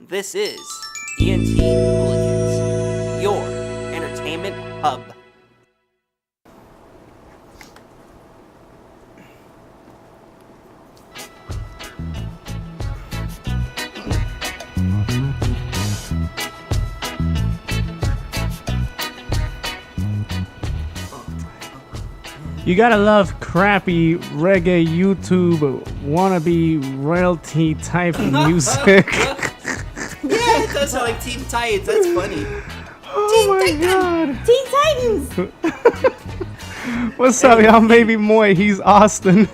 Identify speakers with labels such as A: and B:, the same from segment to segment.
A: This is ENT Hooligans, your entertainment hub.
B: You gotta love crappy reggae YouTube wannabe royalty type music.
A: Yeah, it does sound like Teen Titans. That's funny.
B: Oh my god.
C: Teen Titans!
B: What's up, y'all? BabyMoy. He's Austin.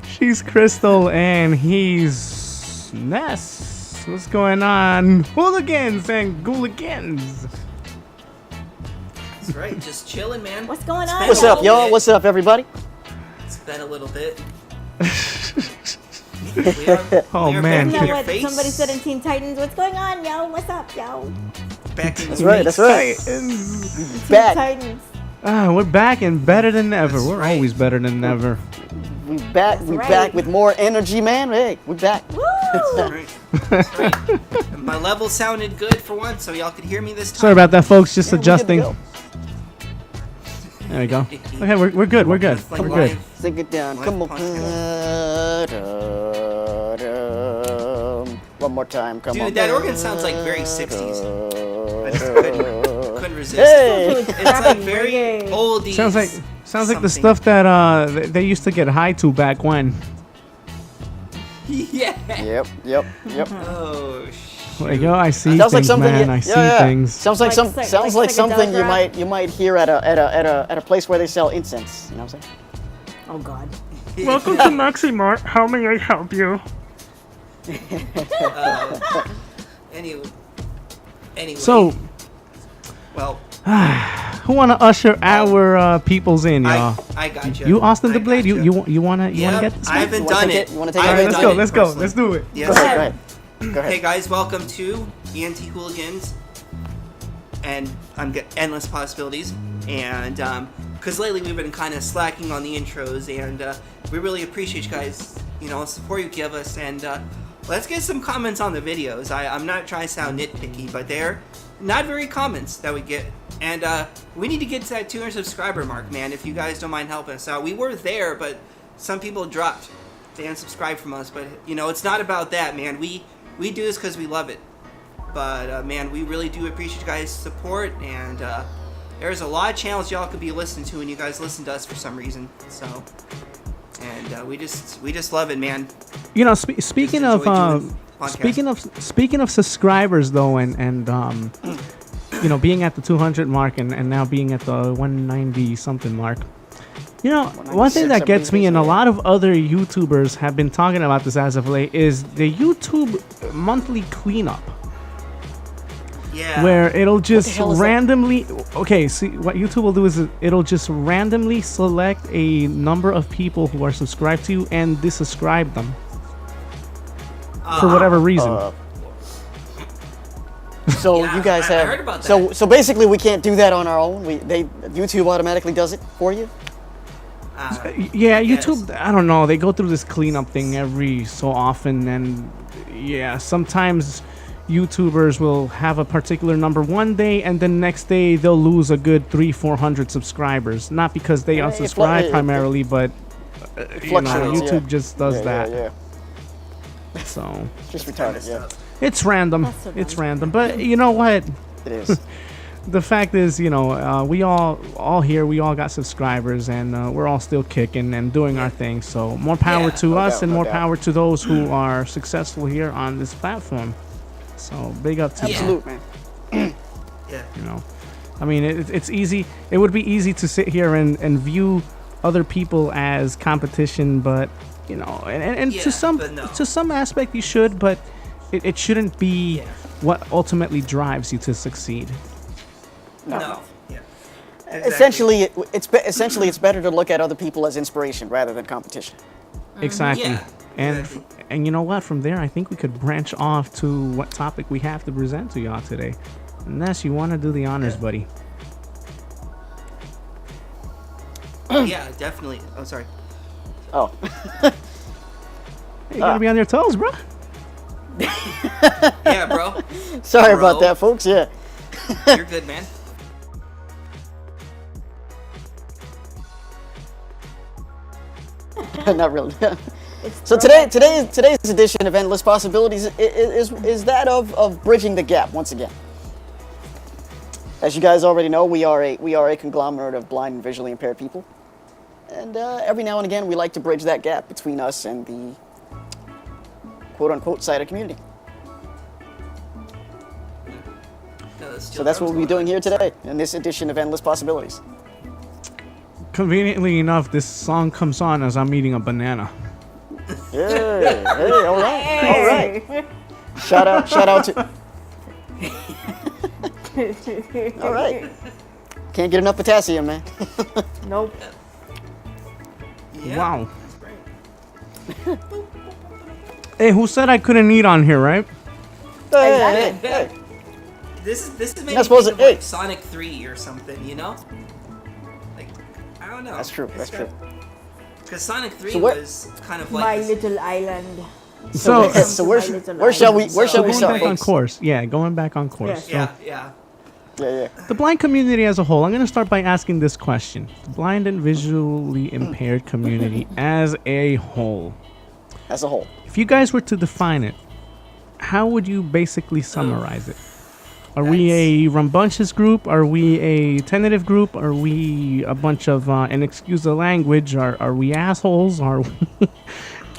B: She's Crystal, and he's Ness. What's going on? Hooligans and gooligans.
A: That's right, just chilling, man.
C: What's going on?
D: What's up, y'all? What's up, everybody?
A: It's been a little bit.
B: Oh, man.
C: You know what somebody said in Teen Titans? What's going on, yo? What's up, yo?
A: Back in
D: That's right, that's right.
B: Titans.
C: Teen
D: Back.
C: Titans.
B: We're back and better than ever.
A: That's
B: We're
A: right.
B: always better than ever.
D: We back.
C: That's
D: We
C: right.
D: back with more energy, man. Hey, we back.
C: Woo!
A: That's right. And my level sounded good for once, so y'all could hear me this time.
B: Sorry about that, folks. Just
D: Yeah, we good to
B: adjusting.
D: go.
B: There we go. Okay, we're good. We're good.
A: Like
B: We're good.
A: live-
D: Sing it down.
A: Live
D: Come on. One more time. Come on.
A: Dude, that organ sounds like very 60s. I just couldn't resist.
D: Hey!
A: It's like very
C: Reggae.
A: oldies.
B: Sounds like the
A: something.
B: stuff that they used to get high to back when.
A: Yeah.
D: Yep.
A: Oh, shit.
B: There you go. I see
D: Sounds like
B: things,
D: something.
B: man. I see things.
D: Sounds like
C: Like
D: something you
C: psychedelic
D: might hear at a place where they sell incense. You know what I'm saying?
C: Oh, God.
B: Welcome to Maximart. How may I help you?
A: Anyway.
B: So,
A: Well,
B: who wanna usher our peoples in, y'all?
A: I got you.
B: You, Austin the
A: I
B: Blade.
A: gotcha.
B: You wanna get this?
A: I haven't
D: You wanna
A: done
D: take
A: it.
D: it? You wanna take
A: I
D: it?
A: haven't
B: Let's
A: done
B: go.
A: it
B: Let's go.
A: personally.
B: Let's do it.
A: Yes.
D: Go ahead. Go ahead.
A: Hey guys, welcome to ENT Hooligans, and endless possibilities. And because lately we've been kind of slacking on the intros, and we really appreciate you guys, support you give us. And let's get some comments on the videos. I'm not trying to sound nitpicky, but they're not very comments that we get. And we need to get to that 200 subscriber mark, man. If you guys don't mind helping us out, we were there, but some people dropped. They unsubscribed from us, but it's not about that, man. We do this because we love it. But, man, we really do appreciate you guys' support, and there's a lot of channels y'all could be listening to, and you guys listen to us for some reason. So, and we just love it, man.
B: Speaking
A: Just
B: of
A: enjoy doing podcasts.
B: speaking of subscribers though, and being at the 200 mark and now being at the 190 something mark. One thing that gets me, and a lot of other YouTubers have been talking about this as of late, is the YouTube monthly cleanup.
A: Yeah.
B: Where it'll just
D: hell is that?
B: randomly... Okay, see, what YouTube will do is it'll just randomly select a number of people who are subscribed to you and desubscribe them. For whatever reason.
D: So
A: Yeah,
D: you guys
A: I
D: have.
A: heard about that.
D: So basically, we can't do that on our own. YouTube automatically does it for you.
B: Yeah,
A: Yes.
B: YouTube, I don't know. They go through this cleanup thing every so often, and yeah, sometimes YouTubers will have a particular number one day, and then next day they'll lose a good 300-400 subscribers. Not because they
D: Yeah,
B: unsubscribe primarily, but
D: fluctuates,
B: YouTube
D: yeah.
B: just does that.
D: Yeah.
B: So
D: Just retarded. Yeah.
B: it's random.
C: That's so
B: It's
C: dumb.
B: random, but you know what?
D: It is.
B: The fact is, we all here, we all got subscribers, and we're all still kicking and doing our thing. So more power
A: Yeah,
B: to
D: no
B: us,
D: doubt,
B: and
D: no
B: more
D: doubt.
B: power to those who are successful here on this platform. So big up to you.
D: Absolute, man.
A: Yeah.
B: I mean, it's easy. It would be easy to sit here and view other people as competition, but and
A: Yeah,
B: to
A: but no.
B: some aspect you should, but it shouldn't be
A: Yeah.
B: what ultimately drives you to succeed.
A: No. Yeah. Exactly.
D: Essentially, it's better to look at other people as inspiration rather than competition.
B: Exactly.
A: Yeah,
B: And
A: exactly.
B: and you know what? From there, I think we could branch off to what topic we have to present to y'all today. Unless you want to do the honors,
A: Yeah.
B: buddy.
A: Yeah, definitely. Oh, sorry.
D: Oh.
B: Hey, you gotta be on your toes, bro.
A: Yeah, Yeah, bro.
D: Sorry
A: Bro.
D: about that, folks. Yeah.
A: You're good, man.
D: Not really.
C: It's
D: So today's edition of Endless Possibilities is that of bridging the gap once again. As you guys already know, we are a conglomerate of blind and visually impaired people, and every now and again we like to bridge that gap between us and the quote unquote sighted community.
A: No,
D: So that's what we'll be doing here today in this edition of Endless Possibilities.
B: Conveniently enough, this song comes on as I'm eating a banana.
D: Hey, all right. Shout out to. All right. Can't get enough potassium, man.
C: Nope.
A: Yeah.
B: Wow. Hey, who said I couldn't eat on here, right?
D: Hey.
A: This is maybe
D: Not supposed
A: think
D: to-
A: of, like
D: hey.
A: Sonic 3 or something, you know? Like, I don't know.
D: That's true. That's true.
A: Because Sonic 3
D: So what-
A: was kind of like
C: My
A: this-
C: little island.
B: So,
D: So where shall we
B: so
D: start,
B: going back on
D: folks?
B: course. Yeah, going back on course.
C: Yes.
B: So,
A: Yeah.
D: Yeah.
B: the blind community as a whole, I'm going to start by asking this question. The blind and visually impaired community as a whole.
D: As a whole.
B: If you guys were to define it, how would you basically summarize it? Are we a rambunctious group? Are we a tentative group? Are we a bunch of, and excuse the language, are we assholes? Are we,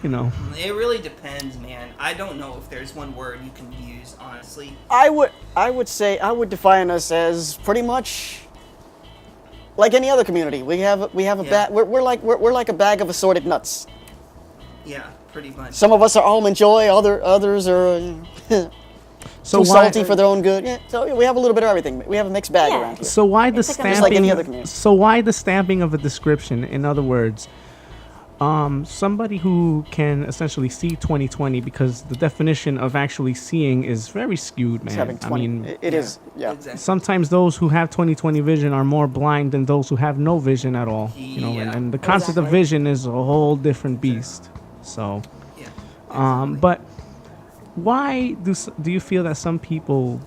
B: you know?
A: It really depends, man. I don't know if there's one word you can use, honestly.
D: I would say I would define us as pretty much like any other community. We have a
A: Yeah.
D: bag. We're like a bag of assorted nuts.
A: Yeah, pretty much.
D: Some of us are almond joy. Others are
B: So
D: too
B: why,
D: salty for their own good. Yeah. So we have a little bit of everything. We have a mixed bag
C: Yeah.
D: around here.
B: so why the
C: It's like a-
B: stamping?
D: Just like any other community.
B: So why the stamping of a description? In other words, somebody who can essentially see 20/20, because the definition of actually seeing is very skewed, man.
D: It's having 20.
B: I mean,
D: It is. Yeah.
A: Exactly.
B: sometimes those who have 20/20 vision are more blind than those who have no vision at all. You know,
A: Yeah.
B: and the concept of
C: Exactly.
B: vision is a whole different beast. So,
A: Yeah.
B: but why do you feel that some people,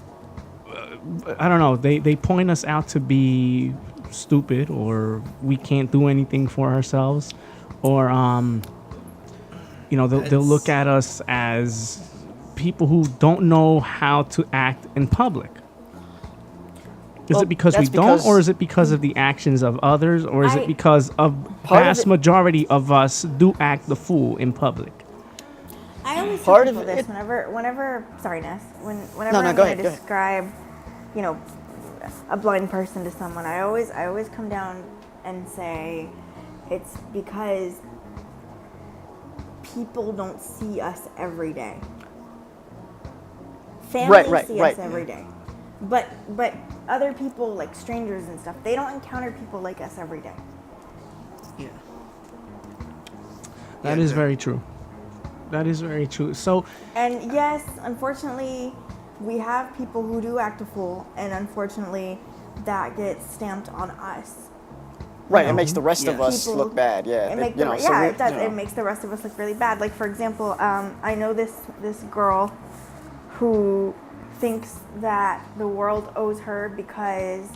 B: I don't know, they point us out to be stupid, or we can't do anything for ourselves, or you know, they'll look at us as people who don't know how to act in public. Is
D: Well,
B: it because we
D: that's
B: don't,
D: because-
B: or is it because of the actions of others, or is it
C: I-
B: because of
D: Part of
B: vast
D: it-
B: majority of us do act the fool in public?
C: I always
D: Part
C: tell
D: of
C: people this
D: it-
C: whenever sorry Ness, whenever
D: No,
C: I'm
D: go
C: going
D: ahead,
C: to
D: go ahead.
C: describe, you know, a blind person to someone, I always come down and say it's because people don't see us every day. Families
D: Right,
C: see
D: right.
C: us every day. But other people, like strangers and stuff, they don't encounter people like us every day.
A: Yeah.
B: That is very true. That is very true. So,
C: And yes, unfortunately, we have people who do act a fool, and unfortunately, that gets stamped on us.
D: Right. It makes the rest of
A: Yeah.
D: us
C: People-
D: look bad. Yeah.
C: It makes
D: you know,
C: the,
D: so
C: yeah,
D: we-
C: it does.
D: you know.
C: It makes the rest of us look really bad. Like for example, I know this girl who thinks that the world owes her because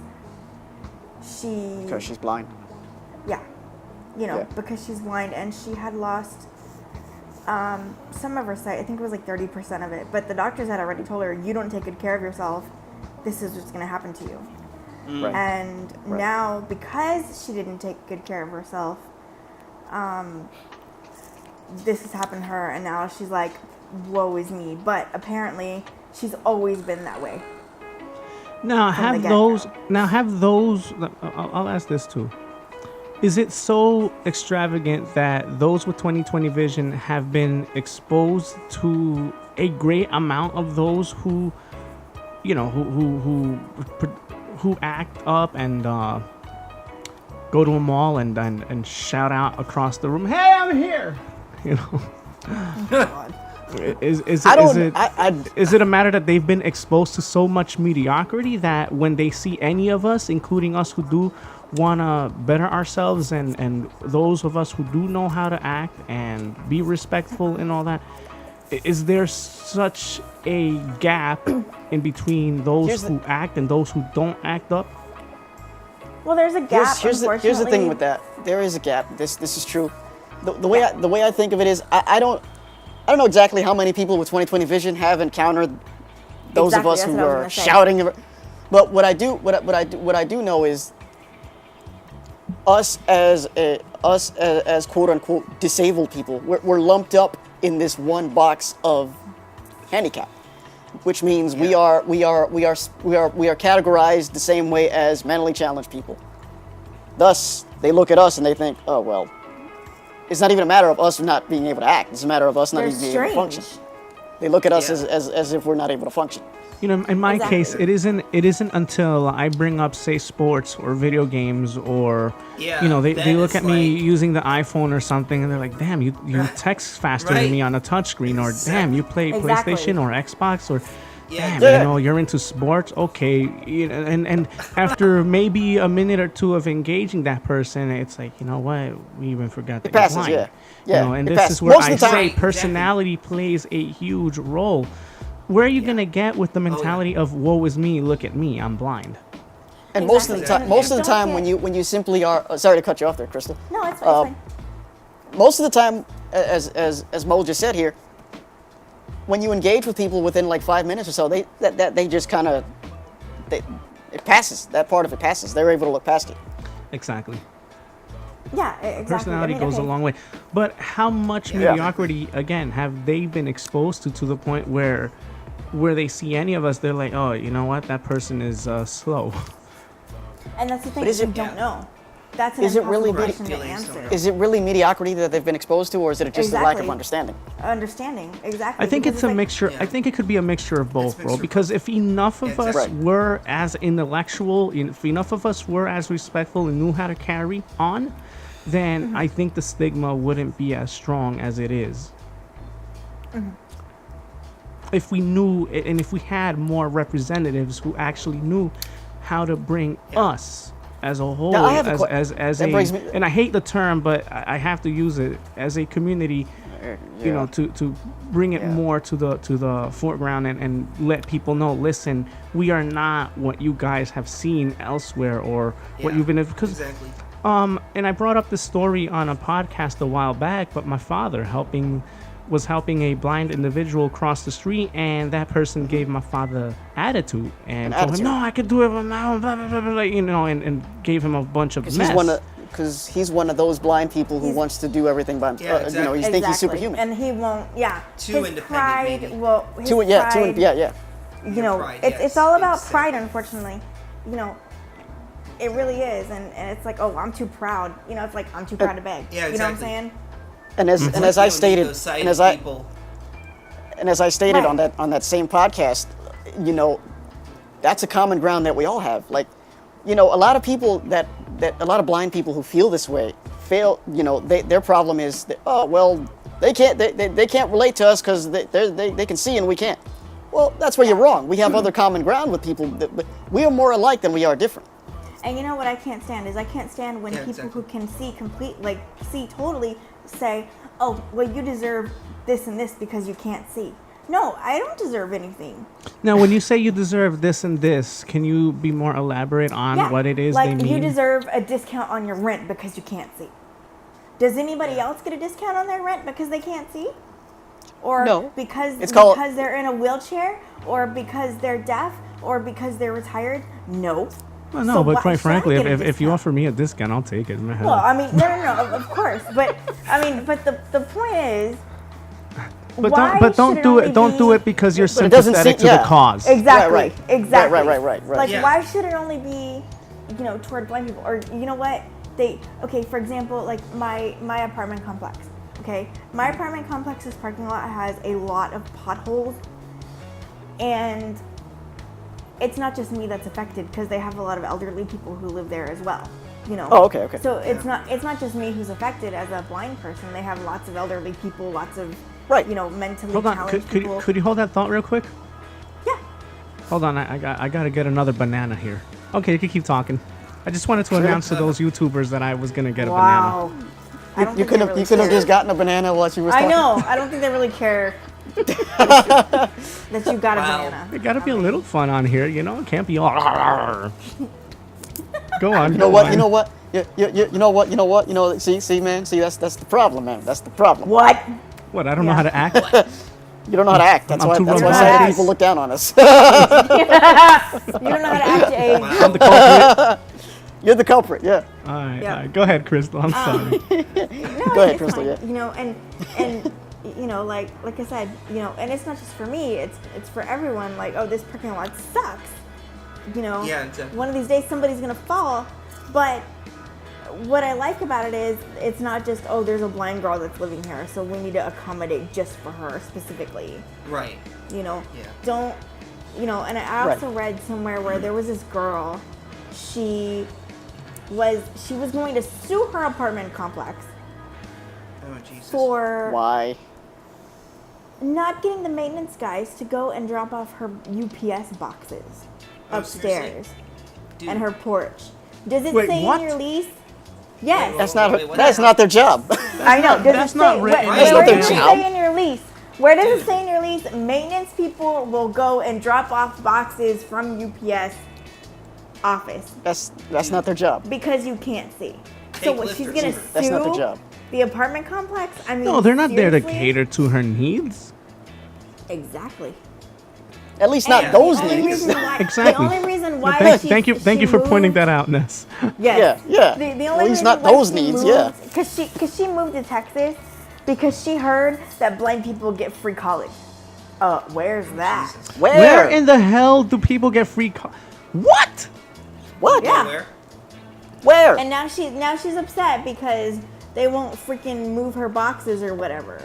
D: Because she's blind.
C: yeah, you know,
D: Yeah.
C: because she's blind and she had lost some of her sight. I think it was like 30% of it. But the doctors had already told her, you don't take good care of yourself, this is what's going to happen to you.
D: Right.
C: And
D: Right.
C: now, because she didn't take good care of herself, this has happened to her, and now she's like, woe is me. But apparently, she's always been that way.
B: now
C: From the
B: have
C: get-go.
B: those. I'll ask this too. Is it so extravagant that those with 20/20 vision have been exposed to a great amount of those who, you know, who act up and go to a mall and shout out across the room, "Hey, I'm here!" You know. Is it a matter that they've been exposed to so much mediocrity that when they see any of us, including us who do want to better ourselves, and those of us who do know how to act and be respectful and all that, is there such a gap in between those who act and those who don't act up?
C: Well, there's a gap.
D: Here's the thing with that. There is a gap. This is true. The way I think of it is I don't know exactly how many people with 20/20 vision have encountered those of us who are shouting. But what I do know is us as quote unquote disabled people, we're lumped up in this one box of handicap, which means we are categorized the same way as mentally challenged people. Thus, they look at us and they think, oh well, it's not even a matter of us not being able to act. It's a matter of us not even being able to function. They look at us as if we're not able to function.
B: You know, in my case, it isn't until I bring up, say, sports or video games, or they look at me using the iPhone or something, and they're like, "Damn, you text faster than me on a touchscreen," or "Damn, you play PlayStation or Xbox," or "Damn, you're into sports." Okay, and after maybe a minute or two of engaging that person, it's like, you know what? We even forgot that you're blind. And this is where I say personality plays a huge role. Where are you gonna get with the mentality of "woe is me, look at me, I'm blind"?
D: And most of the time, when you simply are sorry to cut you off there, Crystal.
C: No, it's fine.
D: Most of the time, as Mo just said here, when you engage with people within like 5 minutes or so, they just kind of it passes. That part of it passes. They're able to look past it.
B: Exactly.
C: Yeah, exactly.
B: Personality goes a long way. But how much mediocrity, again, have they been exposed to the point where they see any of us, they're like, oh, you know what, that person is slow.
C: And that's the thing, you don't know. That's an
D: really
C: question to answer.
D: Is it really mediocrity that they've been exposed to, or is it just a lack of understanding?
C: Understanding, exactly.
B: I think it's a mixture. I think it could be a mixture of both, bro. Because if enough of us were as intellectual, if enough of us were as respectful and knew how to carry on, then I think the stigma wouldn't be as strong as it is. If we knew, and if we had more representatives who actually knew how to bring us as a whole, and I hate the term, but I have to use it, as a community, you know, to bring it more to the foreground and let people know, listen, we are not what you guys have seen elsewhere or what you've been, because and I brought up this story on a podcast a while back, but my father was helping a blind individual cross the street, and that person gave my father attitude and told him, no, I could do it now, blah, blah, blah, blah, you know, and gave him a bunch of mess.
D: Because he's one of those blind people who wants to do everything by himself. You know, he thinks he's superhuman.
C: And he won't,
A: Too
C: his
A: independent,
C: pride,
A: maybe.
C: You know, it's all about pride, unfortunately. You know, it really is. And it's like, oh, I'm too proud. You know, it's like, I'm too proud to beg.
A: Yeah, exactly.
C: You know what I'm saying?
D: And as I stated on that same podcast, you know, that's a common ground that we all have. Like, you know, a lot of people that a lot of blind people who feel this way fail. You know, their problem is that, oh well, they can't relate to us because they can see and we can't. Well, that's where you're wrong. We have other common ground with people. We are more alike than we are different.
C: And you know what I can't stand is I can't stand when people who can see see totally say, oh, well, you deserve this and this because you can't see. No, I don't deserve anything.
B: Now, when you say you deserve this and this, can you be more elaborate on what it is they mean?
C: Like, you deserve a discount on your rent because you can't see. Does anybody else get a discount on their rent because they can't see? Or
D: no.
C: because they're in a wheelchair? Or because they're deaf? Or because they're retired? No.
B: Well, no, but quite frankly, if you offer me a discount, I'll take it.
C: Well, I mean, no, of course. But, I mean, but the point is,
B: But don't do it. Don't do it because you're sympathetic to the cause.
C: Exactly. Exactly.
D: Right.
C: Like, why should it only be, you know, toward blind people? Or you know what? For example, like my apartment complex. Okay, my apartment complex's parking lot has a lot of potholes, and it's not just me that's affected because they have a lot of elderly people who live there as well. You know.
D: Oh, okay.
C: So it's not just me who's affected as a blind person. They have lots of elderly people, lots of you know, mentally challenged people.
B: Could you hold that thought real quick?
C: Yeah.
B: Hold on, I gotta get another banana here. Okay, you can keep talking. I just wanted to announce to those YouTubers that I was gonna get a banana.
D: You could have just gotten a banana while she was talking.
C: I know. I don't think they really care. that you got a
A: Wow.
C: banana.
B: There gotta be a little fun on here, you know? It can't be all. Go on.
D: You know what? You know what? You know what? You know what? You know. See, man. See, that's the problem, man. That's the problem.
C: What?
B: What? I don't know how to act.
D: You don't know how to act. That's
B: I'm
D: why.
B: too
D: That's why
B: romantic.
D: some people look down on us.
C: You don't know how to act, Jay.
B: I'm the culprit.
D: You're the culprit. Yeah.
B: All right,
C: Yeah.
B: all right. Go ahead, Crystal. I'm sorry.
C: No,
D: Go ahead,
C: it's
D: Crystal,
C: fine.
D: yeah.
C: You know, and you know, like I said, you know, and it's not just for me. It's for everyone. Like, oh, this parking lot sucks. You know.
A: Yeah, exactly.
C: One of these days, somebody's gonna fall. But what I like about it is, it's not just, oh, there's a blind girl that's living here, so we need to accommodate just for her specifically.
A: Right.
C: You know.
A: Yeah.
C: Don't. You know, and I also read somewhere where there was this girl. She was going to sue her apartment complex
A: Oh Jesus.
C: for
D: Why?
C: not getting the maintenance guys to go and drop off her UPS boxes
A: Oh,
C: upstairs
A: seriously? Dude.
C: and her porch. Does it
B: Wait,
C: say
B: what?
C: in your lease? Yes.
A: Wait,
D: That's not.
A: Wait, what
D: That's
A: the
D: not their job.
C: I know. Does
B: That's
C: it
B: not
C: say,
B: written.
C: where
A: That's not
C: does
A: their
C: it
D: job.
C: say in your lease? Where does it say in your lease? Maintenance people will go and drop off boxes from UPS office
D: That's not their job.
C: because you can't see. So
A: Take
C: what, she's
A: lifters.
C: gonna sue
D: That's not their job.
C: the apartment complex? I mean,
B: No, they're not there to
C: seriously?
B: cater to her needs.
C: Exactly.
D: At least not
A: Yeah.
D: those
C: The only
D: needs.
C: reason why,
B: Exactly.
C: The only reason why
B: Thank you for pointing that out, Ness.
C: Yes.
D: Yeah, yeah.
C: The
D: At
C: only
D: least
C: reason
D: not
C: why
D: those
C: she
D: needs,
C: moved,
D: yeah.
C: Because she moved to Texas because she heard that blind people get free college. Where's that?
A: Jesus.
B: Where in the hell do people get free? What?
D: What?
C: Yeah.
A: Where?
D: Where?
C: And now she's upset because they won't freaking move her boxes or whatever.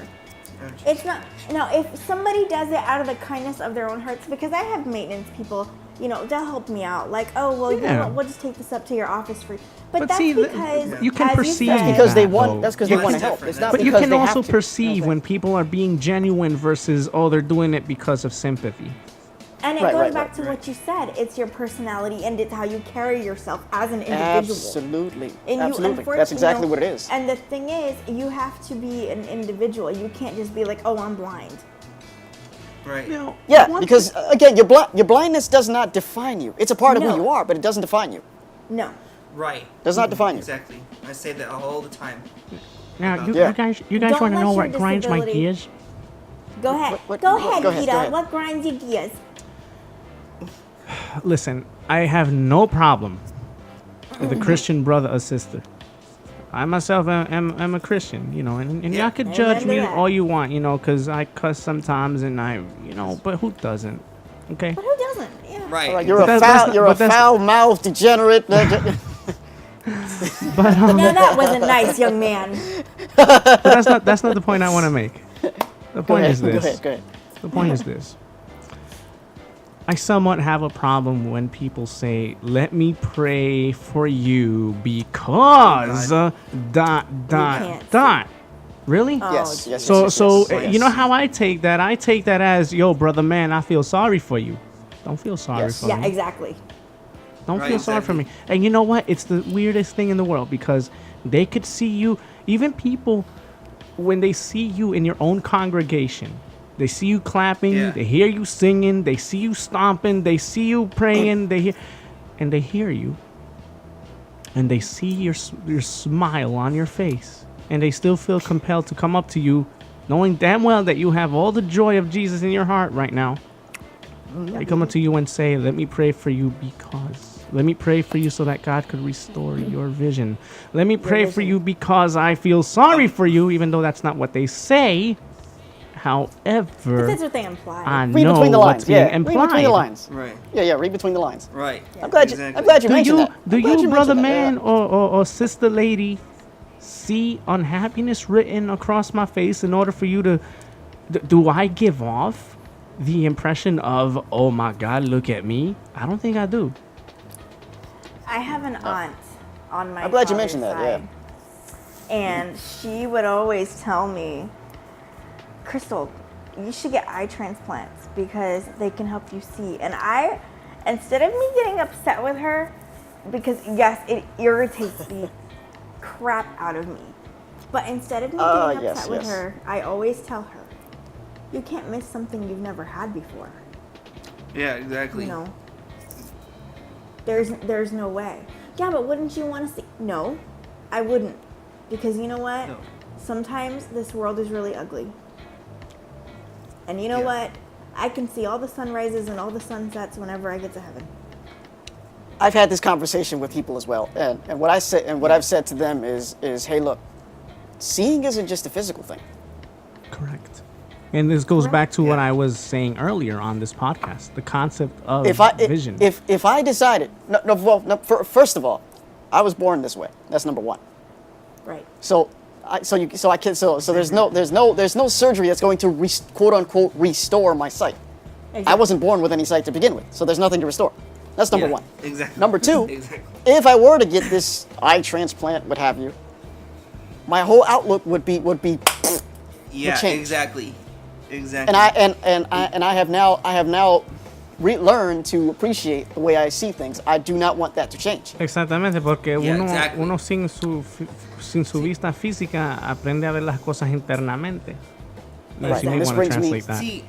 A: Oh, Jesus.
C: It's not. No, if somebody does it out of the kindness of their own hearts, because I have maintenance people, you know, they'll help me out. Like, oh, well, you know
B: Yeah.
C: what, we'll just take this up to your office for. But that's
B: see,
C: because
B: you can
C: as
B: perceive
C: said,
D: That's because they
B: that,
D: want.
B: though.
D: That's because
A: Yeah,
D: they want to
A: it's
D: help.
A: different.
D: It's not
B: But you
D: because
B: can
D: they have
B: also
D: to.
B: perceive
D: Okay.
B: when people are being genuine versus, oh, they're doing it because of sympathy.
C: And it
D: Right,
C: goes
D: right,
C: back
D: right,
C: to
A: right.
C: what you said. It's your personality and it's how you carry yourself as an individual.
D: Absolutely.
C: And you,
D: Absolutely.
C: unfortunately,
D: That's exactly
C: you know,
D: what it is.
C: And the thing is, you have to be an individual. You can't just be like, oh, I'm blind.
A: Right.
B: Now,
D: Yeah,
B: one
D: because
B: thing-
D: again, your blindness does not define you. It's a part of
C: No.
D: who you are, but it doesn't define you.
C: No.
A: Right.
D: Does not define you.
A: Exactly. I say that all the time.
B: now you,
D: Yeah.
B: you guys
C: Don't
B: want to
C: let
B: know
C: your
B: what grinds my
C: disability-
B: gears?
C: Go ahead.
D: What-
C: go
D: what-
C: ahead,
D: go ahead,
C: Gita.
D: go ahead.
C: What grinds your gears?
B: Listen, I have no problem with a Christian brother or sister. I myself am a Christian, you know, and
A: Yeah.
B: y'all could
C: Amen
B: judge
C: to
B: me
C: that.
B: all you want, you know, because I cuss sometimes and I, you know, but who doesn't? Okay?
C: But who doesn't? Yeah.
A: Right.
D: All right, you're
B: But
D: a
B: that's
D: foul.
B: not-
D: You're a
B: but that's-
D: foul-mouthed degenerate.
B: But,
C: Now that wasn't nice, young man.
B: but that's not the point I want to make. The point is this.
D: Go ahead. Go ahead.
B: The point is this. I somewhat have a problem when people say, "Let me pray for you because dot
C: can't
B: dot." Really?
C: Oh,
D: Yes. Yes.
B: So
D: yes,
B: so
D: yes, yes.
B: you know how I take that? I take that as, "Yo, brother, man, I feel sorry for you." Don't feel sorry
D: Yes.
B: for
C: Yeah,
B: me.
C: exactly.
B: Don't
A: Right,
B: feel sorry for me.
A: exactly.
B: And you know what? It's the weirdest thing in the world because they could see you, even people, when they see you in your own congregation, they see you clapping,
A: Yeah.
B: they hear you singing, they see you stomping, they see you praying, they hear you, and they see your smile on your face, and they still feel compelled to come up to you, knowing damn well that you have all the joy of Jesus in your heart right now. They come up to you and say, "Let me pray for you because." Let me pray for you so that God could restore your vision. Let me pray for
C: vision.
B: you because I feel sorry for you, even though that's not what they say. However,
C: That's what they imply.
B: I
D: Read
B: know
D: between the
B: what's
D: lines.
B: being
D: Yeah.
B: implied.
D: Read between the lines.
A: Right.
D: Yeah. Read between the lines.
A: Right.
D: I'm glad you.
A: Exactly.
D: I'm glad you
B: Do
D: mentioned
B: you,
D: that.
B: do
D: I'm glad
B: you,
D: you
B: brother
D: mentioned that,
B: man or sister lady, see unhappiness written across my face in order for you to? Do I give off the impression of, "Oh my God, look at me"? I don't think I do.
C: I have an aunt on my
D: I'm glad you
C: father's
D: mentioned that,
C: side, and she would always tell me, "Crystal, you should get eye transplants because they can help you see." And I, instead of me getting upset with her, because yes, it irritates the crap out of me, but instead of me getting
D: yes,
C: upset with
D: yes.
C: her, I always tell her, you can't miss something you've never had before.
A: Yeah, exactly.
C: You know, there's no way. Yeah, but wouldn't you want to see? No, I wouldn't, because you know what?
A: No.
C: Sometimes this world is really ugly, and you know
A: Yeah.
C: what? I can see all the sunrises and all the sunsets whenever I get to heaven.
D: I've had this conversation with people as well, and what I say and what I've said to them is hey, look, seeing isn't just a physical thing.
B: Correct. And this goes back to what
A: Yeah.
B: I was saying earlier on this podcast, the concept of vision.
D: If I decided, first of all, I was born this way. That's number one.
C: Right.
D: So there's no surgery that's going to quote unquote restore my sight.
C: Exactly.
D: I wasn't born with any sight to begin with, so there's nothing to restore. That's number
A: Yeah,
D: one.
A: Exactly.
D: Number two,
A: Exactly.
D: if I were to get this eye transplant, what have you, my whole outlook would be
A: Yeah,
D: change.
A: exactly.
D: and I have now relearned to appreciate the way I see things. I do not want that to change.
B: Exactamente, porque
A: Yeah,
B: uno,
A: exactly.
B: uno sin su vista física aprende a ver las cosas internamente.
D: Right,
B: You may
D: and this
B: want to
D: brings me-
B: translate that.
A: See,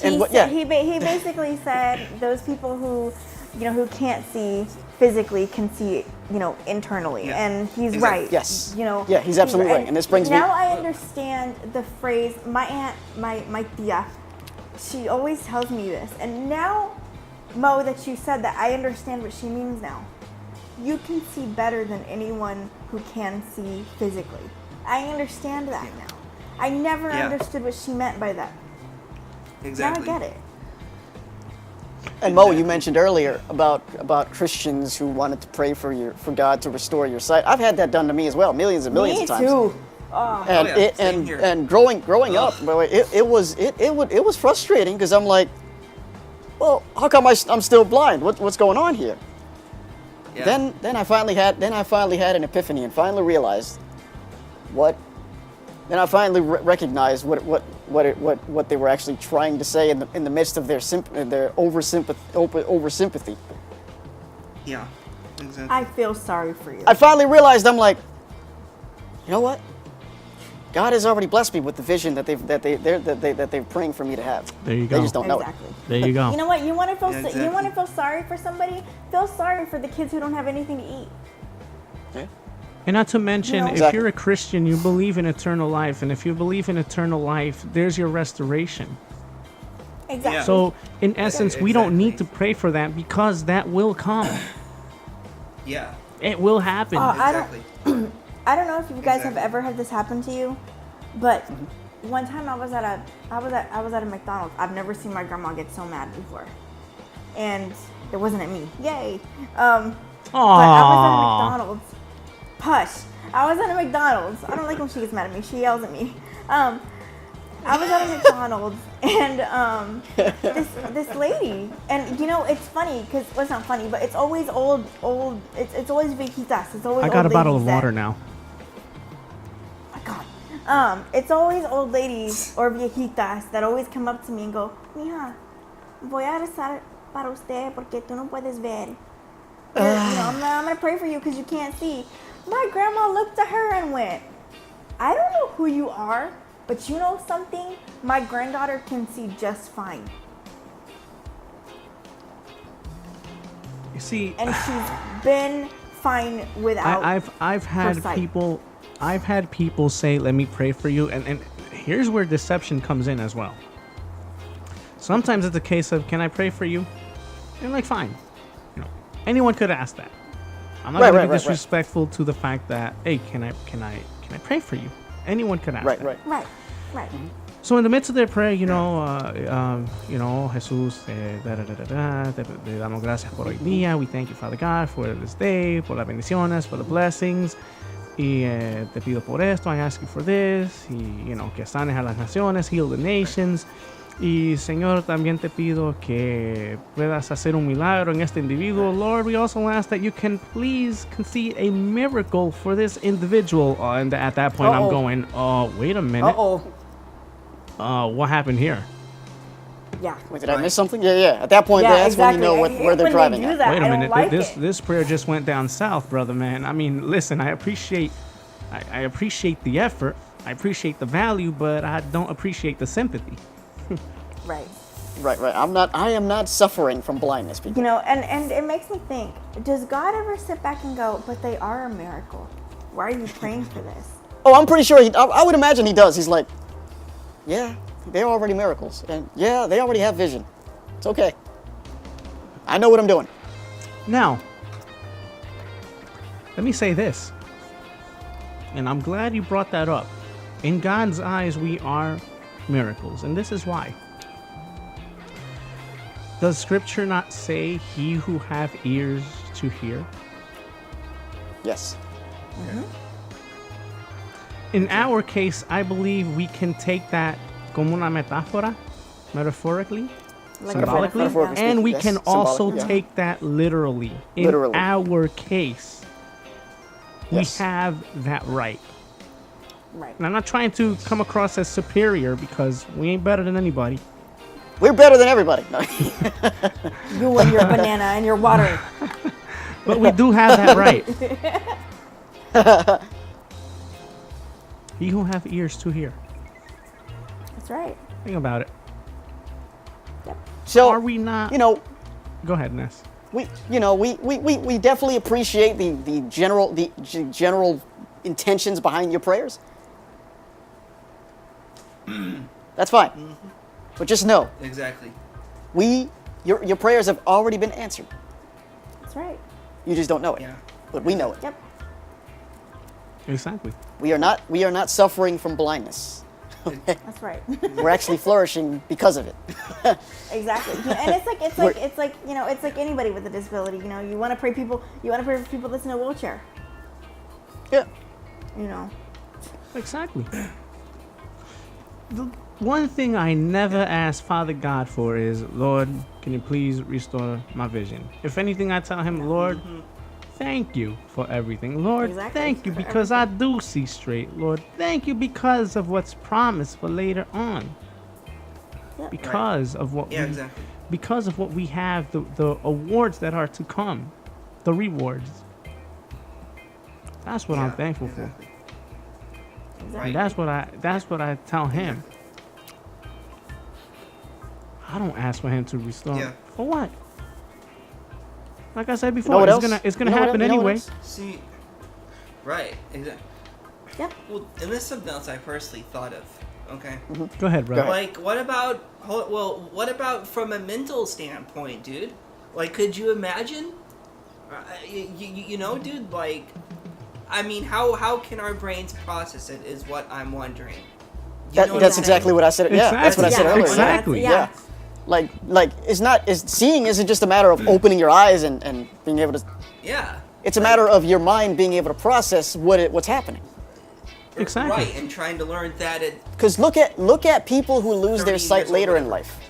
D: And
C: He
D: what-
C: said-
D: yeah.
C: he basically said those people who, who can't see physically can see, internally,
A: Yeah.
C: and he's
A: Exactly.
C: right.
D: Yes. Yeah, he's absolutely right. And this brings me-
C: now I understand the phrase. My aunt, my tia, she always tells me this, and now, Mo, that you said that, I understand what she means now. You can see better than anyone who can see physically. I understand that now. I never
A: Yeah.
C: understood what she meant by that.
A: exactly.
C: Now I get it.
D: And Mo, you mentioned earlier about Christians who wanted to pray for God to restore your sight. I've had that done to me as well, millions and millions
C: Me
D: of times.
C: too.
D: And
A: yeah,
D: it,
A: same
D: and
A: here.
D: and growing up, by the way, it was frustrating because I'm like, well, how come I'm still blind? What's going on here?
A: Yeah.
D: Then I finally had an epiphany and finally realized what. Then I finally recognized what they were actually trying to say in the midst of their oversympathy.
A: Yeah, exactly.
C: I feel sorry for you.
D: I finally realized I'm like, you know what? God has already blessed me with the vision that they're praying for me to have.
B: There you
D: They
B: go.
D: just don't know it.
C: Exactly.
B: There you go.
C: You know what? You want to feel
A: Yeah,
C: you want to
A: exactly.
C: feel sorry for somebody? Feel sorry for the kids who don't have anything to eat.
D: Yeah.
B: And not to mention,
C: You know-
B: if
D: Exactly.
B: you're a Christian, you believe in eternal life. And if you believe in eternal life, there's your restoration.
C: Exactly.
A: Yeah.
B: So, in essence, we don't need to
A: exactly.
B: pray for that because that will come.
A: Yeah,
B: It will happen.
C: I don't-
A: exactly.
C: I don't know if you guys have
A: Exactly.
C: ever had this happen to you, but one time I was at a McDonald's. I've never seen my grandma get so mad before, and it wasn't at me. Yay! But I was at a
B: Aww.
C: McDonald's. Hush! I was at a McDonald's. I don't like when she gets mad at me. She yells at me. I was at a McDonald's and this lady, and it's funny because well, it's not funny, but it's always old. It's always viejitas. It's always.
B: I got a
C: old
B: bottle of
C: ladies that-
B: water now.
C: Oh my God. It's always old ladies or viejitas that always come up to me and go, "Mija, voy a rezar para usted porque tú no puedes ver. I'm gonna pray for you because you can't see." My grandma looked at her and went, "I don't know who you are, but you know something? My granddaughter can see just fine,
B: You see,
C: and she's been fine without."
B: I've had
C: sight.
B: people say, "Let me pray for you," and here's where deception comes in as well. Sometimes it's a case of, "Can I pray for you?" And like, fine, anyone could ask that. I'm not gonna be disrespectful to the fact that, hey, can I pray for you? Anyone could ask that.
C: Right.
B: So in the midst of their prayer, Jesús, te damos gracias por hoy día. We thank you, Father God, for this day, por las bendiciones, for the blessings. Y te pido por esto, I ask you for this. Y, que sanes a las naciones, heal the nations. Y, Señor, también te pido que puedas hacer un milagro en este individuo. Lord, we also ask that you can please concede a miracle for this individual. And at that point, I'm going, oh, wait a minute. What happened here?
C: Yeah.
D: Wait, did I miss something? Yeah. At that point, that's
C: exactly.
D: when you know where they're
C: When
D: driving
C: they do
D: at.
C: that,
B: Wait a
C: I don't
B: minute.
C: like
B: This
C: it.
B: this prayer just went down south, brother man. I mean, listen, I appreciate the effort, I appreciate the value, but I don't appreciate the sympathy.
C: Right.
D: Right. I am not suffering from blindness, people.
C: You know, and it makes me think, does God ever sit back and go, but they are a miracle? Why are you praying for this?
D: Oh, I'm pretty sure I would imagine he does. He's like, yeah, they're already miracles. And yeah, they already have vision. It's okay. I know what I'm doing.
B: Now, let me say this, and I'm glad you brought that up. In God's eyes, we are miracles, and this is why. Does Scripture not say, "He who have ears to hear"?
D: Yes.
B: In our case, I believe we can take that como una metáfora, metaphorically,
C: Like
B: symbolically,
D: Metaphorically
B: and we
D: speaking,
B: can
D: yes,
B: also
D: symbolically, yeah.
B: take that literally. In
D: Literally.
B: our case,
D: Yes.
B: we have that right.
C: Right.
B: And I'm not trying to come across as superior because we ain't better than anybody.
D: We're better than everybody. No.
C: You and your banana and your water.
B: But we do have that right. He who have ears to hear.
C: That's right.
B: Think about it.
C: Yep.
D: So,
B: Are we not?
D: you know,
B: Go ahead, Ness.
D: we definitely appreciate the general intentions behind your prayers. That's fine. But just know,
A: Exactly.
D: your prayers have already been answered.
C: That's right.
D: You just don't know it.
A: Yeah.
D: But we know it.
C: Yep.
B: Exactly.
D: We are not suffering from blindness.
C: That's right.
D: We're actually flourishing because of it.
C: Exactly. You know, and it's like you know, it's like anybody with a disability. You know, you want to pray for people that's in a wheelchair.
D: Yeah.
C: You know.
B: Exactly. The one thing I never ask Father God for is, Lord, can you please restore my vision? If anything, I tell him, Lord, thank you for everything. Lord,
C: Exactly.
B: thank you
C: For
B: because I do see straight. Lord, thank you because of what's promised for later on.
C: Yep.
B: Because of what
A: Yeah,
B: we,
A: exactly.
B: because of what we have, the awards that are to come, the rewards. That's what I'm
A: Yeah,
B: thankful
A: exactly.
B: for.
A: Right.
B: And that's what I tell him. I don't ask for him to restore.
A: Yeah.
B: For what? Like I said
D: You know
B: before,
D: what
B: it's
D: else?
B: gonna
D: You know what
B: happen
D: el- you know what
B: anyway.
D: else?
A: See, right, exactly.
C: Yep.
A: Well, and this is something else I personally thought of. Okay.
B: Go ahead, brother.
D: ahead.
A: Like, what about from a mental standpoint, dude? Like, could you imagine? You know, dude. Like, I mean, how can our brains process it? Is what I'm wondering. You know what
D: That's
A: I'm
D: exactly
A: saying?
D: what I said. Yeah, that's what I said
B: Exactly.
D: earlier.
B: Exactly.
C: Yeah.
D: Like seeing isn't just a matter of opening your eyes and being able to.
A: Yeah.
D: It's a matter of your mind being able to process what's happening.
B: Exactly.
A: Right, and trying to learn that it.
D: Because look at people who lose
A: 30
D: their sight
A: years
D: later
A: old.
D: in life.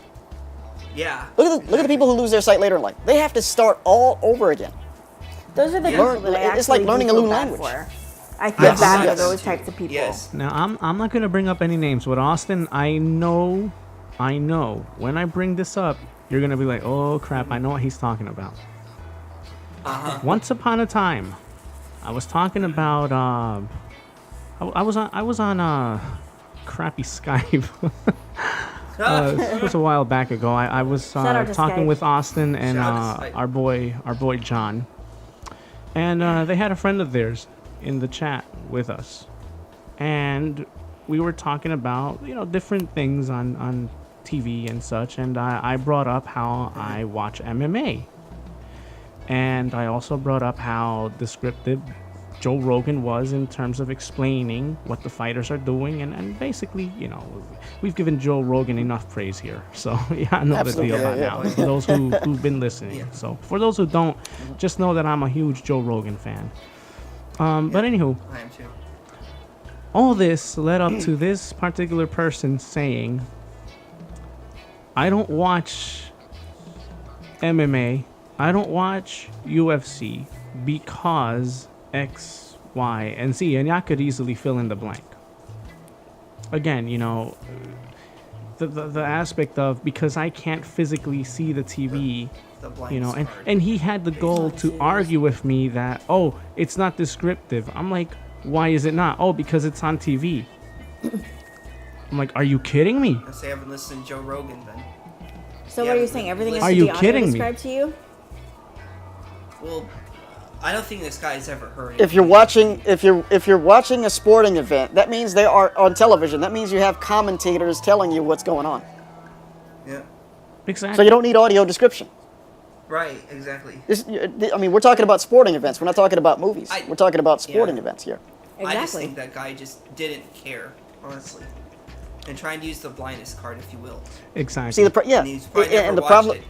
A: Yeah.
D: Look at the people who lose their sight later in life. They have to start all over again.
C: Those are the
A: Yeah.
C: people that I
D: It's like
C: actually
D: learning
C: do
D: a
C: feel
D: new
C: bad
D: language.
C: for. I feel
A: Yes.
C: bad
A: Yes.
C: for those types of people.
A: Yes.
B: Now I'm not gonna bring up any names. With Austin, I know when I bring this up, you're gonna be like, oh crap, I know what he's talking about. Once upon a time, I was talking about I was on crappy Skype. It was a while back ago. I was
C: Shout out to
B: talking
C: Skype.
B: with Austin and
A: Shout out to Skype.
B: our boy John, and they had a friend of theirs in the chat with us, and we were talking about different things on TV and such, and I brought up how I watch MMA, and I also brought up how descriptive Joe Rogan was in terms of explaining what the fighters are doing, and basically, we've given Joe Rogan enough praise here. So, yeah, I know
D: Absolutely,
B: the deal by
D: yeah.
B: now. For those who've been listening.
A: Yeah.
B: So, for those who don't, just know that I'm a huge Joe Rogan fan. But anywho,
A: I am too.
B: all this led up to this particular person saying, I don't watch MMA, I don't watch UFC because X, Y, and Z, and y'all could easily fill in the blank. Again, the aspect of because I can't physically see the TV,
A: The blind spot.
B: and he had the goal to argue with me that, oh, it's not descriptive. I'm like, why is it not? Oh, because it's on TV. I'm like, are you kidding me?
A: I say I haven't listened to Joe Rogan then.
C: So
A: Yeah,
C: what are you
A: but
C: saying? Everything
A: listen-
C: has
B: Are
C: to
B: you
C: be
B: kidding me?
C: auto-described to you?
A: Well, I don't think this guy's ever heard it.
D: If you're watching a sporting event, that means they are on television. That means you have commentators telling you what's going on.
A: Yeah.
B: Exactly.
D: So you don't need audio description.
A: Right, exactly.
D: I mean, we're talking about sporting events. We're not talking about movies. We're talking about sporting
A: Yeah.
D: events here.
A: I just
C: Exactly.
A: think that guy just didn't care, honestly. And trying to use the blindness card, if you will.
B: Exactly.
D: See
A: And he's probably never
D: and the
A: watched
D: problem.
A: it.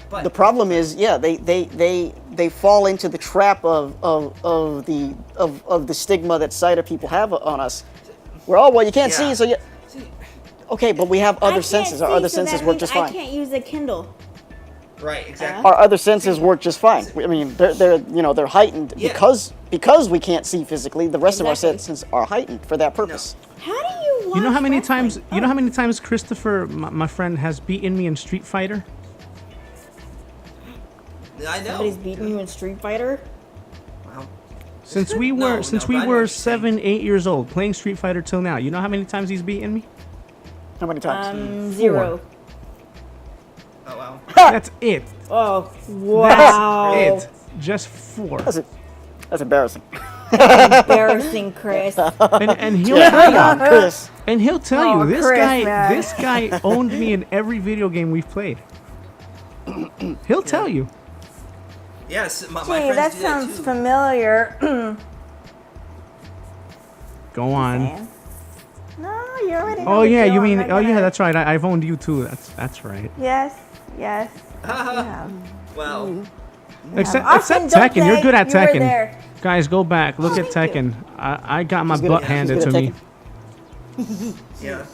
A: But
D: The problem is, they fall into the trap of the stigma that sighted people have on us. We're all, well, you can't see,
A: Yeah.
D: so
A: See,
D: okay, but we have
C: I
D: other
C: can't
D: senses. Our
C: see,
D: other
C: so
D: senses
C: that
D: work
C: means
D: just
C: I
D: fine.
C: can't use a Kindle.
A: right, exactly.
D: Our other senses work just fine. I mean, they're heightened
A: Yeah.
D: because we can't see physically. The rest of our
C: Exactly.
D: senses are heightened for that purpose.
C: How do you watch
B: You know how many
C: wrestling?
B: times? You know how many times Christopher, my friend, has beaten me in Street Fighter?
A: I know.
C: Somebody's beating you in Street Fighter?
A: Wow.
B: Since we
A: No,
B: were
A: no,
B: since
A: but I
B: we
A: know
B: were
A: what you're saying.
B: 7, 8 years old, playing Street Fighter till now. You know how many times he's beaten me?
D: How many times?
C: 0.
A: Oh, wow.
B: That's it.
C: Oh, wow.
B: That's it. Just 4.
D: That's embarrassing.
C: Embarrassing, Chris.
B: And he'll tell you.
D: Chris.
B: And he'll tell
C: Oh,
B: you this
C: Chris,
B: guy
C: man.
B: this guy owned me in every video game we've played. He'll tell you.
A: Yes, my
C: Gee,
A: friends
C: that
A: do
C: sounds
A: too.
C: familiar.
B: Go on.
C: Man. No, you already know
B: Oh
C: the
B: yeah,
C: deal.
B: you
C: I'm
B: mean?
C: not
B: Oh yeah,
C: gonna-
B: that's right. I've owned you too. That's right.
C: Yes, yes. you have.
A: Well,
B: Except
C: Austin, don't
B: Tekken, you're
C: play.
B: good at
C: You were
B: Tekken.
C: there.
B: Guys, go back. Look
C: Oh,
B: at
C: thank you.
B: Tekken. I got my
D: He's good
B: butt
D: at-
B: handed
D: he's
B: to
D: good
B: me.
D: at
A: yeah.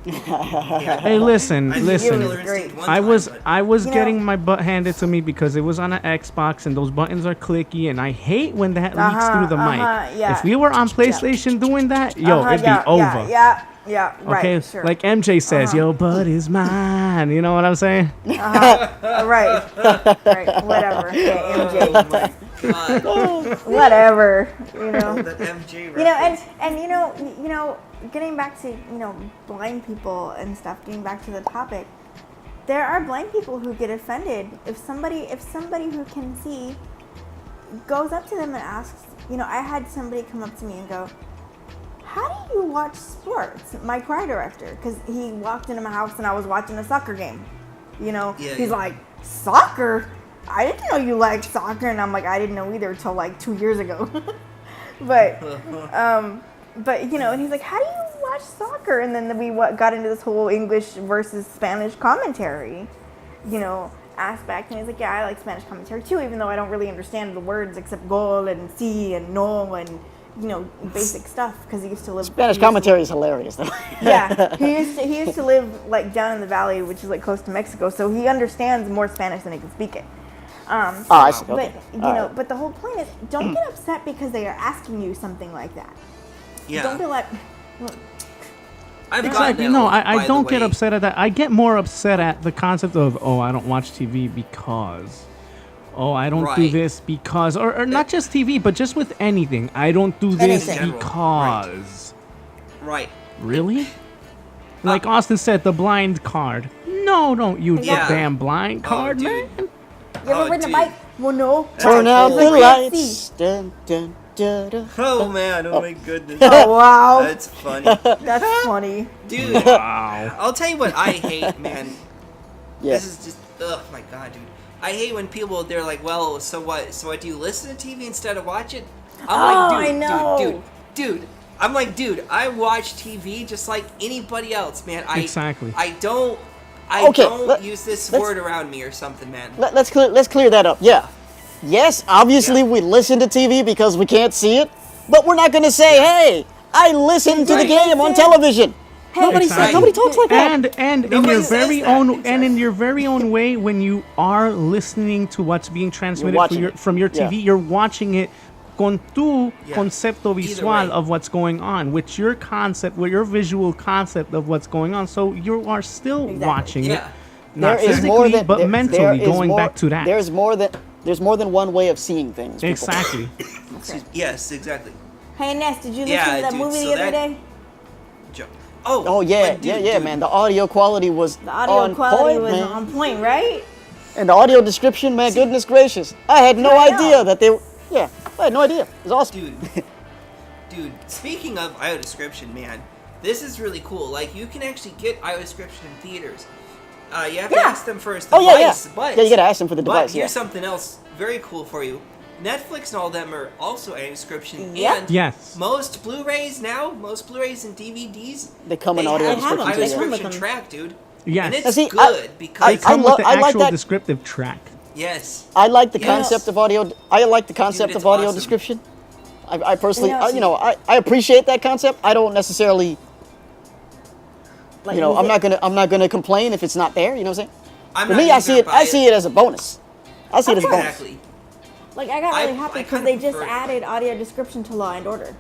B: Hey, listen,
A: I think
B: listen.
A: Killer Instinct one
B: I
A: time,
B: was
A: but-
B: I was
C: You know-
B: getting my butt handed to me because it was on an Xbox and those buttons are clicky and I hate when that leaks through the mic.
C: yeah.
B: If we were on PlayStation doing that, yo, it'd
C: yeah,
B: be over.
C: Yeah, right,
B: Okay,
C: sure.
B: like MJ says, your butt is mine. You know what I'm saying?
C: Right, whatever. Okay, MJ.
A: God,
C: Whatever, you know.
A: that MJ reference.
C: You know, and you know, getting back to blind people and stuff. Getting back to the topic, there are blind people who get offended if somebody who can see goes up to them and asks. I had somebody come up to me and go, "How do you watch sports?" My choir director, because he walked into my house and I was watching a soccer game.
A: Yeah,
C: He's
A: yeah.
C: like, "Soccer? I didn't know you liked soccer," and I'm like, "I didn't know either till like 2 years ago." but and he's like, "How do you watch soccer?" And then we got into this whole English versus Spanish commentary, aspect. And he's like, "Yeah, I like Spanish commentary too, even though I don't really understand the words except gol and si and no and basic stuff because he used to live."
D: Spanish commentary is hilarious, though.
C: Yeah, he used to live like down in the valley, which is like close to Mexico, so he understands more Spanish than he can speak it.
D: I see. Okay.
C: But but the whole point is, don't get upset because they are asking you something like that.
A: Yeah.
C: Don't be like,
A: I've gotten
B: Exactly.
A: that
B: No,
A: one,
B: I
A: by
B: don't
A: the
B: get
A: way.
B: upset at that. I get more upset at the concept of, oh, I don't watch TV because. Oh, I don't do
A: Right.
B: this because. Or not just TV, but just with anything. I don't do this
C: Anything.
B: because.
A: Right.
B: Really? Like Austin said, the blind card. No, don't use
A: Yeah.
B: the damn blind card,
A: dude.
B: man.
C: you ever ridden a
A: dude.
C: bike? Well, no.
D: Turn out the
C: Like, let's
D: lights. Dun, dun, dun, dun.
A: Oh man, oh my goodness.
C: Oh wow,
A: That's funny.
C: that's funny.
A: Dude,
B: Wow.
A: I'll tell you what I hate, man.
D: Yes.
A: This is just, oh my god, dude. I hate when people, they're like, well, so what, do you listen to TV instead of watch it? I'm like,
C: I know.
A: dude. I'm like, dude, I watch TV just like anybody else, man.
B: Exactly.
A: I don't
D: Okay,
A: use this
D: let's-
A: word around me or something, man.
D: Let's clear that up. Yeah. Yes, obviously we listen to TV because we can't see it, but we're not going to say, "Hey, I listened to the
A: Right.
D: game on television." Nobody
B: Exactly.
D: says. Nobody talks like that.
B: And in
A: Nobody
B: your
A: says
B: very
A: that.
B: own
A: Exactly.
B: and in your very own way, when you are listening to what's being transmitted
D: watching
B: from your
D: it. Yeah.
B: TV, you're watching it con tu
A: Yeah.
B: concepto
A: Either
B: visual
A: way.
B: of what's going on, with your concept, with your visual concept of what's going on. So you are still
C: Exactly.
B: watching
A: Yeah.
B: it, not
D: There is
B: physically,
D: more than
B: but
D: there-
B: mentally.
D: there is
B: Going
D: more-
B: back to that,
D: There's more than one way of seeing things. people.
B: exactly.
A: Yes, exactly.
C: Hey Ness, did you listen
A: Yeah,
C: to that
A: dude,
C: movie
A: so
C: the other
A: that-
C: day?
D: Oh yeah,
A: but dude,
D: man. The audio quality was
C: The audio
D: on
C: quality
D: point,
C: was
D: man.
C: on point, right?
D: And the audio description, man, goodness gracious. I had no
C: I know.
D: idea that they. Yeah, I had no idea. It was awesome.
A: Dude, speaking of audio description, man, this is really cool. Like, you can actually get audio description in theaters. You have to ask them for its device, but...
D: Yeah, you gotta ask them for the device,
A: But here's something else very cool for you. Netflix and all them are also audio description,
C: Yep.
A: and
B: Yes.
A: most Blu-rays and DVDs,
D: They come in audio
C: have
D: description.
C: them.
A: audio
C: They
D: too,
C: come with
A: description
C: them.
A: track, dude.
B: Yes.
A: And it's
D: Now, see,
A: good because...
B: They come with the
D: I like
B: actual
D: that-
B: descriptive track.
A: yes.
D: I like the
A: Yes.
D: concept of audio. I like the concept
A: Dude,
D: of
A: it's
D: audio
A: awesome.
D: description. I personally,
C: Yeah,
D: I appreciate that concept. I don't necessarily,
C: Like,
D: I'm not gonna complain if it's not there. You know what I'm saying?
A: I'm
D: For
A: not
D: me, I
A: either,
D: see it as a bonus. I see it as a bonus.
A: Exactly.
C: Like, I got really
A: I
C: happy because
A: kinda
C: they just
A: prefer it.
C: added audio description to Law and Order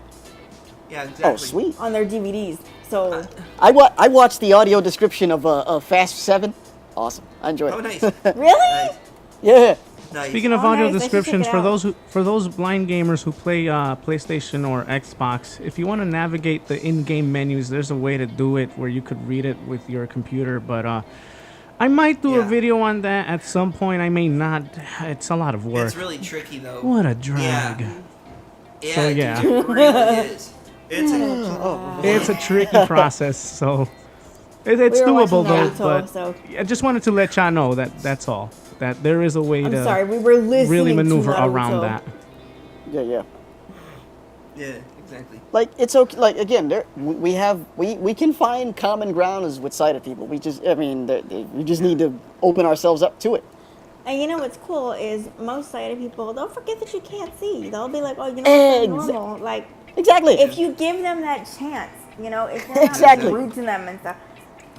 A: Yeah, exactly.
D: Oh, sweet.
C: on their DVDs. So,
D: I watched the audio description of Fast 7. Awesome. I enjoyed
A: Oh,
D: it.
A: nice.
C: really?
A: Nice.
D: Yeah.
A: Nice.
B: Speaking of
C: Oh,
B: audio
C: nice. I should check
B: descriptions,
C: it
B: for
C: out.
B: those blind gamers who play PlayStation or Xbox, if you want to navigate the in-game menus, there's a way to do it where you could read it with your computer. But I might do a
A: Yeah.
B: video on that at some point. I may not. It's a lot of work.
A: It's really tricky, though.
B: What a drag.
A: Yeah,
B: So, yeah.
A: dude, it really is. It's a...
B: It's a tricky process. So it's
C: We were
B: doable
C: watching
B: though.
C: Naruto,
B: But
C: so-
B: I just wanted to let y'all know that's all. That there is a way
C: I'm
B: to
C: sorry, we were listening
B: really maneuver
C: to Naruto.
B: around that.
D: Yeah.
A: Yeah, exactly.
D: Like it's okay. Like again, we can find common ground as with sighted people. We just need to open ourselves up to it.
C: And you know what's cool is most sighted people, they'll forget that you can't see. They'll be like, oh, you know, it's normal. Like,
D: Exactly.
C: if you give them that chance, you know, if you're not
D: Exactly.
C: rude to them and stuff,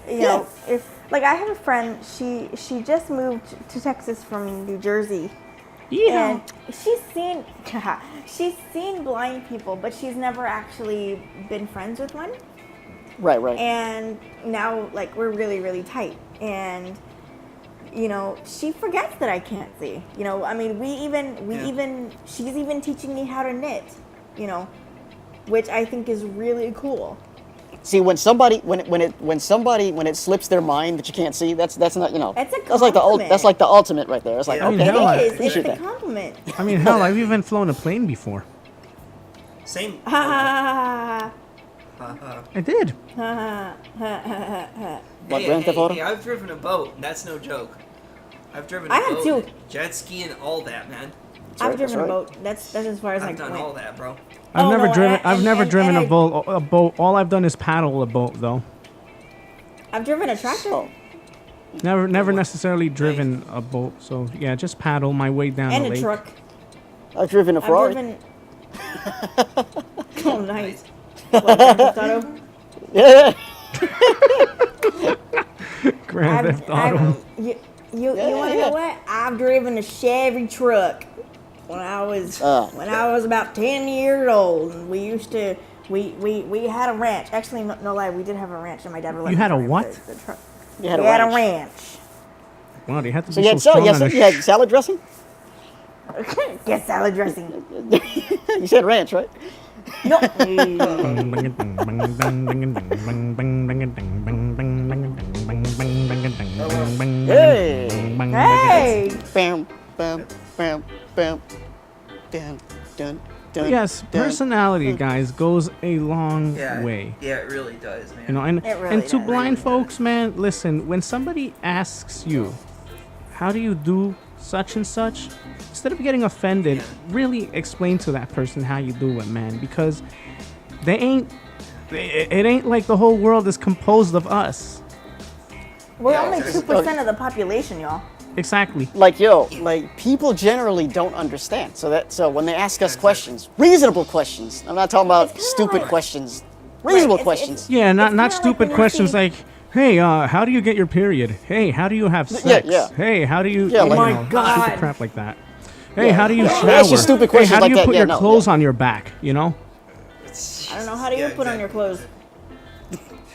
C: you know, if like I have a friend, she just moved to Texas from New Jersey,
B: Yeah.
C: and she's seen blind people, but she's never actually been friends with one.
D: Right.
C: And now, like, we're really, really tight, and you know, she forgets that I can't see. You know, I mean, she's even teaching me how to knit. You know, which I think is really cool.
D: See, when it slips their mind that you can't see, that's not, you know.
C: That's a
D: like
C: compliment.
D: that's like the ultimate right there. It's like,
A: Yeah. I mean,
D: okay,
B: hell,
D: I
C: It is. It's
D: appreciate
C: the
D: that.
C: compliment.
B: I mean, hell, I've even flown a plane before.
A: Same.
C: Ha
B: I did.
D: Like Grand Theft Auto?
A: Hey, I've driven a boat, and that's no joke. I've driven a
C: I have
A: boat,
C: too.
A: jet ski, and all that, man.
C: I've
D: that's
C: driven
D: right.
C: a boat. That's as far as I
A: I've done
C: went.
A: all that, bro.
B: I've
C: Oh,
B: never
C: no,
B: driven.
C: and-
B: I've never
C: and-
B: driven
C: and
B: a boat. All I've done is paddle a boat, though.
C: I've driven a tractor.
D: Oh,
B: Never necessarily driven a boat. So yeah, just paddle my way down
C: And
B: the
C: a
B: lake.
C: truck.
D: I've driven a
C: I've
D: Ferrari.
C: driven. Oh, nice. What, Grand Theft Auto?
D: Yeah.
B: Grand Theft Auto.
C: You want to know what? I've driven a Chevy truck when I was about 10 years old. And we used to we had a ranch. Actually, no lie, we did have a ranch, and my dad would let
B: You
C: me
B: had a
C: drive
B: what?
C: the truck.
D: You had
C: We
D: a
C: had a
D: ranch.
C: ranch.
B: Wow, they had to
D: So
B: be
D: you
B: so
D: had,
B: strong on
D: you had salad dressing?
C: Get salad dressing.
D: You said ranch, right?
C: No.
D: Hey.
C: Hey.
D: Bam, bam, bam, bam. Dun, dun, dun.
B: Yes,
D: dun.
B: personality, guys, goes a long
A: Yeah.
B: way.
A: Yeah, it really does, man.
B: You know, and
C: It really
B: and to
C: does.
B: blind folks, man, listen. When somebody asks you, "How do you do such and such?" Instead of getting offended, really explain to that person how you do it, man, because they ain't. It ain't like the whole world is composed of us.
C: We're
A: Yeah,
C: only
A: it's-
C: 2% of the population, y'all.
B: Exactly.
D: Like people generally don't understand. So when they ask us questions, reasonable questions. I'm not talking about
C: It's kinda
D: stupid
C: like-
D: questions. Reasonable
C: Right,
D: questions.
B: Yeah, not
C: It's kinda like
B: stupid
C: when you
B: questions
C: see-
B: like, "Hey, how do you get your period? Hey, how do you have sex?
D: yeah.
B: Hey, how do you?"
D: Yeah,
B: you
D: like-
C: Oh my
B: know,
C: God.
B: stupid crap like that. Hey,
D: Yeah.
B: how do you
D: Yeah,
B: shower?
D: ask you stupid
B: Hey,
D: questions
B: how do
D: like
B: you
D: that.
B: put
D: Yeah,
B: your
D: no,
B: clothes
D: yeah.
B: on your back? You know.
C: I don't know. How do you put on your clothes?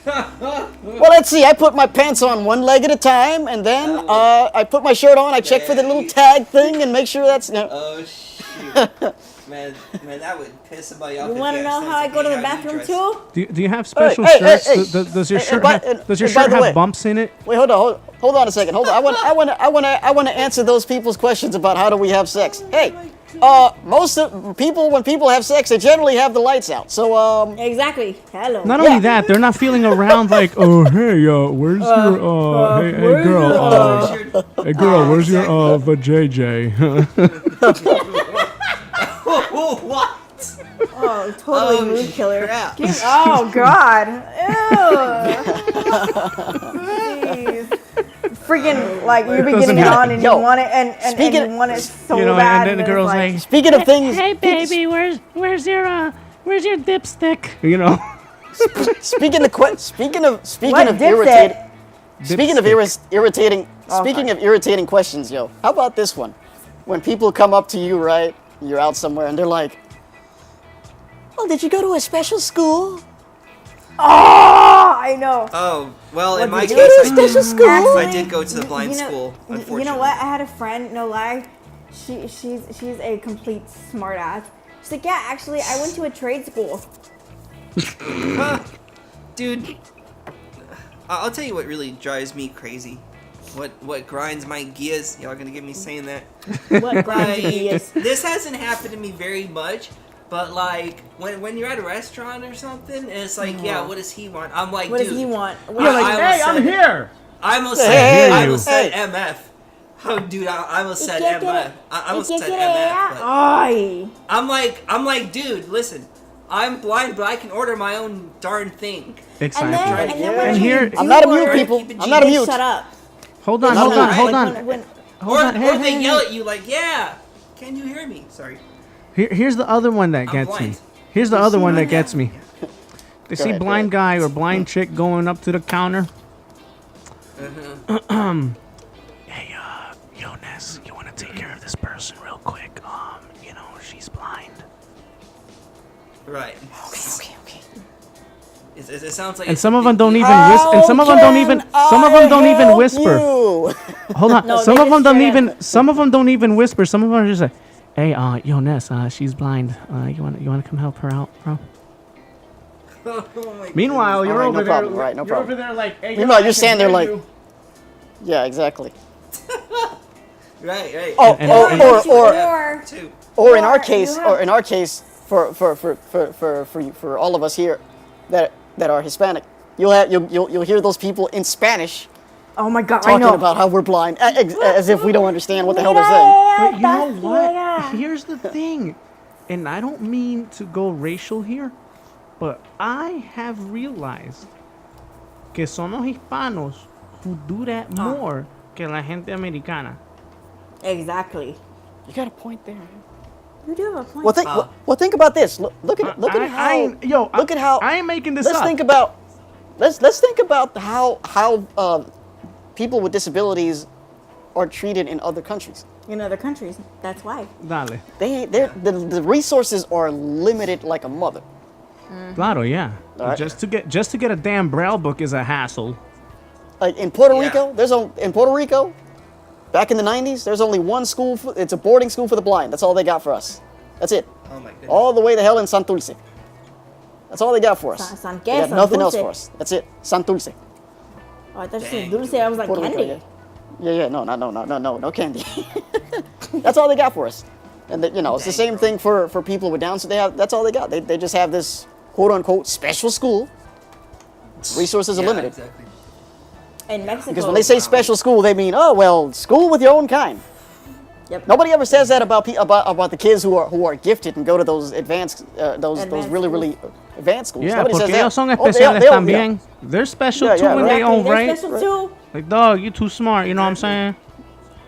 D: Well, let's see. I put my pants on one leg at a time, and then I put my shirt on. I check for the little tag thing and make sure that's. You know.
A: Oh, shoot. Man, that would piss somebody off.
C: You
A: if
C: want to know
A: asked
C: how I
A: them
C: go to the
A: how you
C: bathroom
A: dress.
C: too?
B: Do you have special
D: Hey, hey,
B: shirts?
D: hey.
B: Does your
D: Hey,
B: shirt
D: and by- and-
B: does your
D: and by
B: shirt
D: the
B: have
D: way-
B: bumps in it?
D: Wait, hold on a second. Hold on. I want to answer those people's questions about how do we have sex. Hey, most of people when people have sex, they generally have the lights out. So
C: Exactly. Hello.
B: Not
D: Yeah.
B: only that, they're not feeling around like, oh hey, where's your hey girl, hey girl, where's your vajayjay?
A: What?
C: Oh, totally mood killer.
A: crap.
C: Oh God. Ew. Jeez. Freaking like you be
B: Doesn't
C: getting it
B: happen.
C: on and
D: Yo,
C: you want it and
D: speaking-
C: you want it so
B: You know,
C: bad.
B: and then the
C: it's
B: girl's like,
D: speaking of things,
B: hey baby, where's your dipstick? You know.
D: speaking of
C: what
D: irritating.
C: dipstick?
D: Speaking of irritating, speaking of irritating questions, yo, how about this one? When people come up to you, right? You're out somewhere, and they're like, "Oh, did you go to a special school?"
C: Oh, I know.
A: Oh, well, in
C: What
A: my
C: did
A: case,
C: you
A: I
C: do?
A: did.
C: Actually,
A: I did go to the blind
C: you know-
A: school, unfortunately.
C: You know what? I had a friend. No lie, she's a complete smartass. She's like, yeah, actually, I went to a trade school.
A: Dude, I'll tell you what really drives me crazy. What grinds my gears? Y'all gonna get me saying that?
C: What grind
A: Like,
C: he is?
A: this hasn't happened to me very much, but like when you're at a restaurant or something, and it's like, yeah, what does he want? I'm like,
C: What
A: dude,
C: does he want?
A: You're like,
B: hey, I'm here.
A: I almost
D: Hey,
A: said,
D: hey,
A: I almost said
D: hey.
A: MF. Oh, dude, I almost said
C: can't get
A: MF.
C: it.
A: I almost
C: You
A: said
C: can't get it
A: MF. But
C: Ay.
A: I'm like, dude, listen. I'm blind, but I can order my own darn thing.
B: Exactly.
C: And then
A: And
C: when
B: here-
C: you do
D: I'm not a mute,
C: order,
D: people.
A: keep it
D: I'm not a
A: G.
D: mute.
C: Shut up.
B: Hold on,
A: No,
B: hold
A: no,
B: on,
A: right?
B: hold
C: Like,
B: on.
C: when-
B: Hold on.
A: Or they yell at you like, yeah, can you hear me? Sorry.
B: Here's the other one that
A: I'm
B: gets me.
A: blind.
B: Here's the other one that
A: Yeah.
B: gets me. They see
D: ahead, go
B: blind guy or blind chick going up to the counter. Hey, yo, Ness, you want to take care of this person real quick? You know, she's blind.
A: Right.
D: Okay.
A: It sounds like.
B: And
A: it's
B: some
A: a
B: of them
A: big
B: don't
A: deal.
B: even whisper. And some of them don't even. Some of them don't even whisper.
D: You.
B: Hold on.
C: No,
B: some
C: they
B: of them
C: just
B: don't
C: straight
B: even.
C: up-
B: Some of them don't even whisper. Some of them are just like, "Hey, yo, Ness, she's blind. You want to come help her out, bro?"
A: Oh my
B: Meanwhile, you're
D: Alright,
B: over
D: no
B: there.
D: problem, right, no
B: you're
D: problem.
B: over there like, "Hey,
D: Meanwhile,
B: I
D: you're
B: can
D: standing there
B: hear
D: like-
B: you."
D: Yeah, exactly.
A: Right.
D: Oh,
B: And-
D: or in our
C: Or
D: case,
C: you have-
D: for all of us here that are Hispanic, you'll hear those people in Spanish
C: Oh my God, I
D: talking
C: know.
D: about how we're blind, as if we don't understand what the hell they're saying.
B: But you know what? Here's the thing, and I don't mean to go racial here, but I have realized que son los hispanos who do that more que la gente americana.
C: Exactly.
D: You got a point there.
C: You do have a point.
D: Well, think about this. Look at how. Look at how.
B: I ain't making this
D: Let's
B: up.
D: think about. Let's think about how people with disabilities are treated in other countries.
C: In other countries, that's why.
B: Dale.
D: The resources are limited like a mother.
B: Claro, yeah.
D: All right.
B: Just to get a damn braille book is a hassle.
D: Like in Puerto
A: Yeah.
D: Rico, in Puerto Rico, back in the 90s, there's only one school. It's a boarding school for the blind. That's all they got for us. That's it.
A: Oh my goodness.
D: All the way to hell in Santurce. That's all they got for us.
C: San
D: They got nothing else
C: Dulce.
D: for us. That's it. Santurce.
C: Oh, I thought you
A: Dang.
C: said dulce. I was like
D: Puerto Rico,
C: candy.
D: yeah. No candy. That's all they got for us. And it's the same thing for people with Down syndrome. That's all they got. They just have this quote unquote special school. Resources are
A: Yeah,
D: limited.
A: Exactly.
C: In Mexico.
D: Because when they say special school, they mean, oh well, school with your own kind.
C: Yep.
D: Nobody ever says that about the kids who are gifted and go to those advanced those
C: Advanced
D: really advanced schools.
B: Yeah,
D: Nobody
B: porque
D: says that.
B: ellos son
D: Oh,
B: especiales
D: they all-
B: también. They're special
D: Yeah,
B: too
D: yeah,
B: in
D: right.
B: their own
C: They're
B: right.
C: special too.
B: Like, dog, you too smart. You know what I'm saying?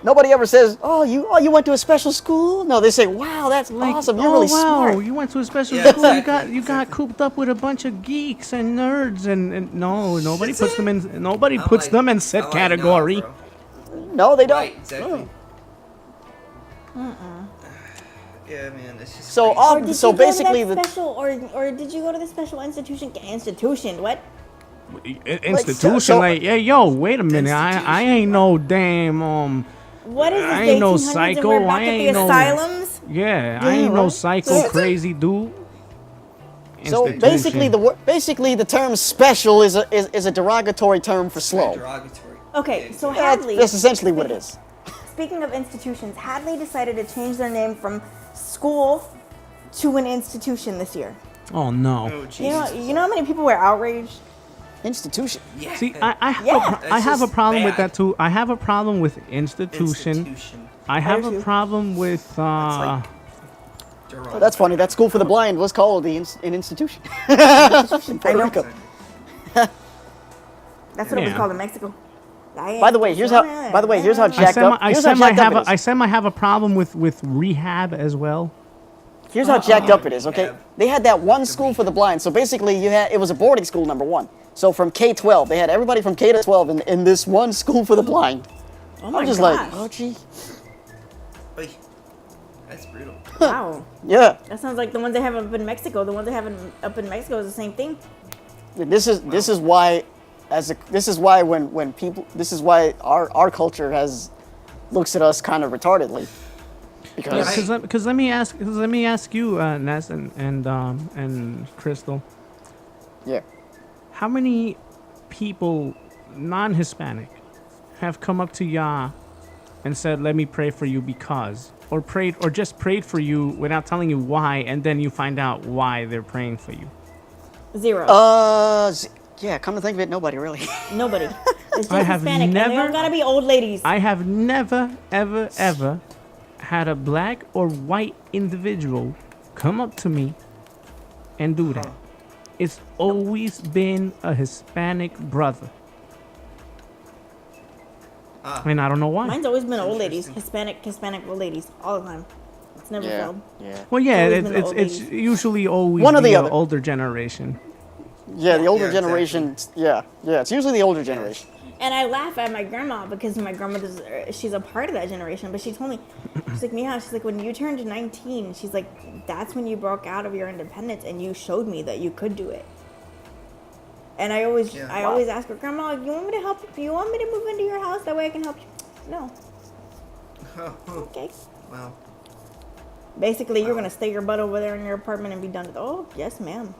D: Nobody ever says, oh you went to a special school. No, they say, wow, that's
B: Like,
D: awesome. You're
B: oh
D: really
B: wow,
D: smart.
B: you went to a special
A: Yeah,
B: school.
A: exactly,
B: You got cooped up with a bunch of geeks and nerds, and nobody puts them in them in set
A: I'm like,
B: category.
A: nah, bro.
D: No, they don't.
A: Right, exactly. Yeah, man, it's just.
D: So
A: crazy.
C: Or did
D: so
C: you go to
D: basically
C: that
D: the
C: special, or did you go to the special institution? What?
B: Institution,
D: so-
B: like, yeah, yo, wait a minute, I ain't no damn
C: What is this?
B: I ain't no
C: 1800s and
B: psycho,
C: we're back
B: I
C: at the
B: ain't no-
C: asylums.
B: Yeah, I ain't no
D: right.
B: psycho
D: Yeah.
B: crazy dude.
D: So
B: Institution.
D: basically the term special is a derogatory term for slow.
A: Derogatory.
C: Okay, so
D: That's,
C: Hadley.
D: that's essentially what it is.
C: Speaking of institutions, Hadley decided to change their name from school to an institution this year.
B: Oh no.
A: Oh, Jesus.
C: You know how many people were outraged?
D: Institution.
A: Yeah.
B: See, I
A: That's
B: have a
A: just
B: problem with
A: bad.
B: that too. I have a problem with institution. I have a
C: too.
B: problem with
A: Derogatory.
D: That's funny. That school for the blind was called an institution. In Puerto
C: know.
D: Rico.
C: That's what it was
B: Yeah.
C: called in Mexico.
D: By the way, here's how jacked up. Here's how jacked up it is.
B: I said I have a problem with rehab as well.
D: Here's how jacked up it is, okay?
A: Yeah.
D: They had that one school for the blind. So basically, it was a boarding school, number one. So from K-12, they had everybody from K to 12 in this one school for the blind.
C: Oh my
D: I'm just
C: gosh.
D: like, oh gee,
A: Oy. That's brutal.
C: Wow.
D: yeah.
C: That sounds like the ones they have up in Mexico. The ones they have up in Mexico is the same thing.
D: This is why our culture looks at us kind of retardedly. Because
B: Because let me ask you, Ness and Crystal,
D: yeah.
B: how many people, non-Hispanic, have come up to Yah and said, "Let me pray for you because," or just prayed for you without telling you why, and then you find out why they're praying for you?
C: Zero.
D: Yeah, come to think of it, nobody really.
C: Nobody. It's just
B: I have
C: Hispanic. And they
B: never-
C: don't gotta be old ladies.
B: I have never, ever had a black or white individual come up to me and do that. It's always been a Hispanic brother. And I don't know why.
C: Mine's always been old ladies.
A: Interesting.
C: Hispanic old ladies. All the time. It's never failed.
D: Yeah.
B: Well, yeah,
C: always been the old
B: it's
C: ladies.
B: usually always
D: One or the
B: the
D: other.
B: older generation.
D: Yeah, the older
A: Yeah,
D: generation. Yeah, it's usually the older generation.
C: And I laugh at my grandma because my grandmother's, she's a part of that generation. But she told me, she's like, Mija, she's like, when you turned 19, she's like, that's when you broke out of your independence and you showed me that you could do it. And I always ask her, Grandma, you want me to help? You want me to move into your house? That way I can help you. No. Okay.
A: Wow.
C: Basically, you're gonna stay your butt over there in your apartment and be done with. Oh, yes, ma'am.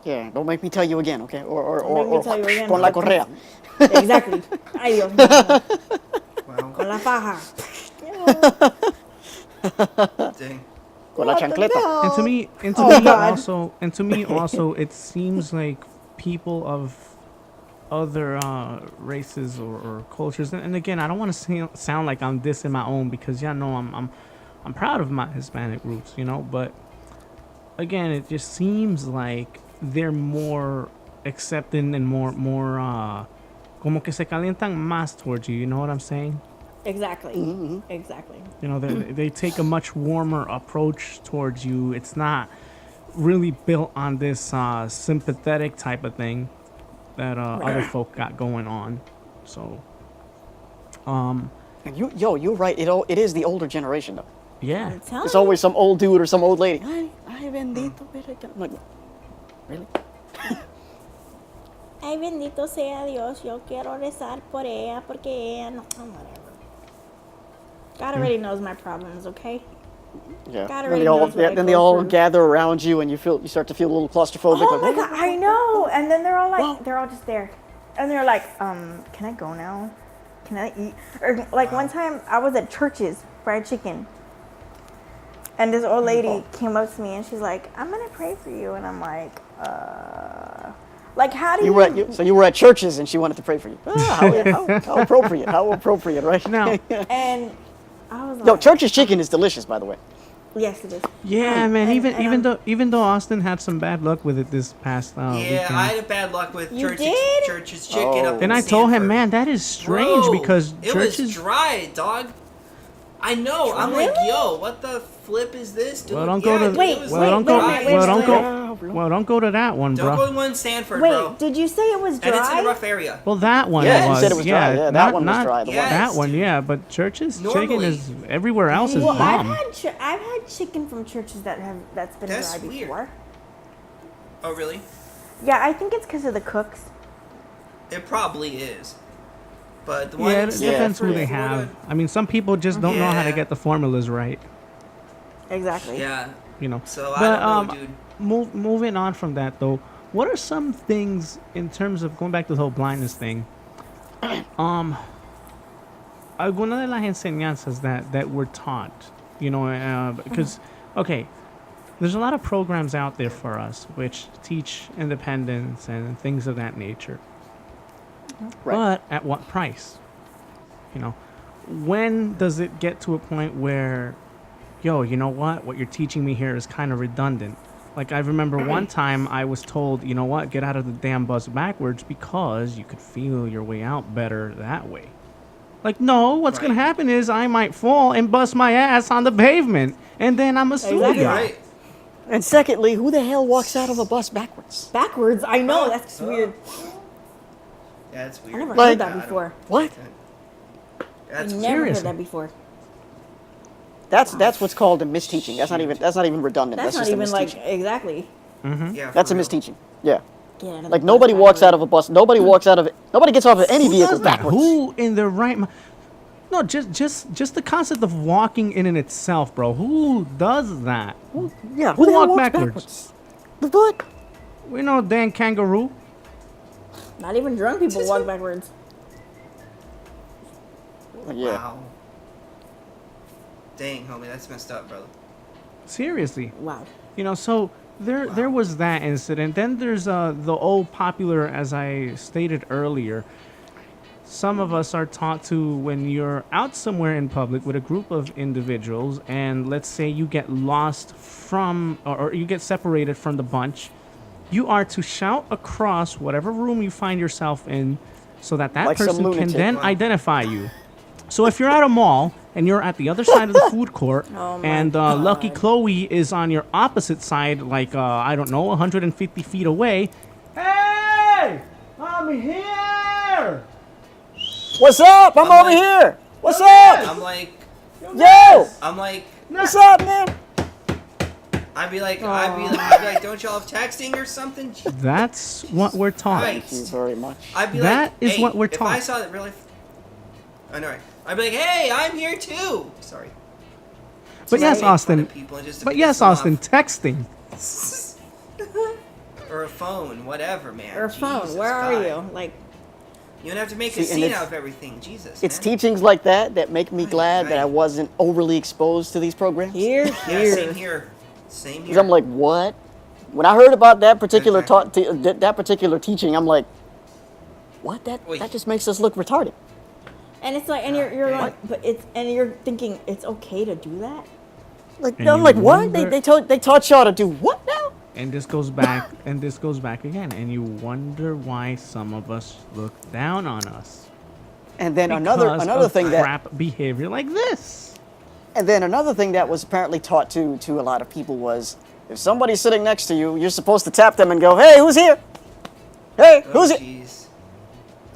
D: Yeah, don't make me tell you again, okay? Or
C: Don't make me tell you again,
D: con la
C: okay.
D: correa.
C: Exactly. Ay, Dios mío.
A: Wow.
C: Con la faja.
A: Dang.
D: Con la chancleta.
B: And to me, also, it seems like people of other races or cultures. And again, I don't want to sound like I'm dissing my own because y'all know I'm proud of my Hispanic roots, you know. But again, it just seems like they're more accepting and more como que se calientan más towards you. You know what I'm saying?
C: Exactly.
D: Mm-hmm.
C: Exactly.
B: You know, they take a much warmer approach towards you. It's not really built on this sympathetic type of thing that other folk got going on. So,
D: And you're right. It is the older generation though.
B: yeah.
C: I'm telling
D: It's
C: you.
D: always some old dude or some old lady. Ay, bendito. I'm like, really?
C: Ay, bendito sea Dios. Yo quiero rezar por ella porque ella no. Oh, whatever. God already knows my problems, okay?
D: Yeah.
C: God
D: Then
C: already
D: they all,
C: knows what I
D: then they
C: go
D: all
C: through.
D: gather around you, and you start to feel a little claustrophobic.
C: Oh
D: like,
C: my God, I know. And then they're all like,
D: Well-
C: they're all just there. And they're like, can I go now? Can I eat? Or like one time I was at Church's Fried Chicken. And this old lady came up to me and she's like, I'm going to pray for you. And I'm like, like, how do you?
D: So you were at churches, and she wanted to pray for you. How appropriate! How appropriate, right?
B: Now,
C: And I was like,
D: No, Church's chicken is delicious, by the way.
C: yes, it is.
B: yeah, man.
C: and
B: Even though Austin had some bad luck with it this past
A: Yeah,
B: weekend.
A: I had a bad luck with
C: You
A: Church's
C: did?
A: chicken up in
B: And I told him,
A: Sanford.
B: man, that is strange
A: Bro,
B: because
A: it
B: churches.
A: was dry, dog. I know. I'm like, yo, what the flip is this, dude?
B: Well, don't
A: Yeah,
B: go to.
A: dude,
C: Wait,
A: it was
B: Well, don't
C: wait,
B: go.
C: wait,
B: Well, don't
C: wait,
B: go. Well, don't go to that one,
A: Don't
B: bro.
A: go to one Sanford,
C: Wait,
A: bro.
C: did you say it was dry?
A: And it's in a rough area.
B: Well, that one
D: Yeah, you
B: was.
D: said it was dry. Yeah, that one was
B: not-
D: dry. The
A: Yes,
B: that one,
A: dude.
B: yeah. But churches chicken
A: Normally-
B: is everywhere else is
C: Well,
B: bomb.
C: I've had chicken from churches that's been
A: That's
C: dry
A: weird.
C: before.
A: Oh, really?
C: Yeah, I think it's because of the cooks.
A: It probably is. But the one
B: Yeah,
A: in
B: it depends who
A: Sanford,
B: they
A: Florida-
B: have. I mean, some people just don't know how to
A: Yeah.
B: get the formulas right.
C: Exactly.
A: Yeah.
B: You know.
A: So
B: But,
A: I don't know, dude.
B: Moving on from that, though, what are some things in terms of going back to the whole blindness thing? Alguna de las enseñanzas that we're taught, because, okay, there's a lot of programs out there for us which teach independence and things of that nature.
D: Right.
B: But at what price? When does it get to a point where, yo, you know what you're teaching me here is kind of redundant? Like, I remember one time I was told, you know what, get out of the damn bus backwards because you could feel your way out better that way. Like, no, what's going to happen is I might fall and bust my ass on the pavement, and then I'm a
C: Exactly.
B: studio.
A: Right.
D: And secondly, who the hell walks out of a bus backwards?
C: Backwards. I know. That's weird.
A: Yeah, it's weird.
C: I never
D: Like-
C: heard that before.
D: What?
A: That's
C: I
A: weird.
C: never heard
B: Seriously.
C: that before.
D: That's what's called a misteaching. That's not even redundant.
C: That's
D: That's
C: not
D: just
C: even
D: a
C: like
D: misteaching.
C: exactly.
A: Yeah,
D: That's a
A: for real.
D: misteaching. Yeah.
C: Get out of
D: Like
C: the
D: nobody
C: bus
D: walks out of
C: backwards.
D: a bus. Nobody gets off of any
B: Who
D: vehicle
B: does that?
D: backwards.
B: Who in their right mind? No, just the concept of walking in itself, bro. Who does that?
D: Yeah.
B: Who
D: the hell
B: walked
D: walks
B: backwards?
D: The what?
B: We know Dan Kangaroo.
C: Not even drunk people walk backwards.
D: Yeah.
A: Wow. Dang, homie, that's messed up, brother.
B: Seriously.
C: Wow.
B: So there was that incident. Then there's the old popular, as I stated earlier. Some of us are taught to, when you're out somewhere in public with a group of individuals, and let's say you get lost from, or you get separated from the bunch, you are to shout across whatever room you find yourself in, so that
D: Like some
B: person can
D: lunatic.
B: then
A: Wow.
B: identify you. So if you're at a mall and you're at the other side of the food court,
C: Oh my
B: and
C: God.
B: Lucky Chloe is on your opposite side, like I don't know, 150 feet away. Hey, I'm here.
D: What's up? I'm over
A: like-
D: here. What's
B: Yo,
D: up?
A: I'm like,
D: Yo. What's up, man?
A: I'd be like, don't y'all have texting or something?
B: That's what we're taught.
A: Right.
D: Thank you very much.
A: I'd be
B: That
A: like,
B: is
A: hey,
B: what we're
A: If I
B: taught.
A: saw that real life, I know, right? I'd be like, hey, I'm here too. Sorry.
B: But
A: Just
B: yes,
A: to make fun
B: Austin.
A: of people and just to
B: But
A: piss
B: yes,
A: them
B: Austin,
A: off.
B: texting.
A: Or a phone, whatever, man.
C: Or a phone.
A: Jesus,
C: Where are
A: God.
C: you? Like,
A: You don't have to make
D: See,
A: a
D: and
A: scene
D: it's-
A: out of everything. Jesus.
D: It's
A: man.
D: teachings like that make me glad that
A: right.
D: I wasn't overly exposed to these programs.
C: here,
A: Yeah,
C: here.
A: same here. Same
D: Because
A: here.
D: I'm like, what? When I heard about that particular
A: Exactly.
D: that particular teaching, I'm like, what? That
A: Wait.
D: just makes us look retarded.
C: And it's like, and you're
A: Yeah.
C: like, but it's, and you're thinking it's okay to do that.
D: Like,
B: And
D: I'm
B: you
D: like, what?
B: wonder-
D: They taught y'all to do what now?
B: And this goes back, again, and you wonder why some of us look down on us.
D: And then
B: Because
D: another
B: of
D: thing that
B: crap behavior like this.
D: and then another thing that was apparently taught to a lot of people was if somebody's sitting next to you, you're supposed to tap them and go, hey, who's here? Hey,
A: Oh,
D: who's it?
A: jeez.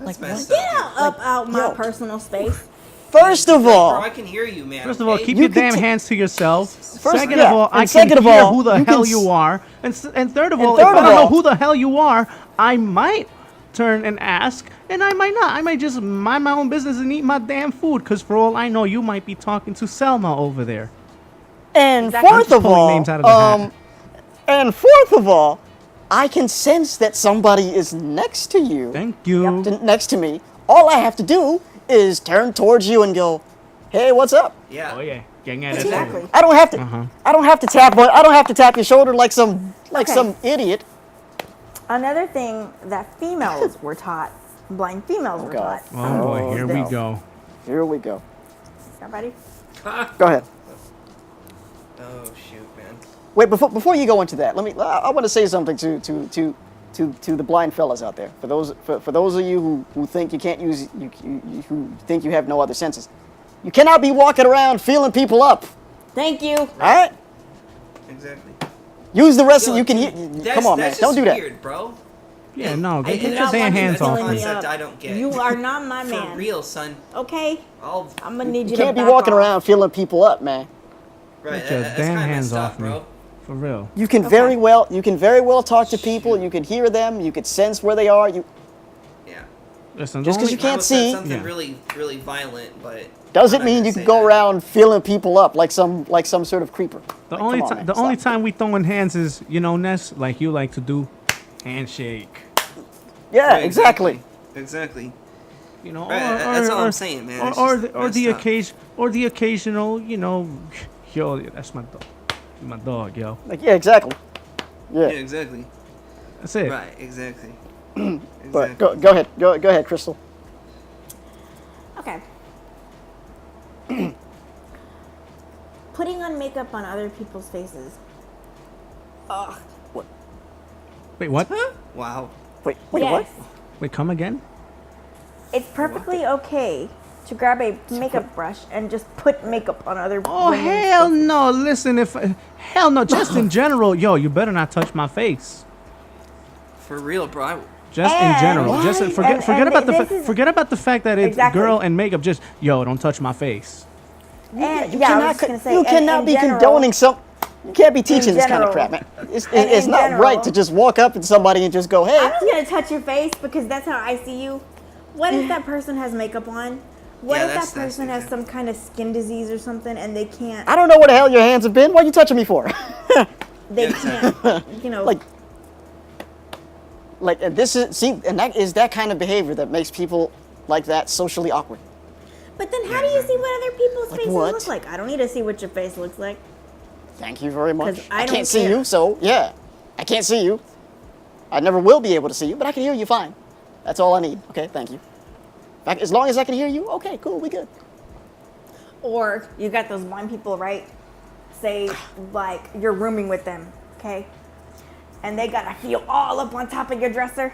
D: Like,
A: That's messed
C: Get
A: up.
C: out, out my
D: yo.
C: personal space.
D: First of
A: Bro,
D: all,
A: I can hear you, man.
B: First of all,
A: okay?
B: keep
D: You
B: your
D: could
B: damn
D: ta-
B: hands to yourself.
D: First-
B: Second
D: yeah,
B: of all,
D: and
B: I
D: second
B: can
D: of
B: hear
D: all,
B: who the
D: you
B: hell
D: can
B: you are. And third of all,
D: third
B: if
D: of
B: I don't know
D: all-
B: who the hell you are, I might turn and ask, and I might not. I might just mind my own business and eat my damn food, because for all I know, you might be talking to Selma over there.
D: and
C: Exactly.
D: fourth
B: I'm
D: of
B: just pulling
D: all,
B: names out of the hat.
D: and fourth of all, I can sense that somebody is next to you.
B: Thank you.
D: Next to me. All I have to do is turn towards you and go, "Hey, what's up?"
A: Yeah.
B: Oh yeah, gang at
C: Exactly.
B: it.
D: I don't have to.
B: Uh-huh.
D: I don't have to tap. I don't have to tap your shoulder like some
C: Okay.
D: some idiot.
C: Another thing that females were taught, blind females were
D: God.
C: taught.
B: Oh boy,
D: Oh,
B: here
D: no.
B: we go.
D: Here we go.
C: Somebody?
D: Go ahead.
A: Oh shoot, man.
D: Wait, before you go into that, I want to say something to the blind fellas out there. For those of you who think you can't use who think you have no other senses, you cannot be walking around feeling people up.
C: Thank you.
D: All right,
A: Exactly.
D: use the rest
A: Yo,
D: of you can.
A: dude,
D: Come on, man,
A: that's
D: don't
A: just
D: do that.
A: weird, bro.
B: Yeah, no,
C: I
B: get
C: do
B: your
C: not
B: damn
C: want you
B: hands off
C: feeling
B: me.
C: me
A: Concept
C: up.
A: I don't get.
C: You are not my
A: For
C: man.
A: real, son.
C: Okay?
A: I'll.
C: I'm gonna need
D: You
C: you to
D: can't be
C: back
D: walking
C: off.
D: around feeling people up, man.
A: Right.
B: Get your
A: That's
B: damn
A: kind of
B: hands
A: messed
B: off
A: up,
B: me.
A: bro.
B: For real.
D: You can very well talk to people. You can hear them. You can sense where they are.
A: Yeah.
B: Listen,
D: Just
B: the
D: 'cause
B: only-
D: you can't
A: I almost said
D: see.
A: something
B: Yeah.
A: really, really violent, but
D: doesn't
A: I'm not
D: mean
A: gonna
D: you can
A: say
D: go
A: that.
D: around filling people up like some sort of creeper.
B: The
D: Like,
B: only
D: come on,
B: time
D: man,
B: the only
D: stop.
B: time we throwing hands is, Ness, like you like to do, handshake.
D: Yeah,
A: Right,
D: exactly.
A: Exactly.
B: Or,
A: Right, that's all I'm saying, man. It's
B: Or,
A: just
B: or the
A: messed up.
B: occasional, yo, that's my dog, yo.
D: Like, yeah, exactly.
A: Yeah,
D: Yeah.
A: exactly.
B: That's it.
A: Right, exactly.
D: But
A: Exactly.
D: go ahead. Go ahead, Crystal.
C: Okay. Putting on makeup on other people's faces. Ugh.
D: What?
B: Wait, what?
A: Wow.
D: Wait,
C: Yes.
D: what?
B: Wait, come again?
C: It's perfectly okay to grab a makeup brush and just put makeup on other
B: Oh
C: women's
B: hell
C: faces.
B: no! Listen, hell no, just in general, yo, you better not touch my face.
A: For real, bro.
B: Just in
C: And-
B: general, just
C: Why?
B: forget
C: And
B: about
C: this is-
B: forget about the fact that it's
C: Exactly.
B: girl and makeup. Just don't touch my face.
C: And
D: You
C: yeah, I
D: cannot,
C: was just gonna say,
D: you
C: and
D: cannot
C: in
D: be
C: general-
D: condoning some. You can't be teaching this kind of
C: general-
D: crap, man. It's
C: and in
D: not
C: general-
D: right to just walk up to somebody and just go, "Hey."
C: I'm just gonna touch your face because that's how I see you. What if that person has makeup on? What
A: Yeah,
C: if that
A: that's
C: person has
A: exactly.
C: some kind of skin disease or something and they can't?
D: I don't know where the hell your hands have been. Why are you touching me for?
C: They
A: Yeah,
C: can't.
D: Like, and that is that kind of behavior that makes people like that socially awkward.
C: But then how do you see what other people's
D: Like
C: faces
D: what?
C: look like? I don't need to see what your face looks like.
D: Thank you very much.
C: 'Cause I
D: can't
C: don't
D: see
C: care.
D: you, so yeah, I can't see you. I never will be able to see you, but I can hear you fine. That's all I need. Okay, thank you. As long as I can hear you, okay, cool, we good.
C: Or you got those blind people, right? Say like you're rooming with them, okay? And they got a heel all up on top of your dresser,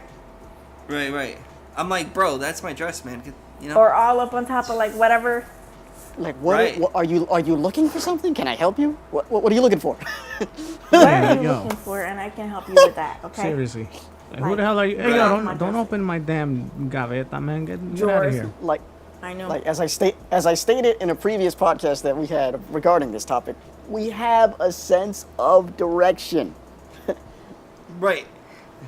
A: Right, right. I'm like, bro, that's my dress, man.
C: or all up on top of like whatever.
D: Like, what,
A: Right.
D: what are you looking for something? Can I help you? What are you looking for?
C: What
B: Yeah,
C: are you
B: yo.
C: looking for? And I can help you with that, okay?
B: Seriously. Who
C: Like,
B: the hell are you? Hey,
A: Right.
B: yo,
C: My
B: don't
C: dresser.
B: open my damn gaveta, man. Get out of
C: Drawers.
B: here.
D: like,
C: I know.
D: Like as I stated in a previous podcast that we had regarding this topic, we have a sense of direction.
A: Right.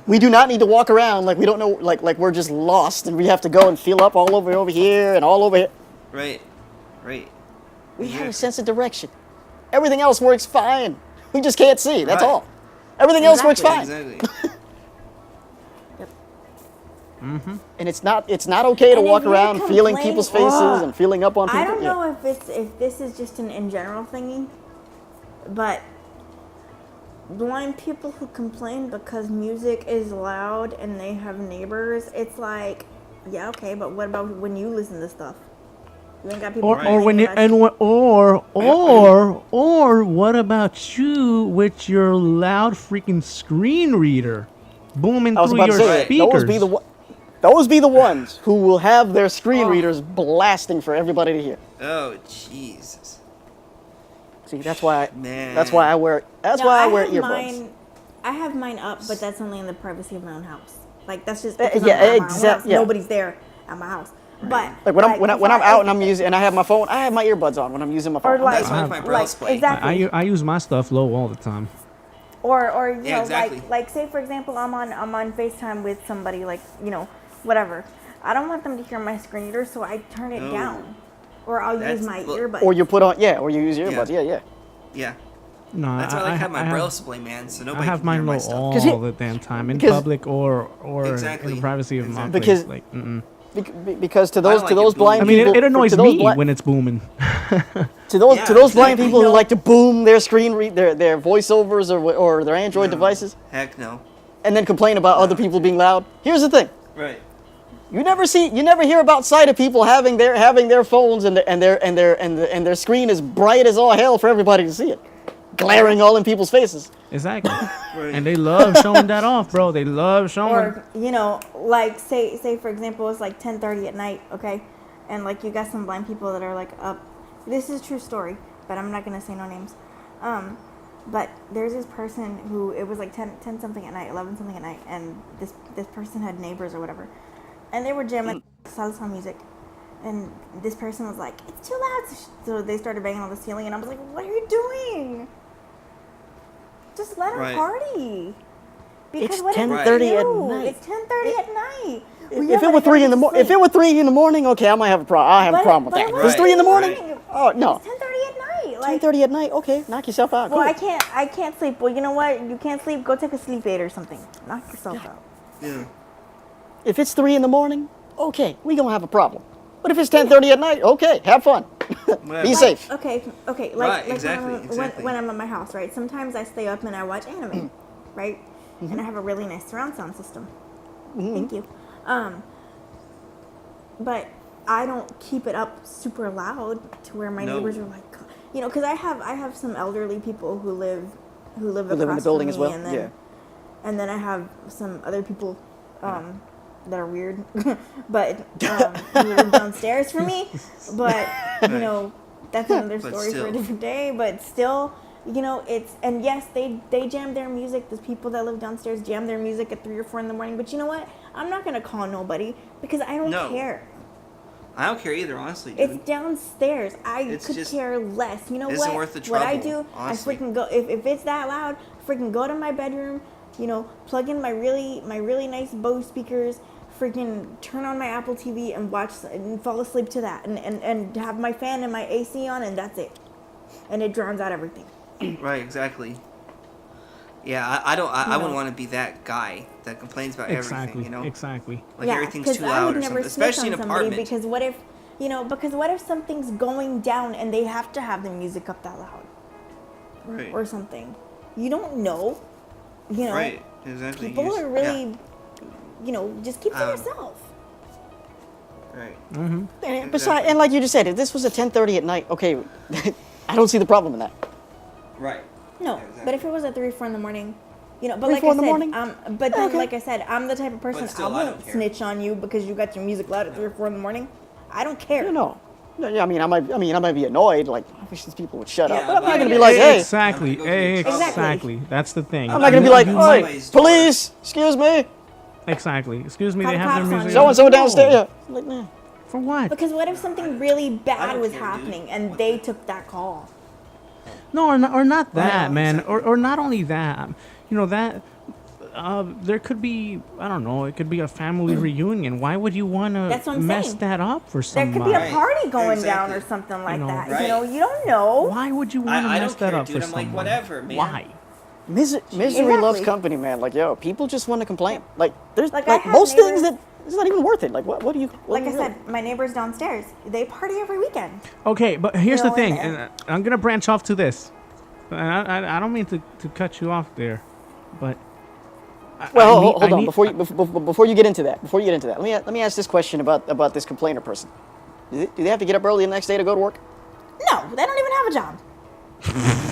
D: We do not need to walk around like we don't know, like we're just lost and we have to go and feel up all over here and all over here.
A: Right. Right.
D: We have
A: Yeah.
D: a sense of direction. Everything else works fine. We just can't see. That's
A: Right.
D: all. Everything else works fine.
A: Exactly.
D: And it's not okay to
C: And if
D: walk
C: you're
D: around feeling
C: complaining-
D: people's faces
C: Ugh.
D: and feeling up on people.
C: I don't
D: Yeah.
C: know if this is just an in general thingy, but blind people who complain because music is loud and they have neighbors, it's like, yeah, okay, but what about when you listen to stuff? You ain't got people
B: Or when you
C: complaining about
B: or what about you with your loud freaking screen reader booming
D: I was
B: through
D: about to
B: your
D: say
B: speakers?
D: those be the ones who will have their screen readers blasting for everybody to hear.
A: Oh, Jesus.
D: See, that's why
A: Man.
D: I wear
C: No,
D: I wear
C: have
D: earbuds.
C: I have mine up, but that's only in the privacy of my own house. Like that's just
D: Yeah,
C: because I'm at my own
D: exact-
C: house.
D: yeah.
C: Nobody's there at my house. But
D: Like when I'm
C: if
D: out
C: I-
D: and I'm using and I have my phone, I have my earbuds on when I'm using my phone.
C: or like,
A: That's why my brows play.
C: exactly.
B: I use my stuff low all the time.
C: Or you
A: Yeah,
C: know,
A: exactly.
C: like say for example, I'm on FaceTime with somebody, like, you know, whatever. I don't want them to hear my screen reader, so I turn it
A: No.
C: down, or I'll
A: That's-
C: use my
A: look-
C: earbuds.
D: Or you put on or you use your earbuds. Yeah.
A: Yeah.
B: No,
A: That's why I like have my braille
B: have,
A: display, man, so
B: I
A: nobody
B: have
A: can hear
B: mine
A: my
B: low
A: stuff.
B: all
D: 'Cause he-
B: the damn time in
D: because-
B: public or
A: Exactly.
B: in the privacy of my
A: Exactly.
B: place.
D: Because-
B: Like, mm-mm.
D: Because to
A: I don't
D: those
A: like
D: to
A: it
D: those
A: booming.
D: blind
B: I mean,
D: people,
B: it annoys
D: to those
B: me
D: blind,
B: when it's booming.
D: to those
A: Yeah,
D: to those blind
A: exactly.
D: people who like to boom their their voiceovers or their Android
A: No.
D: devices
A: Heck no.
D: and then complain about other people being loud. Here's the thing.
A: Right.
D: You never hear about sighted people having their phones and their screen is bright as all hell for everybody to see it, glaring all in people's faces.
B: Exactly.
A: Right.
B: And they love showing that off, bro. They love showing.
C: Or you know, like say for example, it's like 10:30 at night, okay, and like you got some blind people that are like up. This is a true story, but I'm not gonna say no names. But there's this person who it was like 10 something at night, 11 something at night, and this person had neighbors or whatever, and they were jamming salsa music, and this person was like, "It's too loud," so they started banging on the ceiling, and I was like, "What are you doing? Just let her
A: Right.
C: party." Because
D: It's
C: what if
D: 10:30 at
C: you?
D: night.
C: It's 10:30 at night.
D: If it were 3 in the morning, okay, I might have a problem. I have a problem with that. If it's 3 in the morning, oh no.
C: It's 10:30 at night. Like,
D: 10:30 at night. Okay, knock yourself out.
C: well,
D: Cool.
C: I can't sleep. Well, you know what? You can't sleep. Go take a sleep aid or something. Knock yourself out.
A: Yeah.
D: If it's 3 in the morning, okay, we gonna have a problem. But if it's 10:30 at night, okay, have fun. Be safe.
C: Okay.
A: Right,
C: Like
A: exactly, exactly.
C: when I'm at my house, right? Sometimes I stay up and I watch anime, right? And I have a really nice surround sound system. Thank you. But I don't keep it up super loud to where my neighbors are like, you know, because I have some elderly people who live across
D: in the building
C: from
D: as
C: me,
D: well.
C: and then, and then I have some other people that are weird, but who live downstairs from me. But you know, that's another story for a different day. But still, you know, and yes, they jam their music. The people that live downstairs jam their music at 3 or 4 in the morning. But you know what? I'm not gonna call nobody because I don't care.
A: I don't care either, honestly, dude.
C: It's downstairs. I could care less. You know what?
A: Isn't worth the trouble,
C: what I do,
A: honestly.
C: I freaking go. If it's that loud, freaking go to my bedroom. You know, plug in my really nice Bose speakers. Freaking turn on my Apple TV and watch and fall asleep to that, and have my fan and my AC on, and that's it. And it drowns out everything.
A: Right, exactly. Yeah, I wouldn't want to be that guy that complains about everything, you know?
B: Exactly.
A: Like everything's too loud or something, especially in an apartment.
C: Because what if something's going down and they have to have the music up that loud?
A: Right.
C: Or something. You don't know. You know.
A: Right, exactly.
C: People are really, you know, just keep to yourself.
A: Right.
D: And besides, and like you just said, if this was at 10:30 at night, okay, I don't see the problem in that.
A: Right.
C: No,
A: Yeah, exactly.
C: but if it was at 3 or 4 in the morning, you know, but
D: 3,
C: like
D: 4
C: I
D: in the
C: said,
D: morning?
C: but then,
D: Okay.
C: like I said, I'm the type of person,
A: still,
C: I
A: I
C: won't
A: don't care.
C: snitch on you because you got your music loud at 3 or 4 in the morning. I don't care.
D: No. Yeah, I mean, I might be annoyed. Like, I wish these people would shut up.
A: Yeah,
D: But I'm not
A: but-
D: gonna be like, hey.
B: Exactly.
A: I'm gonna go do it.
B: Exactly. That's the thing.
D: I'm not gonna be like, hey,
A: Somebody's door.
D: police, excuse me,
B: Exactly. Excuse me.
C: Call
B: They
C: the
B: have their
C: cops on
B: music.
C: you.
D: so and so
B: No.
D: downstairs. Yeah. Like, nah.
B: For what?
C: Because what if something really
A: I
C: bad
A: don't
C: was
A: care, dude.
C: happening and they took that call?
B: No, or not that,
A: Right,
B: man.
A: exactly.
B: Or not only that. You know that. There could be, I don't know, it could be a family reunion. Why would you want
C: That's what
B: to
C: I'm
B: mess
C: saying.
B: that up for
C: There
B: somebody?
C: could be a
A: Right.
C: party going down
A: Exactly.
C: or something like
B: know,
C: that.
A: right.
C: You know, you don't know.
B: Why would you want to
A: I
B: mess
A: don't
B: that
A: care,
B: up
A: dude.
B: for
A: I'm like,
B: someone?
A: whatever, man.
B: Why?
D: Misery
C: Exactly.
D: loves company, man. Like, yo, people just want to complain. Like, there's
C: Like,
D: like,
C: I have
D: most things
C: neighbors-
D: that it's not even worth it. Like, what do you? What
C: Like
D: do
C: I
D: you
C: said, my neighbors downstairs, they party every weekend.
B: Okay, but here's
C: You
B: the
C: know,
B: thing,
C: and-
B: and I'm gonna branch off to this. And I don't mean to cut you off there, but
D: Well,
B: I need-
D: hold
B: I
D: on.
B: need-
D: Before you get into that, let me ask this question about this complainer person. Do they have to get up early the next day to go to work?
C: No, they don't even have a job.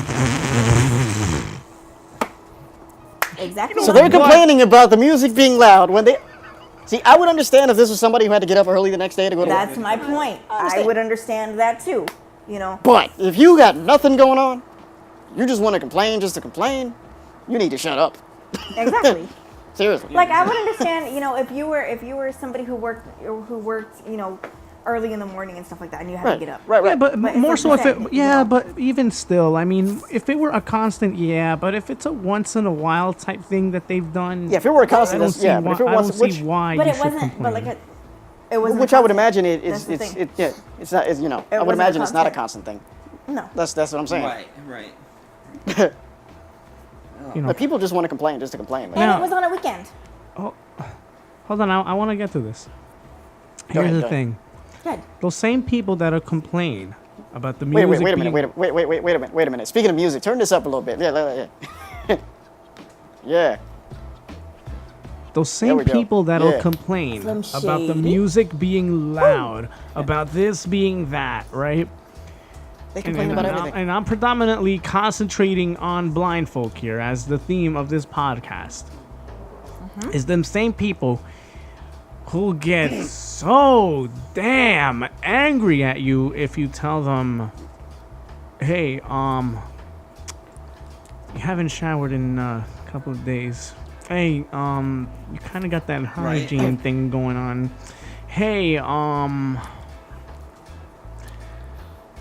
C: Exactly.
D: So they're complaining about the music being loud when they. See, I would understand if this was somebody who had to get up early the next day to go to work.
C: That's my point. I
D: understand.
C: would understand that too. You know.
D: But if you got nothing going on, you just want to complain just to complain, you need to shut up.
C: Exactly.
D: Seriously.
C: Like I would understand, you know, if you were somebody who worked, you know, early in the morning and stuff like that, and you had to get up.
D: Right.
B: yeah, but
C: But
B: more
C: it's
B: so
C: like
B: if
C: you
B: it,
C: said,
B: yeah,
C: you know.
B: but even still, I mean, if it were a constant, yeah, but if it's a once in a while type thing that they've done,
D: Yeah, if it were a
B: I
D: constant,
B: don't see
D: yeah,
B: why.
D: but if it
B: I don't
D: was,
B: see why
C: But
B: you
C: it
B: should
C: wasn't. But
B: complain.
C: like it wasn't.
D: which
C: a
D: I would
C: constant.
D: imagine
C: That's the thing.
D: it's not, you know, I would
C: wasn't a
D: imagine it's not a
C: constant.
D: constant thing.
C: No.
D: That's what I'm saying.
A: Right.
B: you know.
D: But people just want to complain just to complain. Like,
C: And
B: Now-
C: it was on a weekend.
B: Hold on, I want to get to this.
D: Go
B: Here's
D: ahead,
B: the
D: go
B: thing:
C: Good.
B: those same people that are complain about the
D: wait
B: music.
D: a minute. Wait a minute. Speaking of music, turn this up a little bit. Yeah. Yeah.
B: Those
D: There
B: same
D: we go.
B: people that'll
D: Yeah.
B: complain
C: Slim
B: about the
C: shady.
B: music being loud, about this being that, right?
D: They complain about everything.
B: And I'm predominantly concentrating on blind folk here as the theme of this podcast. Is them same people who get so damn angry at you if you tell them, hey, you haven't showered in a couple of days. Hey, you kind of got that hygiene thing going on. Hey,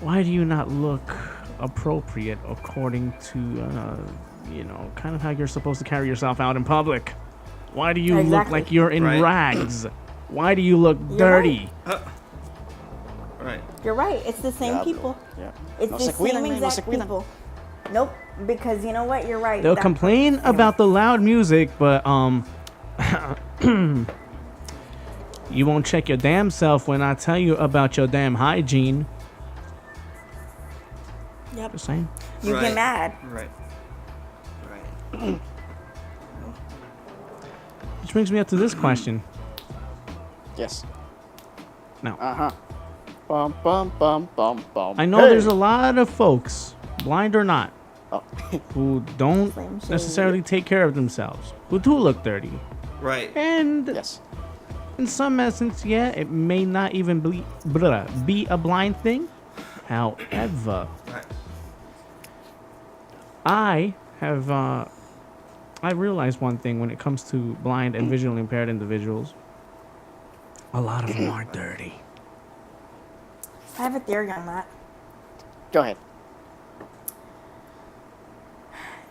B: why do you not look appropriate according to kind of how you're supposed to carry yourself out in public. Why do you look
C: Exactly.
B: like you're in
A: Right.
B: rags? Why do you look
C: You're
B: dirty?
A: Right.
C: You're right. It's the same people.
D: Yeah.
C: It's
D: No
C: the
D: se cuidan,
C: same
D: man, no
C: exact
D: se cuidan.
C: people. Nope. Because you know what? You're right.
B: They'll
C: That
B: complain
C: part's,
B: about the loud music, but you won't check your damn self when I tell you about your damn hygiene.
C: Yep.
B: Just saying.
C: You
A: Right.
C: get mad.
A: Right. Right.
B: Which brings me up to this question.
D: Yes.
B: Now,
D: Bum bum bum bum bum.
B: I know
D: Hey!
B: there's a lot of folks, blind or not,
D: Oh.
B: who don't
C: Same shade.
B: necessarily take care of themselves, who do look dirty.
A: Right.
B: And
D: Yes.
B: in some essence, yeah, it may not even be a blind thing. However,
A: Right.
B: I realized one thing when it comes to blind and visually impaired individuals. A lot of them are dirty.
C: I have a theory on that.
D: Go ahead.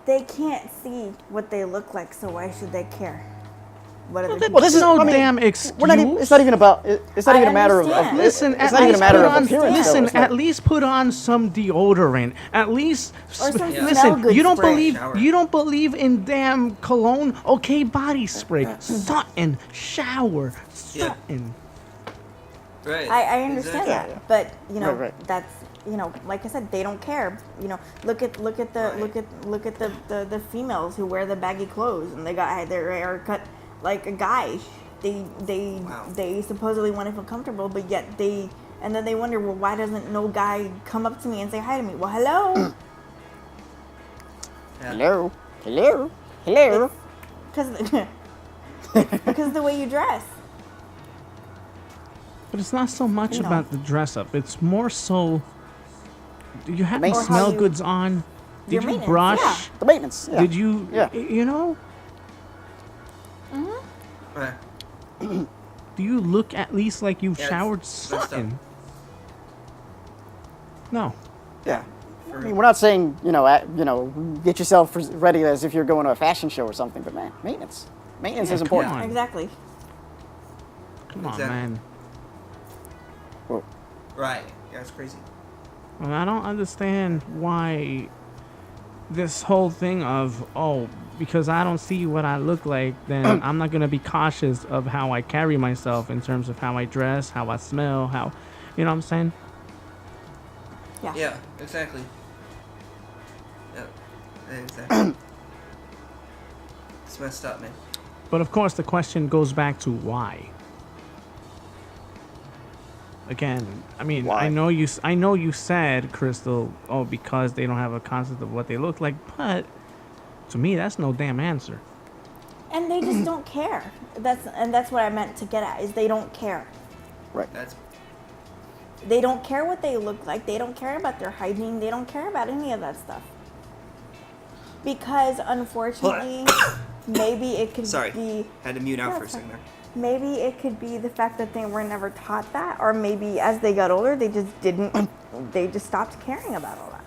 C: They can't see what they look like, so why should they care? What are they?
D: Well, this is
B: No
D: I mean,
B: damn excuse.
D: We're not even, it's not even about. It's not
C: I
D: even a matter of.
C: understand.
B: Listen,
D: it's
B: at
D: not even a
B: least
D: matter
B: put
D: of
B: on,
D: appearance. though.
B: listen,
D: It's not-
B: at least put on some deodorant. At least
C: Or some
A: Yeah.
C: smell
B: listen.
C: good
B: You don't
C: spray.
B: believe
A: Shower.
B: you don't believe in damn cologne? Okay, body spray, something, shower,
A: Yeah.
B: something.
A: Right.
C: I understand
A: Exactly.
C: that, but
D: Right.
C: that's like I said, they don't care. Look at the females who wear the baggy clothes and they got their hair cut like a guy.
A: Wow.
C: They supposedly want to feel comfortable, but yet then they wonder, well, why doesn't no guy come up to me and say hi to me? Well, hello.
A: Yeah.
D: Hello. Hello. Hello.
C: Because of the way you dress.
B: But it's not so much
C: You know.
B: about the dress up. It's more so. Do you have your
D: Or how
B: smell
C: you-
B: goods on?
C: your
B: Did you
C: maintenance,
B: brush?
C: yeah.
D: The maintenance. Yeah.
B: Did you?
D: Yeah.
B: You know?
A: Right.
B: Do you look at least like you've
A: Yeah, it's
B: showered
A: messed up.
B: something? No.
D: Yeah.
A: For
D: I mean, we're not saying get yourself ready as if you're going to a fashion show or something, but man, maintenance. Maintenance is
B: come
D: important.
B: on.
C: Exactly.
B: Come on,
A: Exactly.
B: man.
D: Well,
A: Right. Yeah, it's crazy.
B: Well, I don't understand why this whole thing of, because I don't see what I look like, then I'm not going to be cautious of how I carry myself in terms of how I dress, how I smell, how, you know what I'm saying?
C: Yeah.
A: Yeah. Exactly. Yeah. Exactly. It's messed up, man.
B: But of course, the question goes back to why. Again, I mean,
D: Why?
B: I know you said, Crystal, because they don't have a concept of what they look like, but to me, that's no damn answer.
C: And they just don't care. That's what I meant to get at, is they don't care.
D: right.
A: That's
C: They don't care what they look like. They don't care about their hygiene. They don't care about any of that stuff. Because unfortunately, maybe it could
A: sorry.
C: be
A: Had to mute out
C: Yeah,
A: for a
C: it's
A: second there.
C: maybe it could be the fact that they were never taught that, or maybe as they got older, they just stopped caring about all that.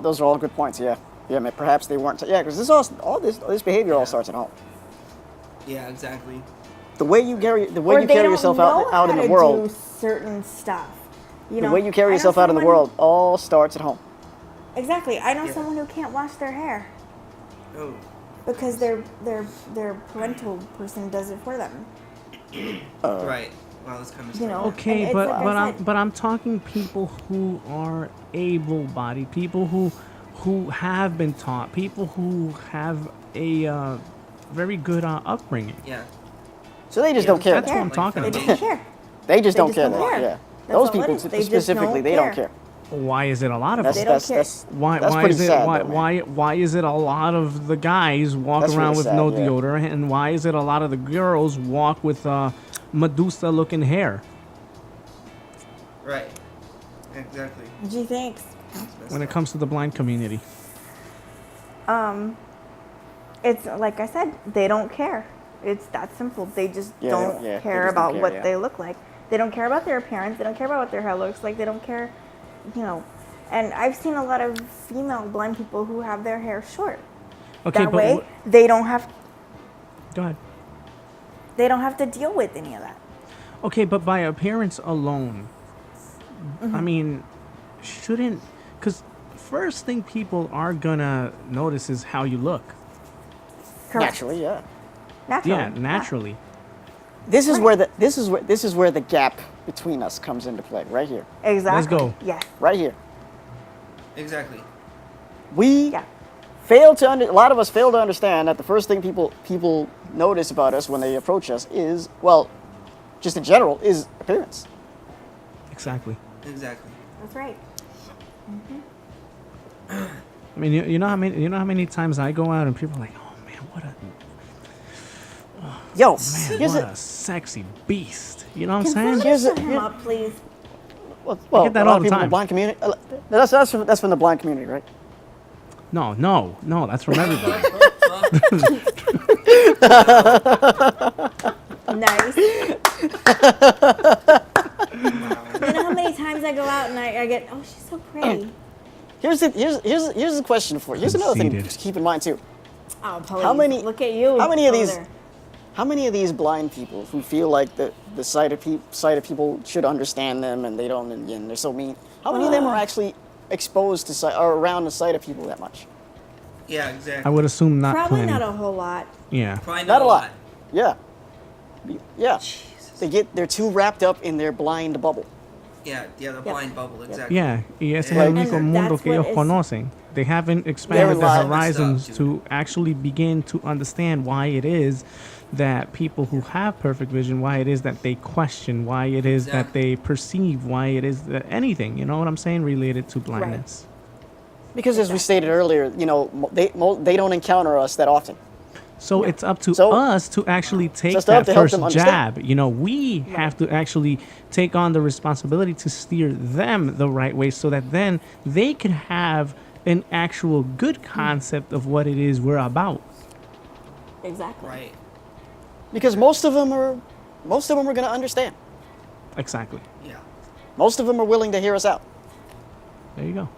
D: Those are all good points. Yeah, I mean, perhaps they weren't. Yeah, because this behavior all starts at home.
A: Yeah, exactly.
D: The way you carry
C: Or they
D: carry
C: don't
D: yourself
C: know
D: out in
C: how
D: the
C: to
D: world,
C: do certain stuff.
D: the way you carry
C: I know
D: yourself out in the
C: someone-
D: world all starts at home.
C: Exactly. I know
A: Yeah.
C: someone who can't wash their hair
A: Oh.
C: because their parental person does it for them.
A: Right. Wow, that's kind of
C: You know.
B: Okay,
C: and it's
B: but
C: like I said,
B: I'm talking people who are able-bodied, people who have been taught, people who have a very good upbringing.
A: Yeah.
D: So they just
A: Yeah,
D: don't care.
B: That's what I'm
A: Like
B: talking
C: they
B: about.
C: don't care.
D: They just
C: They
D: don't
C: just
D: care.
C: don't
D: That,
C: care.
D: yeah.
C: That's
D: Those
C: all it
D: people
C: is. They just
D: specifically,
C: don't
D: they don't
C: care.
D: care.
B: Why is it a lot of
D: That's
C: They
B: them?
C: don't
D: that's
C: care.
D: that's
B: Why
D: that's
B: why
D: pretty
B: is it
D: sad.
B: why
D: though, man.
B: why is it a lot of the guys walk
D: That's
B: around
D: really
B: with
D: sad,
B: no
D: yeah.
B: deodorant, and why is it a lot of the girls walk with Medusa looking hair?
A: Right. Exactly.
C: Gee, thanks.
A: It's messed
B: When it
A: up.
B: comes to the blind community,
C: It's like I said, they don't care. It's that simple. They just
D: Yeah,
C: don't
D: they
C: care
D: just don't
C: about
D: care,
C: what
D: yeah.
C: they look like. They don't care about their appearance. They don't care about what their hair looks like. They don't care, you know. And I've seen a lot of female blind people who have their hair short.
B: Okay,
C: That way, they don't have
B: go ahead.
C: to deal with any of that.
B: Okay, but by appearance alone,
C: Mm-hmm.
B: I mean, shouldn't, because first thing people are gonna notice is how you look.
C: Correct.
D: Naturally, yeah.
C: Naturally.
B: Yeah, naturally.
D: This is where the gap between us comes into play. Right here.
C: Exactly.
B: Let's go.
C: Yes.
D: Right here.
A: Exactly.
D: We
C: Yeah.
D: a lot of us fail to understand that the first thing people notice about us when they approach us is, well, just in general, is appearance.
B: Exactly.
A: Exactly.
C: That's right.
B: I mean, you know how many times I go out and people are like, oh man, what a sexy beast. You know what I'm saying?
C: Somebody shut him up, please.
D: Well,
B: get that
D: a lot
B: all
D: of
B: the
D: people in
B: time.
D: the blind community. That's from the blind community, right?
B: No, that's from everybody.
C: Nice. You know how many times I go out and I get, oh, she's so pretty.
D: Here's the question for you. Here's another thing
B: Conceited.
D: to keep in mind too.
C: Oh, please.
D: How many-
C: Look at you.
D: how many of
C: over
D: these-
C: there.
D: How many of these blind people who feel like the sight of people should understand them and they don't, and they're so mean? How many of them are actually exposed to sight or around the sight of people that much?
A: Yeah, exactly.
B: I would assume not
C: Probably
B: plenty.
C: not a whole lot.
B: Yeah.
A: Probably
D: Not a lot. Yeah. Yeah.
A: Jesus.
D: They're too wrapped up in their blind bubble.
A: Yeah, the blind bubble, exactly.
B: Yeah, y ese es el
A: Like-
B: único
C: And
B: mundo
C: that's
B: que ellos
C: what is-
B: conocen. They haven't expanded their
D: lives.
B: horizons
A: Messed up,
B: to actually begin to understand why it is that people who have perfect vision, why it is that they question, why it is that
A: Exactly.
B: they perceive, why it is that anything, you know what I'm saying, related to blindness.
D: Because as we stated earlier, they don't encounter us that often.
B: So it's up to
D: So-
B: us to actually take
D: Just
B: that
D: to help
B: first
D: them understand.
B: jab. You know, we have to actually take on the responsibility to steer them the right way so that then they can have an actual good concept of what it is we're about.
C: Exactly.
A: Right.
D: Because most of them are going to understand.
B: Exactly.
A: Yeah.
D: Most of them are willing to hear us out.
B: There you go.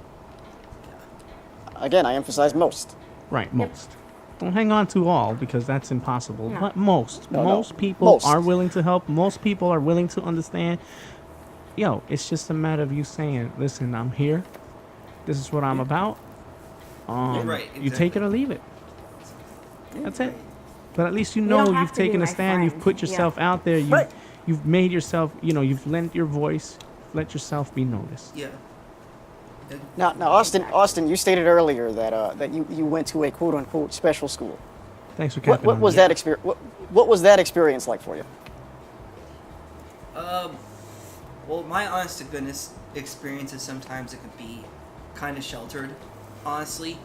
D: Again, I emphasize most.
B: Right, most. Don't hang on to all because that's impossible.
C: No.
B: But most.
D: No,
B: most
D: no.
B: people
D: Most.
B: are willing to help. Most people are willing to understand. Yo, it's just a matter of you saying, listen, I'm here. This is what I'm about.
A: Right,
B: You take it
A: exactly.
B: or leave it. That's it. But at least you
C: You
B: know
C: don't have
B: you've
C: to be
B: taken a
C: my
B: stand. You've
C: friend.
B: put yourself out there.
D: Right.
B: You've made yourself, you've lent your voice. Let yourself be noticed.
A: Yeah.
D: Now, Austin, you stated earlier that you went to a quote unquote special school.
B: Thanks for
D: What,
B: capping
D: what
B: on
D: was
B: me.
D: that experience? What was that experience like for you?
A: Well, my honest to goodness experiences sometimes it could be kind of sheltered, honestly.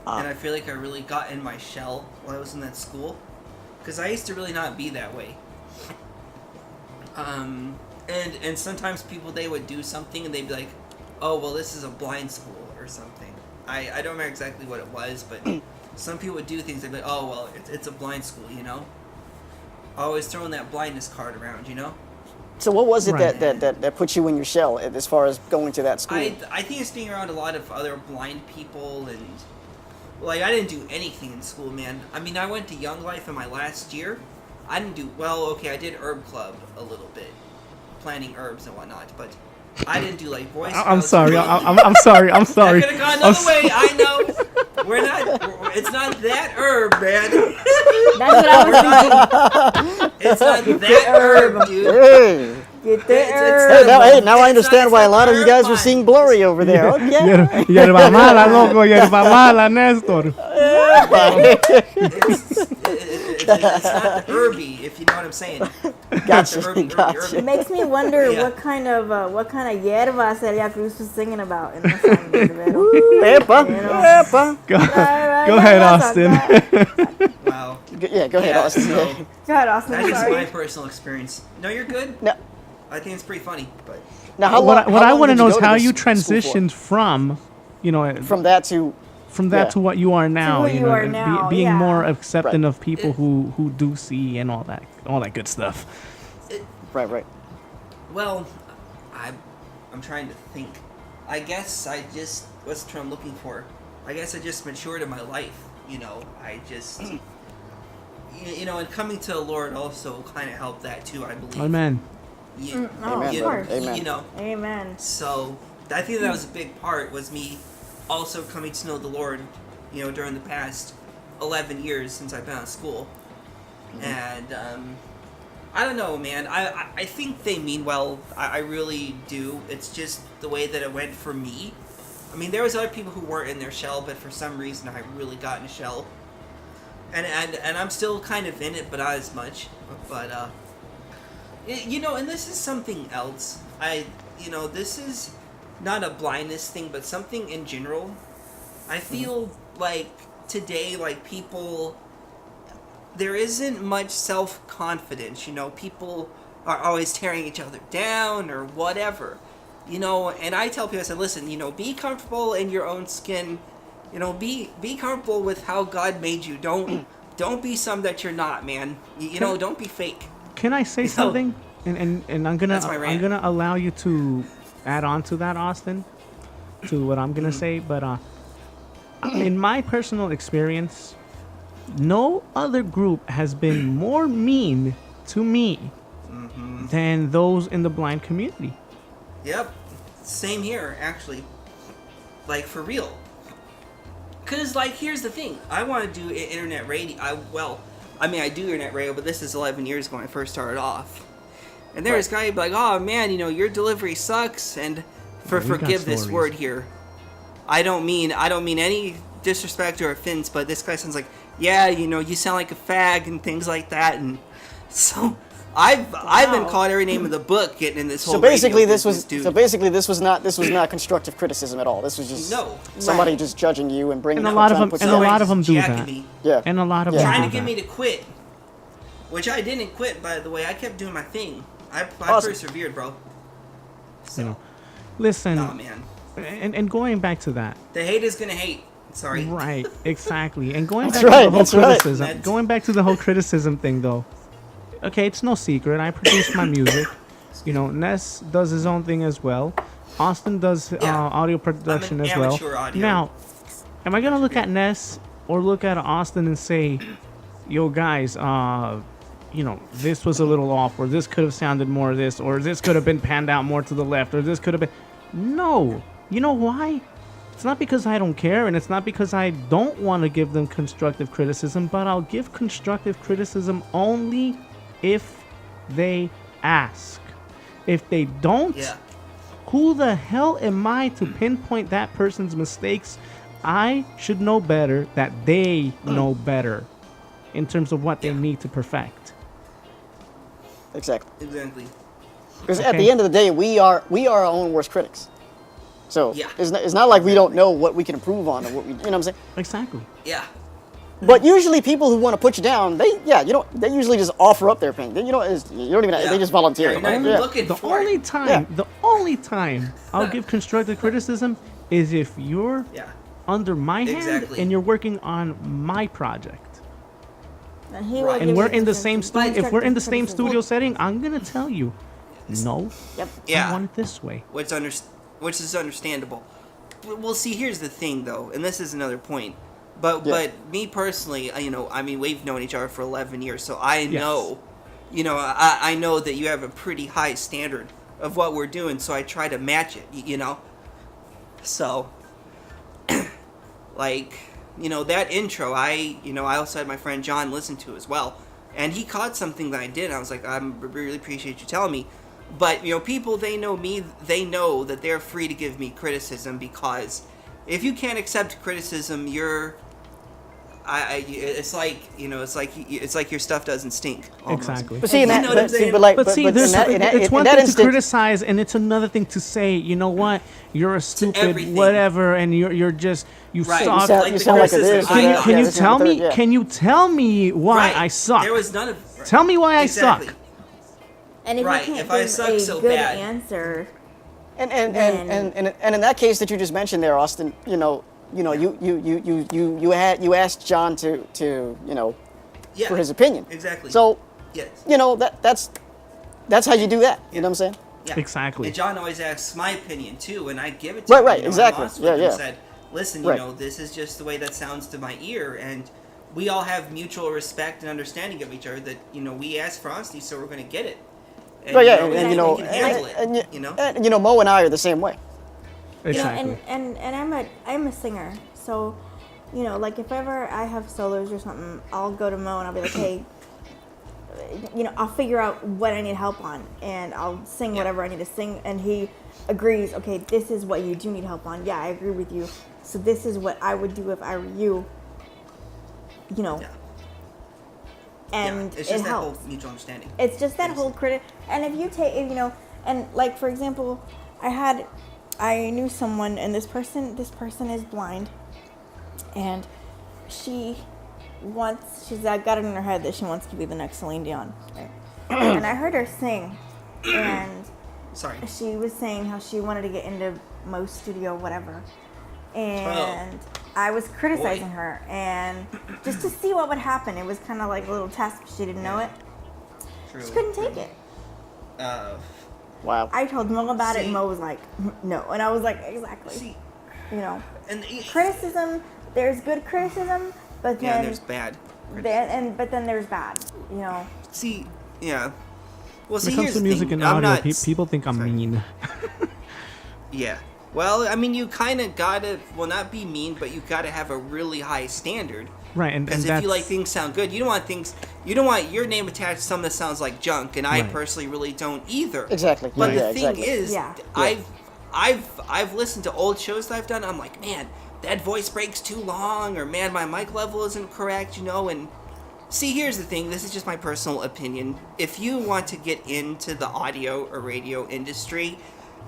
A: And I feel like I really got in my shell while I was in that school, because I used to really not be that way. And sometimes people, they would do something and they'd be like, oh, well, this is a blind school or something. I don't remember exactly what it was, but some people would do things, they'd be like, oh, well, it's a blind school, you know? Always throwing that blindness card around, you know?
D: So what was it
B: Right.
D: that put you in your shell as far as going to that school?
A: I think it's being around a lot of other blind people, and like I didn't do anything in school, man. I mean, I went to Young Life in my last year. I didn't do well. Okay, I did Herb Club a little bit, planting herbs and whatnot, but I didn't do like Boy Scouts.
B: I'm sorry. I'm sorry. I'm sorry.
A: I could have gone another way. I know. It's not that herb, man.
C: That's what I was thinking.
A: It's not that herb, dude.
D: Hey,
C: Get the
A: It's-
C: herb.
D: now I
A: It's
D: understand
A: not-
D: why a
A: it's
D: lot
A: not
D: of you guys were
A: herb
D: seeing blurry over there. Okay.
B: Yerba mala, loco. Yerba mala, Nestor.
A: It's not the herby, if you know what I'm saying.
D: Gotcha,
A: The herby,
D: gotcha.
C: It makes me wonder
A: Yeah.
C: what kind of hierba Celia Cruz was singing about in the song.
D: Epa, epa.
B: Go
C: Go
B: ahead, Austin.
A: Wow.
D: Yeah, go ahead,
A: Yeah,
D: Austin.
A: so
C: Go ahead, Austin.
A: that's
C: I'm
A: just my
C: sorry.
A: personal experience. No, you're good.
D: Now,
A: I think it's pretty funny, but
D: now how
B: What
D: long?
B: I want to know is
D: go to
B: how
D: this
B: you
D: school for?
B: transitioned from,
D: from that to.
B: from that
D: Yeah.
B: to what you are now.
C: who you are
B: and
C: now,
B: being
C: yeah.
B: more accepting
D: Right.
B: of people who do see and all that good stuff.
D: Right.
A: well, I'm trying to think. I guess I just, what's the term I'm looking for? I guess I just matured in my life, you know. I just, you know, and coming to the Lord also kind of helped that too, I believe.
B: Amen.
A: You,
D: Amen,
A: you
D: brother.
A: know,
D: Amen.
A: you know,
C: Amen.
A: so I think that was a big part, was me also coming to know the Lord, you know, during the past 11 years since I've been out of school. And I don't know, man. I think they mean well. I really do. It's just the way that it went for me. I mean, there was other people who weren't in their shell, but for some reason I really got in a shell. And I'm still kind of in it, but not as much. But you know, and this is something else. You know, this is not a blindness thing, but something in general. I feel like today, like, people, there isn't much self-confidence, you know. People are always tearing each other down or whatever, you know. And I tell people, I said, listen, you know, be comfortable in your own skin, you know. Be comfortable with how God made you. Don't be some that you're not, man. You know, don't be fake.
B: Can I say something? And I'm gonna
A: That's my rant.
B: I'm gonna allow you to add on to that, Austin, to what I'm gonna say. But in my personal experience, no other group has been more mean to me than those in the blind community.
A: Yep. Same here, actually. Like, for real. Because, like, here's the thing. I want to do internet radio. I do internet radio, but this is 11 years ago when I first started off. And there's guy be like, oh, man, you know, your delivery sucks. And forgive this
B: stories.
A: word here. I don't mean any disrespect or offense, but this guy sounds like, yeah, you know, you sound like a fag and things like that. And so I've been called every name in the book getting in this whole.
D: So basically,
A: radio
D: this was
A: business, dude.
D: this was not constructive criticism at all. This was just somebody
A: right.
D: just judging you and bringing.
B: And a lot of
D: trying
B: them,
D: to put
B: and a
D: somebody-
B: lot of them do
A: jacking
B: that.
A: me.
D: Yeah.
B: And a lot of
D: Yeah.
B: them
A: Trying
B: do
A: to get
B: that.
A: me to quit, which I didn't quit, by the way. I kept doing my thing. I
D: Awesome.
A: persevered, bro. So,
B: You know, listen,
A: nah, man.
B: and going back to that.
A: The hate is gonna hate. Sorry.
B: Right, exactly. And going
D: That's
B: back
D: right,
B: to the whole
D: that's right.
B: criticism,
A: That's-
B: going back to the whole criticism thing, though. Okay, it's no secret. I produce my music. You know, Ness does his own thing as well. Austin does
A: Yeah.
B: Audio production
A: I'm an
B: as well.
A: amateur audio.
B: Now, am I gonna look at Ness or look at Austin and say, "Yo, guys, you know, this was a little off, or this could have sounded more of this, or this could have been panned out more to the left, or this could have been"? No. You know why? It's not because I don't care, and it's not because I don't want to give them constructive criticism, but I'll give constructive criticism only if they ask. If they don't,
A: Yeah.
B: who the hell am I to pinpoint that person's mistakes? I should know better that they know better in terms of what they need to perfect.
D: Exactly.
A: Exactly.
D: Because at
B: Okay.
D: the end of the day, we are our own worst critics. So
A: Yeah.
D: it's not like we don't know what we can improve on or what we, you know what I'm saying?
B: Exactly.
A: Yeah.
D: But usually people who want to put you down, they usually just offer up their opinion. They, you don't even
A: Yeah.
D: they just volunteer.
A: You're not even
D: Yeah.
A: looking
B: The
A: for
B: only
A: it.
B: time, I'll give constructive criticism is if you're
A: Yeah.
B: under my hand
A: Exactly.
B: and you're working on my project.
C: And he will
A: Right.
C: give
B: And
C: you
B: we're in the
C: constructive-
B: same studio. If we're in the same
C: criticism.
B: studio setting, I'm gonna tell you, no,
C: Yep.
A: Yeah.
B: I want it this way.
A: which is understandable. Well, see, here's the thing, though, and this is another point. But me personally, you know, I mean, we've known each other for 11 years, so I know, you know, I know that you have a pretty high standard of what we're doing, so I try to match it, you know? So, like, you know, that intro, I also had my friend John listen to as well, and he caught something that I did, and I was like, I really appreciate you telling me. But, you know, people, they know me, they know that they're free to give me criticism, because if you can't accept criticism, it's like your stuff doesn't stink. Almost.
B: Exactly.
D: But see, in
A: You
D: that,
A: know what I'm
D: but,
A: saying?
D: but like,
B: But see,
D: in that,
B: it's one
D: in that
B: thing to
D: instance,
B: criticize, and it's another thing to say, you know what, you're a stupid
A: everything.
B: whatever, and you're just you
A: Right.
B: suck.
D: you sound,
A: the
D: you sound like a
A: criticism
D: this.
A: I
B: Can you
A: got.
B: can
D: yeah,
B: you
D: this and
B: tell
D: the
B: me?
D: third, yeah.
B: Can you tell me why
A: Right.
B: I suck?
A: There was none of.
B: Tell me why I
A: Exactly.
B: suck.
C: And if
A: Right,
C: you can't
A: if I
C: give
A: suck
C: a
A: so
C: good
A: bad.
C: answer,
D: And in that case that you just mentioned there, Austin, you asked John to
A: Yeah.
D: for his opinion.
A: Exactly.
D: So
A: Yes.
D: that's how you do that. You know what I'm saying?
A: Yeah.
B: Exactly.
A: And John always asks my opinion too, and I give it to him.
D: Right,
A: You know,
D: exactly.
A: I'm honest with him
D: Yeah.
A: and said, listen, you
D: Right.
A: know, this is just the way that sounds to my ear, and we all have mutual respect and understanding of each other. That you know, we ask for honesty, so we're going to get it. And,
D: Right, yeah,
A: we
D: and you know,
A: can handle it. You know.
D: and you know, Mo and I are the same way.
B: Exactly.
C: You know, and I'm a singer, so you know, like if ever I have solos or something, I'll go to Mo and I'll be like, hey, you know, I'll figure out what I need help on, and I'll sing whatever I need to sing, and he agrees. Okay, this is what you do need help on. Yeah, I agree with you. So this is what I would do if I were you. You know.
A: Yeah.
C: And
A: it's just
C: it
A: that
C: helps.
A: whole mutual understanding.
C: It's just that whole and if you take, you know, and like for example, I knew someone, and this person is blind, and she's got it in her head that she wants to be the next Celine Dion, right? And I heard her sing, and
A: Sorry.
C: she was saying how she wanted to get into Mo's studio, whatever, and I was criticizing her, and just to see what would happen. It was kind of like a little test, but she didn't know it.
A: True.
C: She couldn't take it.
D: Wow.
C: I told Mo about it, and
A: See-
C: Mo was like, no. And I was like, exactly.
A: See,
C: You know,
A: and
C: criticism, there's good criticism, but
A: yeah,
C: then
A: and there's bad.
C: but then there's bad, you know.
A: See, yeah. Well,
B: When
A: see,
B: it comes
A: here's
B: to
A: the
B: music
A: thing.
B: and
A: I'm
B: audio,
A: not.
B: people think I'm
A: Sorry.
B: mean.
A: Yeah. Well, I mean, you kind of gotta, well, not be mean, but you gotta have a really high standard.
B: Right, and
A: Because if
B: that's
A: you like things sound good, you don't want your name attached to something that sounds like junk, and I
B: Right.
A: personally really don't either.
D: Exactly.
A: But
D: Yeah,
A: the thing
D: exactly.
A: is,
C: Yeah.
A: I've listened to old shows that I've done. I'm like, man, that voice breaks too long, or man, my mic level isn't correct, you know. And see, here's the thing. This is just my personal opinion. If you want to get into the audio or radio industry,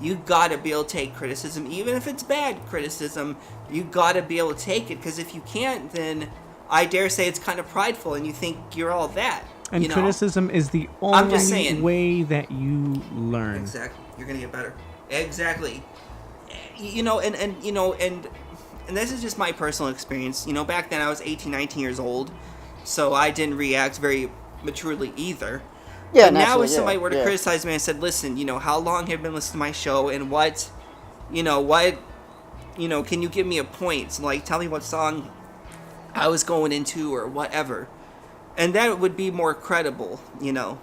A: you gotta be able to take criticism, even if it's bad criticism. You gotta be able to take it, because if you can't, then I dare say it's kind of prideful, and you think you're all that.
B: and
A: you know?
B: criticism is the
A: I'm just
B: only
A: saying.
B: way that you learn.
A: Exactly. You're gonna get better. Exactly. You know, and you know, and this is just my personal experience. You know, back then I was 18, 19 years old, so I didn't react very maturely either.
D: Yeah,
A: But now
D: naturally,
A: if somebody were to
D: yeah.
A: criticize me and said, listen, you know, how long have you been listening to my show, and what, can you give me a point? Like, tell me what song I was going into or whatever. And that would be more credible, you know.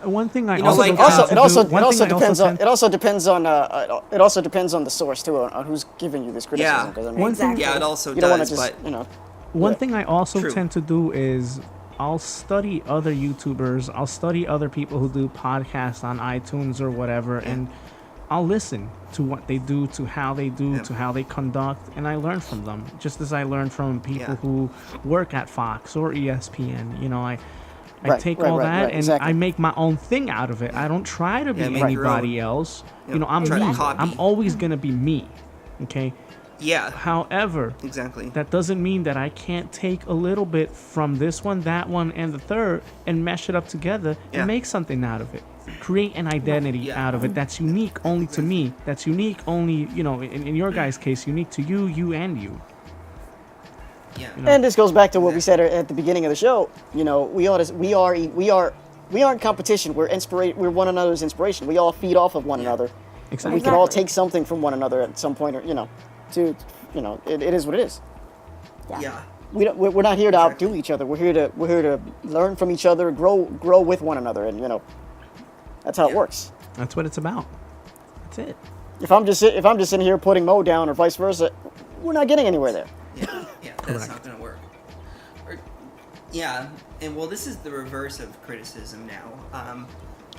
B: One thing I
A: You know,
B: also
A: like,
B: tend to
D: it
B: do-
D: also
B: one thing I
D: depends on
B: tend-
D: it also depends on the source too, on who's giving you this criticism.
A: Yeah.
D: 'cause, I mean,
B: One thing-
C: Exactly.
A: Yeah, it also
D: you don't want
A: does,
D: to just
A: but
B: One
D: Yeah.
B: thing I also
A: True.
B: tend to do is I'll study other YouTubers, I'll study other people who do podcasts on iTunes or whatever, and I'll listen to what they do, to how they do,
A: Yeah.
B: to how they conduct, and I learn from them, just as I learn from people
A: Yeah.
B: who work at Fox or ESPN. You know, I
D: Right,
B: take
D: right,
B: all
D: right,
B: that
D: right,
B: and
D: exactly.
B: I make my own thing out of it. I don't try to be
A: Yeah, make your
B: anybody
A: own.
B: else.
A: Yeah,
B: You know, I'm
A: try to
B: me.
A: copy.
B: I'm always gonna be me. Okay.
A: yeah,
B: However,
A: exactly.
B: that doesn't mean that I can't take a little bit from this one, that one, and the third and mesh it up together
A: Yeah.
B: and make something out of it. Create an identity
A: Yeah.
B: out of it that's unique only to me. That's unique only, you know, in your guys' case, unique to you, you, and you.
A: Yeah.
D: And this goes back to what we said at the beginning of the show. You know, we aren't competition. We're one another's inspiration. We all feed off of one another.
B: Exactly.
D: We can all
C: Exactly.
D: take something from one another at some point, or it is what it is.
A: Yeah.
D: We're not here to
A: Exactly.
D: outdo each other. We're here to learn from each other, grow with one another, and that's how it
A: Yeah.
D: works.
B: That's what it's about. That's it.
D: If I'm just sitting here putting Mo down, or vice versa, we're not getting anywhere there.
A: Yeah, that's not gonna work. And well, this is the reverse of criticism now.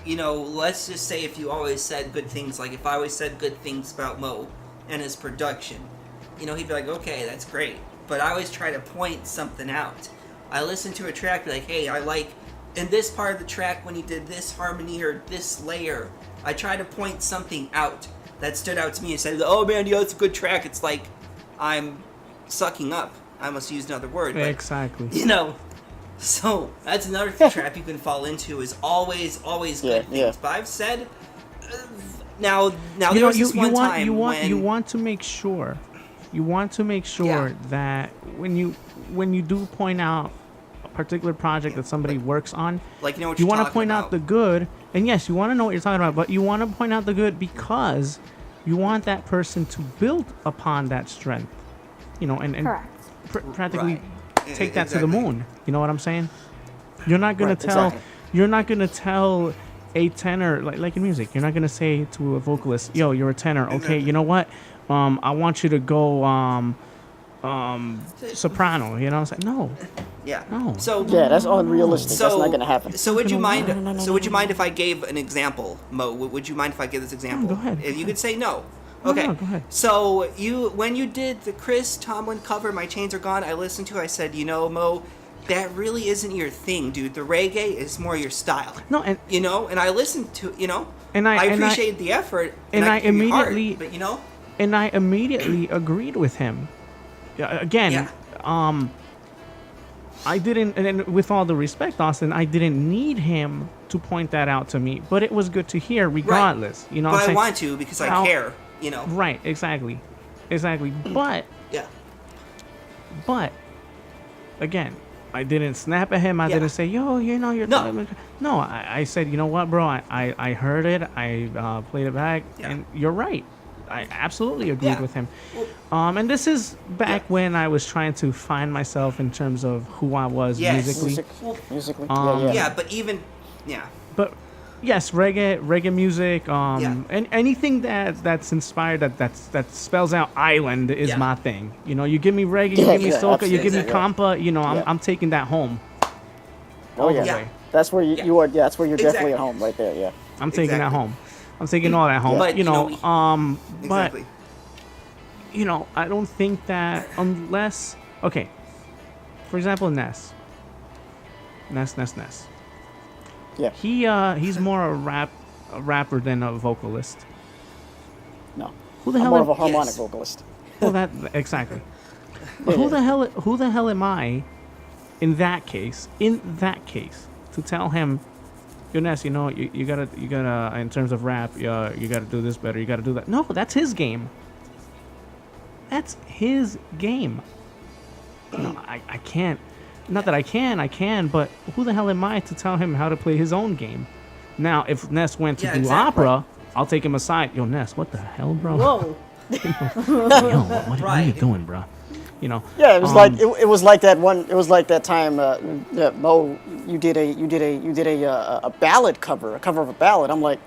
A: Let's just say if you always said good things, like if I always said good things about Mo and his production, he'd be like, okay, that's great. But I always try to point something out. I listen to a track, be like, hey, I like in this part of the track when he did this harmony or this layer. I try to point something out that stood out to me and said, oh man, it's a good track. It's like I'm sucking up. I almost used another word. But,
B: Exactly.
A: So that's another trap you can fall into, is always good things.
D: Yeah.
A: But I've said now
B: You
A: there
B: know,
A: was this one time
B: you
A: when
B: want to make sure
A: Yeah.
B: that when you do point out a particular project that somebody works on,
A: like what
B: you
A: want
B: want to point out the good, And yes, you want to know what you're talking about, but you want to point out the good because you want that person to build upon that strength, and
C: Correct.
B: Practically
A: Right.
B: take that to the
A: Exactly.
B: moon. You know what I'm saying? You're not gonna
D: Right,
B: tell.
D: exactly.
B: You're not gonna tell a tenor like in music. You're not gonna say to a vocalist, "Yo, you're a tenor. Okay,
A: Exactly.
B: you know what? I want you to go soprano." You know what I'm saying? No.
A: Yeah.
B: No.
A: So
D: Yeah, that's unrealistic.
A: So,
D: That's not gonna happen.
A: So would you mind?
B: No,
A: So would you mind if I gave an example, Mo? Would you mind if I give this example?
B: go ahead.
A: If you could say no.
B: No,
A: Okay.
B: no, go ahead.
A: So when you did the Chris Tomlin cover, "My Chains Are Gone," I listened to. I said, Mo, that really isn't your thing, dude. The reggae is more your style.
B: No, and
A: And I listened to
B: And I-
A: I
B: and I-
A: appreciate the effort.
B: and I
A: can give you heart,
B: immediately-
A: but
B: and I immediately agreed with him. Again,
A: Yeah.
B: I didn't, and with all the respect, Austin, I didn't need him to point that out to me, but it was good to hear regardless. You know what
A: But
B: I'm
A: I
B: saying?
A: want to because I
B: How-
A: care.
B: Right, exactly. But
A: Yeah.
B: again, I didn't snap at him. I
A: Yeah.
B: didn't say, "Yo, you're
A: No.
B: No, I said, you know what, bro? I heard it. I played it back,
A: Yeah.
B: and you're right. I absolutely agreed
A: Yeah.
B: with him.
A: Well,
B: And this is back
A: Yeah.
B: when I was trying to find myself in terms of who I was
A: Yes.
B: musically.
A: Well,
D: Musically.
B: Um,
A: yeah, but even yeah.
B: But yes, reggae music,
A: Yeah.
B: and anything that's inspired that spells out island is
A: Yeah.
B: my thing. You give me reggae, you
D: Yeah,
B: give me
D: yeah,
B: soca, you give me
D: absolutely.
B: compa.
D: Yeah.
B: I'm taking that home.
D: Oh yeah.
A: Yeah.
D: That's where
A: Yeah.
D: you are. Yeah, that's where you're definitely
A: Exactly.
D: at home, right there. Yeah.
B: I'm taking that
A: Exactly.
B: home. I'm taking all that home.
A: But,
B: But
A: Exactly.
B: I don't think that unless okay, for example, Ness.
D: Yeah.
B: He's more a rapper than a vocalist.
D: No.
B: Who the
D: I'm
B: hell
D: more
B: am-
D: of a harmonic
A: Yes.
D: vocalist.
B: Well, that exactly. But who the hell am I in that case to tell him, "Yo, Ness, you gotta in terms of rap, you gotta do this better, you gotta do that." No, that's his game. That's his game. I can't. Not that I can, but who the hell am I to tell him how to play his own game? Now, if Ness went to
A: Yeah,
B: do
A: exactly.
B: opera, I'll take him aside. Yo, Ness, what the hell, bro?
C: Whoa.
B: Yo, what are you
A: Right.
B: doing, bro?
D: Yeah, it was like it was like that one. It was like that time, Mo. You did a ballad cover, a cover of a ballad. I'm like,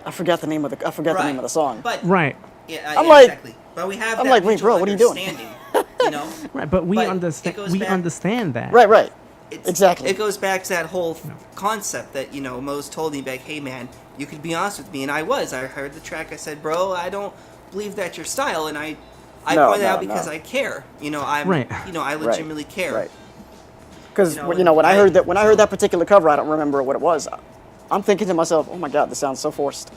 D: I forgot the name of the name of the song.
A: But
B: Right.
A: yeah,
D: I'm
A: yeah,
D: like-
A: exactly. But we have
D: I'm
A: that
D: like, wait,
A: mutual
D: bro, what are you doing?
A: understanding,
B: Right, but we
A: But
B: understand.
A: it goes
B: We
A: back-
B: understand that.
D: Right.
A: It's,
D: Exactly.
A: It goes back to that whole concept that Mo's told me back. Hey man, you could be honest with me, and I was. I heard the track. I said, bro, I don't believe that's your style, and I
D: No,
A: pointed out
D: no,
A: because
D: no.
A: I care. I'm.
B: Right.
A: I legitimately care.
D: Right. Because
A: You know,
D: when I heard
A: I-
D: that particular cover, I don't remember what it was. I'm thinking to myself, oh my god, this sounds so forced.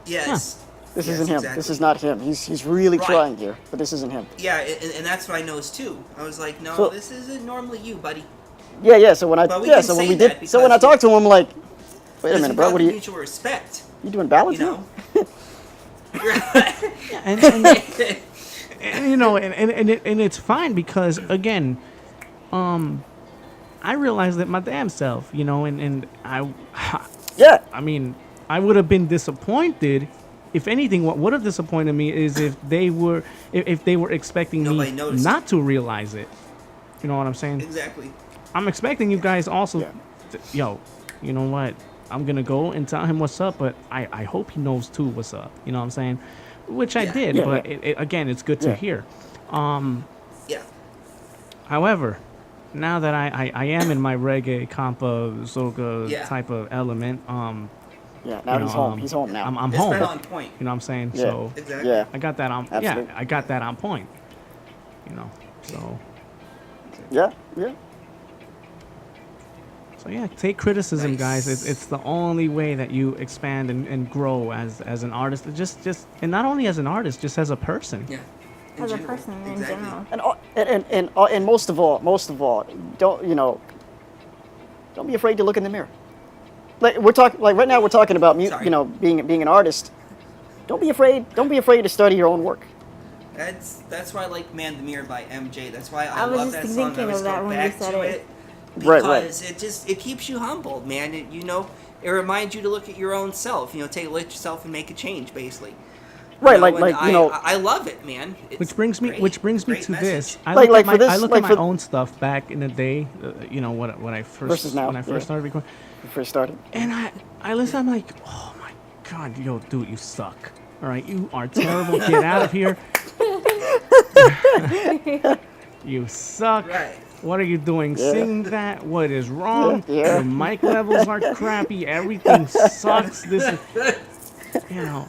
A: Yes.
D: This
A: Yes,
D: isn't him.
A: exactly.
D: This is not him. He's really
A: Right.
D: trying here, but this isn't him.
A: Yeah, and that's what I noticed too. I was like, no,
D: So-
A: this isn't normally you, buddy.
D: Yeah. So when I
A: But we can say that
D: so when I
A: because
D: talked to him, I'm like, wait a
A: Because
D: minute,
A: we
D: bro,
A: got
D: what
A: the
D: are you
A: mutual respect.
D: doing ballads
A: You
D: now?
A: know.
B: And it's fine because again, I realized that my damn self, and I
D: Yeah.
B: I mean, I would have been disappointed. If anything, what would have disappointed me is if they were expecting
A: Nobody
B: me
A: noticed.
B: not to realize it. You know what I'm saying?
A: Exactly.
B: I'm expecting you guys also.
D: Yeah.
B: Yo, you know what? I'm gonna go and tell him what's up, but I hope he knows too what's up. You know what I'm saying? Which I
A: Yeah.
B: did,
D: Yeah,
B: but
D: yeah.
B: Again, it's good to
D: Yeah.
B: hear.
A: Yeah.
B: However, now that I am in my reggae, compa, soca
A: Yeah.
B: type of element,
D: Yeah. Now
B: you
D: he's
B: know,
D: home. He's home now.
B: I'm
A: It's
B: home.
A: been on point.
B: You know what I'm saying?
D: Yeah.
B: So
A: Exactly.
D: Yeah.
B: I got that on.
D: Absolutely.
B: Yeah, I got that on point. So
D: Yeah.
B: yeah, take criticism, guys.
A: Nice.
B: It's the only way that you expand and grow as an artist. Just and not only as an artist, just as a person.
A: Yeah. In
C: As a
A: general.
C: person in
A: Exactly.
C: general.
D: And most of all, don't be afraid to look in the mirror. Like right now we're talking about
A: Sorry.
D: being an artist. Don't be afraid to study your own work.
A: That's why I like "Man the Mirror" by MJ. That's why I
C: I was
A: love
C: just
A: that song.
C: thinking
A: I always
C: of that
A: go
C: when you
A: back
C: said
A: to
C: it.
A: because
D: Right.
A: it keeps you humbled, man. it reminds you to look at your own self. You know, take a look at yourself and make a change, basically.
D: Right,
A: You know,
D: like
A: and
D: you know.
A: I love it, man. It's
B: Which brings me
A: great.
B: to
A: Great
B: this.
A: message.
B: I
D: Like-
B: look
D: like
B: at
D: for
B: my,
D: this-
B: I look
D: like
B: at my
D: for-
B: own stuff back in the day. You know, when I first
D: Versus now, yeah.
B: started recording,
D: Before you started.
B: and I listen. I'm like, oh my god, yo, dude, you suck. All right, you are terrible. Get out of here. You suck.
A: Right.
B: What are you doing?
D: Yeah.
B: Sing that? What is wrong?
D: Yeah.
B: Your mic levels are crappy. Everything sucks. This is, you know.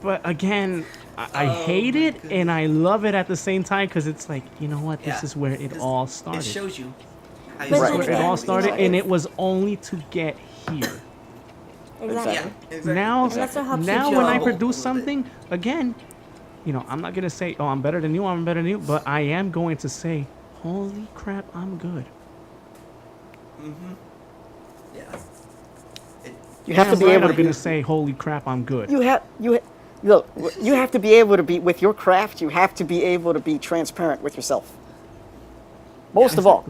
B: But again, I hate it and I love it at the same time because it's like, you know what? This
A: Yeah.
B: is where it
A: 'Cause
B: all
A: It
B: started.
A: shows you how you
C: This is
B: This is
C: Right.
B: where it all
C: You
B: started,
C: know,
B: and
C: it's-
B: it was only to get here.
C: Exactly.
A: Yeah. Exactly.
B: Now,
C: And that's what helps you
B: now when I
A: grow
B: produce
A: a little bit.
B: something, again, you know, I'm not gonna say, oh, I'm better than you, I'm better than you, but I am going to say, holy crap, I'm good.
A: Yeah.
D: You have to be
B: Right,
D: able
B: I'm
D: to be.
B: gonna say, holy crap, I'm good.
D: Look, you have to be able to be with your craft. You have to be able to be transparent with yourself. Most of all,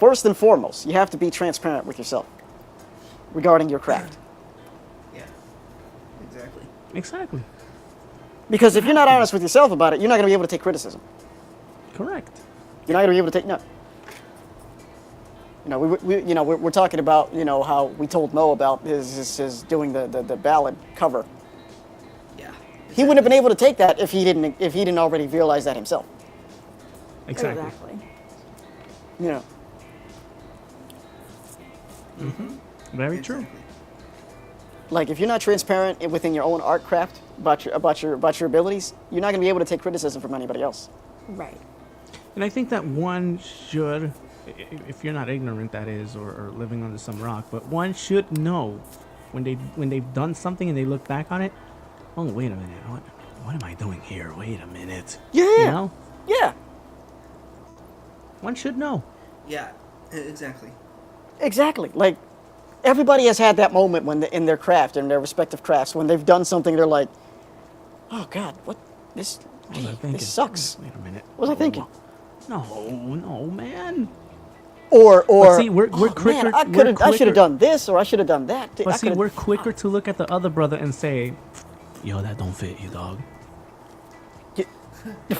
D: first and foremost, you have to be transparent with yourself regarding your craft.
A: Yeah. Exactly.
B: Exactly.
D: Because if you're not honest with yourself about it, you're not going to be able to take criticism.
B: Correct.
D: You're not going to be able to take no. You know, we're talking about, you know, how we told Mo about his doing the ballad cover.
A: Yeah.
D: He wouldn't have been able to take that if he didn't already realize that himself.
B: Exactly.
D: You know.
B: Very true.
A: Exactly.
D: Like if you're not transparent within your own art craft about your abilities, you're not going to be able to take criticism from anybody else.
C: Right.
B: And I think that one should, if you're not ignorant, that is, or living under some rock, but one should know when they've done something and they look back on it. Oh, wait a minute. What am I doing here? Wait a minute.
D: Yeah.
B: You know,
D: Yeah.
B: one should know.
A: Yeah. Exactly.
D: Exactly. Like everybody has had that moment when in their craft, in their respective crafts, when they've done something, they're like, "Oh God, what this?
B: What was I thinking?
D: This sucks."
B: Wait a minute.
D: What was I thinking?
B: No, man.
D: Or
B: But see, we're
D: "Oh,
B: quicker.
D: man, I should have done this, or I should have done that. I
B: But see,
D: coulda-"
B: we're quicker to look at the other brother and say, "Yo, that don't fit you, dog."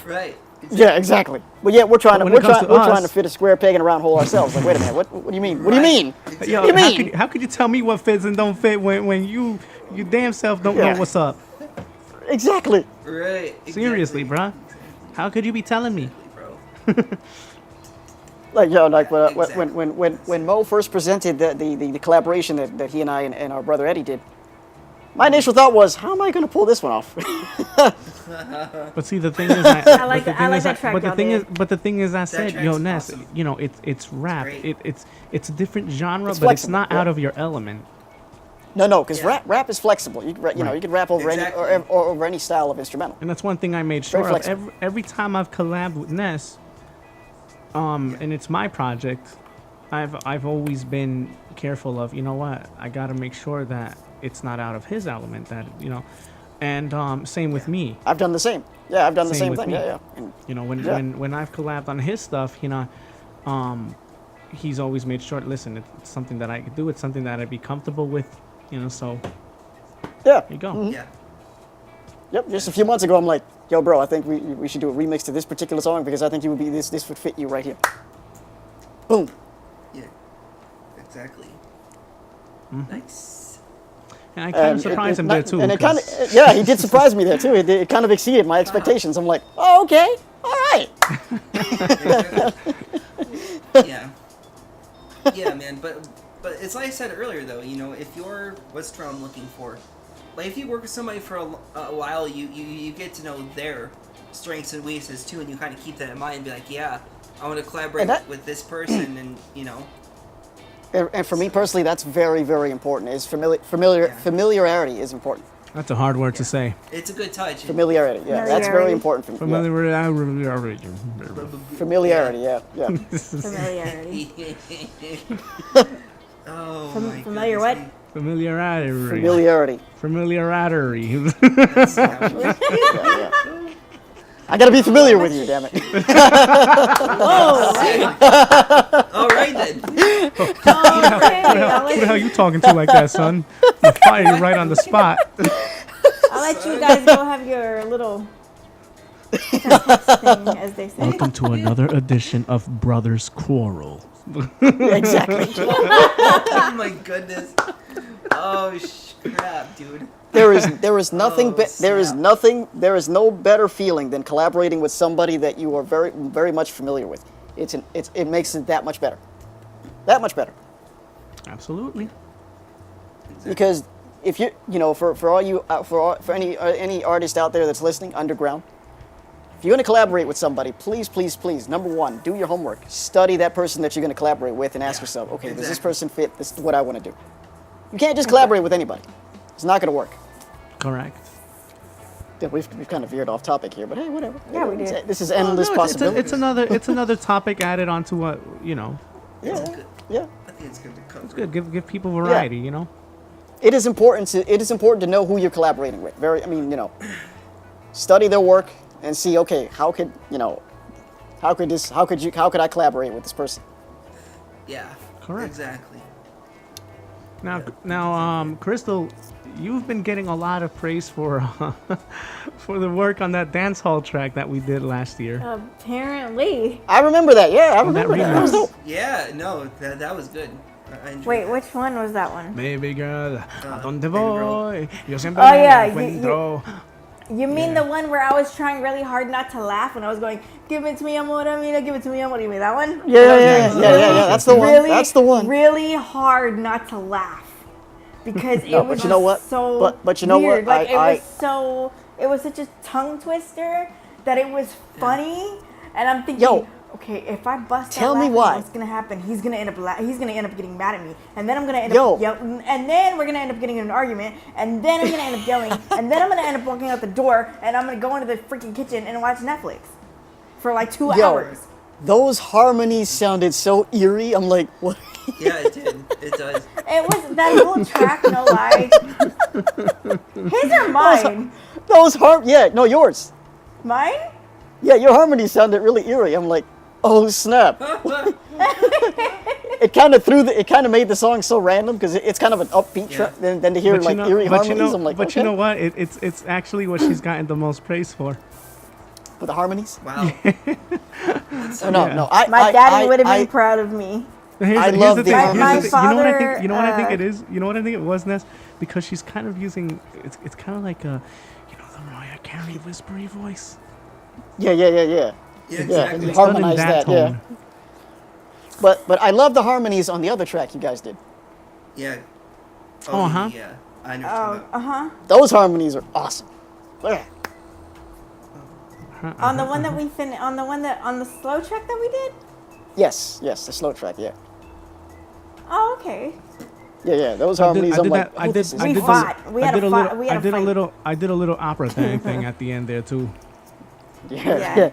A: Right.
D: Yeah, exactly. But yeah, we're trying
B: But
D: to
B: when it comes to
D: we're trying to
B: us-
D: fit a square peg in a round hole ourselves. Like, wait a minute, what do you mean? What do you
A: Right.
D: mean?
B: Yo,
D: What do you mean?
B: how could you tell me what fits and don't fit when you damn self don't
D: Yeah.
B: know what's up?
D: Exactly.
A: Right.
B: Seriously,
A: exactly.
B: bruh. How could you be telling me?
A: Bro.
D: Like like
A: Exactly.
D: when Mo first presented the collaboration that he and I and our brother Eddie did, my initial thought was, how am I going to pull this one off?
B: But see, the thing is, I
C: like that track
B: but the
C: y'all
B: thing is,
C: did.
B: but the thing is, I said,
A: track's
B: yo, Ness,
A: awesome.
B: you know, it's rap.
A: Great.
B: It's a different genre,
D: It's
B: but it's
D: flexible,
B: not
D: yeah.
B: out of your element.
D: No, because
A: Yeah.
D: rap is flexible. You know,
B: Right.
D: you can rap over
A: Exactly.
D: any or over any style of instrumental.
B: And that's one thing I made
D: Very
B: sure of.
D: flexible.
B: Every time I've collabed with Ness, and it's my project, I've always been careful of, you know what, I got to make sure that it's not out of his element, that, you know, and same with me.
D: I've done the same. Yeah, I've done the
B: Same
D: same
B: with
D: thing.
B: me.
D: Yeah. And
B: You know, when,
D: Yeah.
B: when I've collabed on his stuff, you know, he's always made sure, listen, it's something that I could do, it's something that I'd be comfortable with, you know, so
D: yeah.
B: there you go.
A: Yeah.
D: Yep. Just a few months ago, I'm like, yo, bro, I think we should do a remix to this particular song because I think you would be this would fit you right here. Boom.
A: Yeah. Exactly. Nice.
B: And I kind of surprised him there too.
D: And it kind of,
B: 'cause-
D: yeah, he did surprise me there too. It kind of exceeded my expectations. I'm like, oh, okay, all right.
A: Yeah. Yeah, man. But it's like I said earlier, though. You know, if you're what's I'm looking for, like if you work with somebody for a while, you get to know their strengths and weaknesses too, and you kind of keep that in mind and be like, yeah, I want to collaborate
D: And that-
A: with this person, and you know.
D: And for me personally, that's very, very important. Is familiarity is important.
B: That's a hard word to say.
A: It's a good touch.
D: Familiarity, yeah, that's very
C: Familiarity.
D: important for me. Yeah.
B: Familiarity.
D: Familiarity, yeah.
C: Familiarity.
A: Oh
C: Fam-
A: my
C: familiar
A: goodness,
C: what?
A: man.
B: Familiarity.
D: Familiarity.
B: Familiarity.
A: That's- yeah.
D: Yeah. I gotta be familiar with you, damn it.
C: Whoa!
A: All right then.
C: Okay, I'll
B: Who the hell
C: let,
B: you talking to like that, son? I'll fire you right on the spot.
C: I'll let you guys go have your little text thing, as they say.
B: Welcome to another edition of Brothers Quarrel.
D: Exactly.
A: Oh my goodness. Oh crap, dude.
D: There is nothing.
A: Oh,
D: There is
A: snap.
D: nothing. There is no better feeling than collaborating with somebody that you are very much familiar with. It makes it that much better. That much better.
B: Absolutely.
D: Because if you for all you for any artist out there that's listening, underground, if you're going to collaborate with somebody, please, number one, do your homework. Study that person that you're going to collaborate with and ask yourself, okay, does this person fit? This is what I want to do. You can't just collaborate with anybody. It's not going to work.
B: Correct.
D: Yeah, we've kind of veered off topic here, but hey, whatever.
C: Yeah, we did.
D: This is endless possibilities.
B: It's another topic added onto what
D: Yeah.
A: Yeah.
D: Yeah.
A: I think it's good to cover.
B: It's good. Give people variety. You know.
D: It is important to know who you're collaborating with. Study their work and see, okay, how could I collaborate with this person?
A: Yeah.
B: Correct.
A: Exactly.
B: Now, Crystal, you've been getting a lot of praise for for the work on that dance hall track that we did last year.
C: Apparently.
D: I remember that. Yeah, I
B: On that
D: remember that. That was
B: remix.
D: dope.
A: Yeah. No, that was good. I enjoyed
C: Wait,
A: it.
C: which one was that one?
B: Baby girl, ¿a dónde
A: Baby girl.
B: voy? Yo siempre
C: Oh,
B: me
C: yeah,
B: encuentro.
C: You mean
B: Yeah.
C: the one where I was trying really hard not to laugh when I was going, give it to me, amor, Amina, give it to me, amor. You mean that one?
D: Yeah. That's the one.
C: Really,
D: That's the one.
C: really hard not to laugh because
D: No,
C: it
D: but
C: was
D: you know what?
C: just so
D: But you know what?
C: weird. Like
D: I-
C: it was such a tongue twister that it was funny, and I'm thinking,
D: Yo,
C: okay, if I bust
D: tell
C: out
D: me
C: laughing,
D: why.
C: what's gonna happen? He's gonna end up getting mad at me, and then I'm gonna end
D: Yo.
C: up yelling, and then we're gonna end up getting in an argument, and then I'm gonna end up yelling, and then I'm gonna end up walking out the door, and I'm gonna go into the freaking kitchen and watch Netflix for like 2 hours.
D: Those harmonies sounded so eerie. I'm like, what?
A: Yeah, it did. It does.
C: It was that whole track, no lie. His or mine?
D: Yours.
C: Mine?
D: Yeah, your harmonies sounded really eerie. I'm like, oh snap. It kind of made the song so random because it's kind of an upbeat track. Then to hear like eerie harmonies, I'm like,
B: but
D: okay.
B: you know what? It's actually what she's gotten the most praise for.
D: For the harmonies?
A: Wow.
D: No.
C: My daddy would have been proud of me.
D: I love the
B: thing.
D: harmonies.
B: You know what I
C: My
B: think? You know what I think
C: father,
B: it is? You know what I think it was, Ness? Because she's kind of using. It's kind of like a, the Mariah Carey whispery voice.
D: Yeah.
A: Yeah,
D: Yeah,
A: exactly.
D: you harmonize
B: Done in
D: that, yeah.
B: tone.
D: But I love the harmonies on the other track you guys did.
A: Yeah.
B: Oh, uh-huh.
A: Yeah. I know. what you're talking about.
D: Those harmonies are awesome. Yeah.
C: On the one that we on the slow track that we did?
D: Yes, the slow track, yeah.
C: Oh, okay.
D: Yeah, those harmonies. I'm like, oh, this is
C: We fought. We had a fight. We had a fight.
B: I did a little opera thing at the end there too.
D: yeah.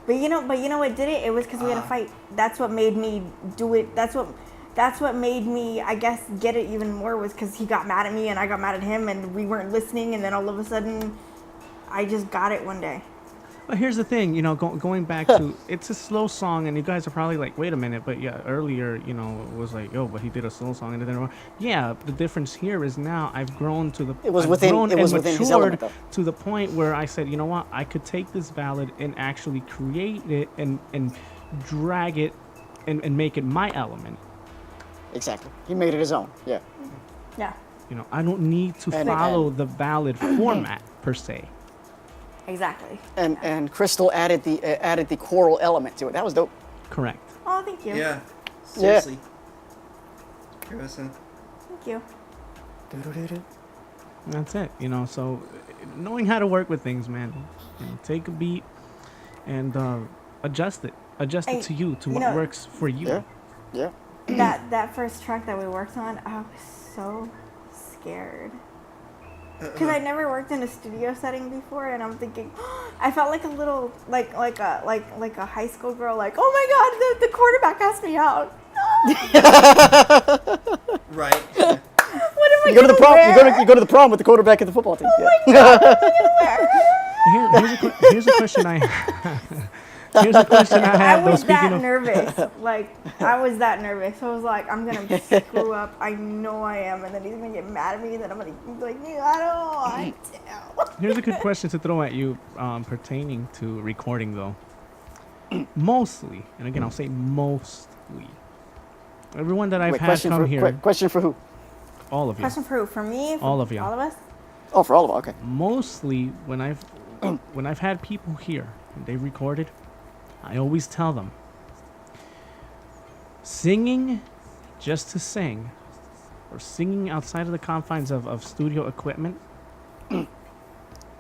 C: But you know what did it? It was because we had a fight. That's what made me do it. That's what made me, I guess, get it even more was because he got mad at me and I got mad at him and we weren't listening, and then all of a sudden, I just got it one day.
B: But here's the thing, going back to, it's a slow song, and you guys are probably like, wait a minute, but yeah, earlier, it was like, yo, but he did a slow song, and then, yeah, the difference here is now I've grown to the,
D: It was
B: I've
D: within
B: grown and
D: his
B: matured
D: element, though.
B: to the point where I said, you know what, I could take this ballad and actually create it and drag it and make it my element.
D: Exactly. He made it his own. Yeah.
C: Yeah.
B: I don't need to follow the ballad format per se.
C: Exactly.
D: And Crystal added the choral element to it. That was dope.
B: Correct.
C: Oh, thank you.
A: Yeah. Seriously. Awesome.
C: Thank you.
B: That's it, so knowing how to work with things, man. Take a beat and adjust it to you, to what works for you.
D: Yeah.
C: That first track that we worked on, I was so scared. Because I never worked in a studio setting before, and I'm thinking, I felt like a little, like a high school girl, like, oh my god, the quarterback asked me out.
A: Right.
C: What am I
D: You go to the
C: gonna
D: prom.
C: wear?
D: You go to the prom with the quarterback of the football team.
C: Oh my god, what am I gonna wear?
B: Here's a question I have. Here's a question I
C: I
B: have though.
C: was that
B: Speaking of,
C: nervous. Like, I was that nervous. I was like, I'm going to screw up. I know I am. And then he's going to get mad at me. And then I'm going to be like, I don't want to.
B: here's a good question to throw at you pertaining to recording though. Mostly, and again I'll say mostly, everyone that I've had come here,
D: Question for who?
B: all of you,
C: Question for who? For me? For
B: all of you,
C: all of us?
D: Oh, for all of them. Okay.
B: mostly when I've had people here and they recorded, I always tell them, singing just to sing, or singing outside of the confines of studio equipment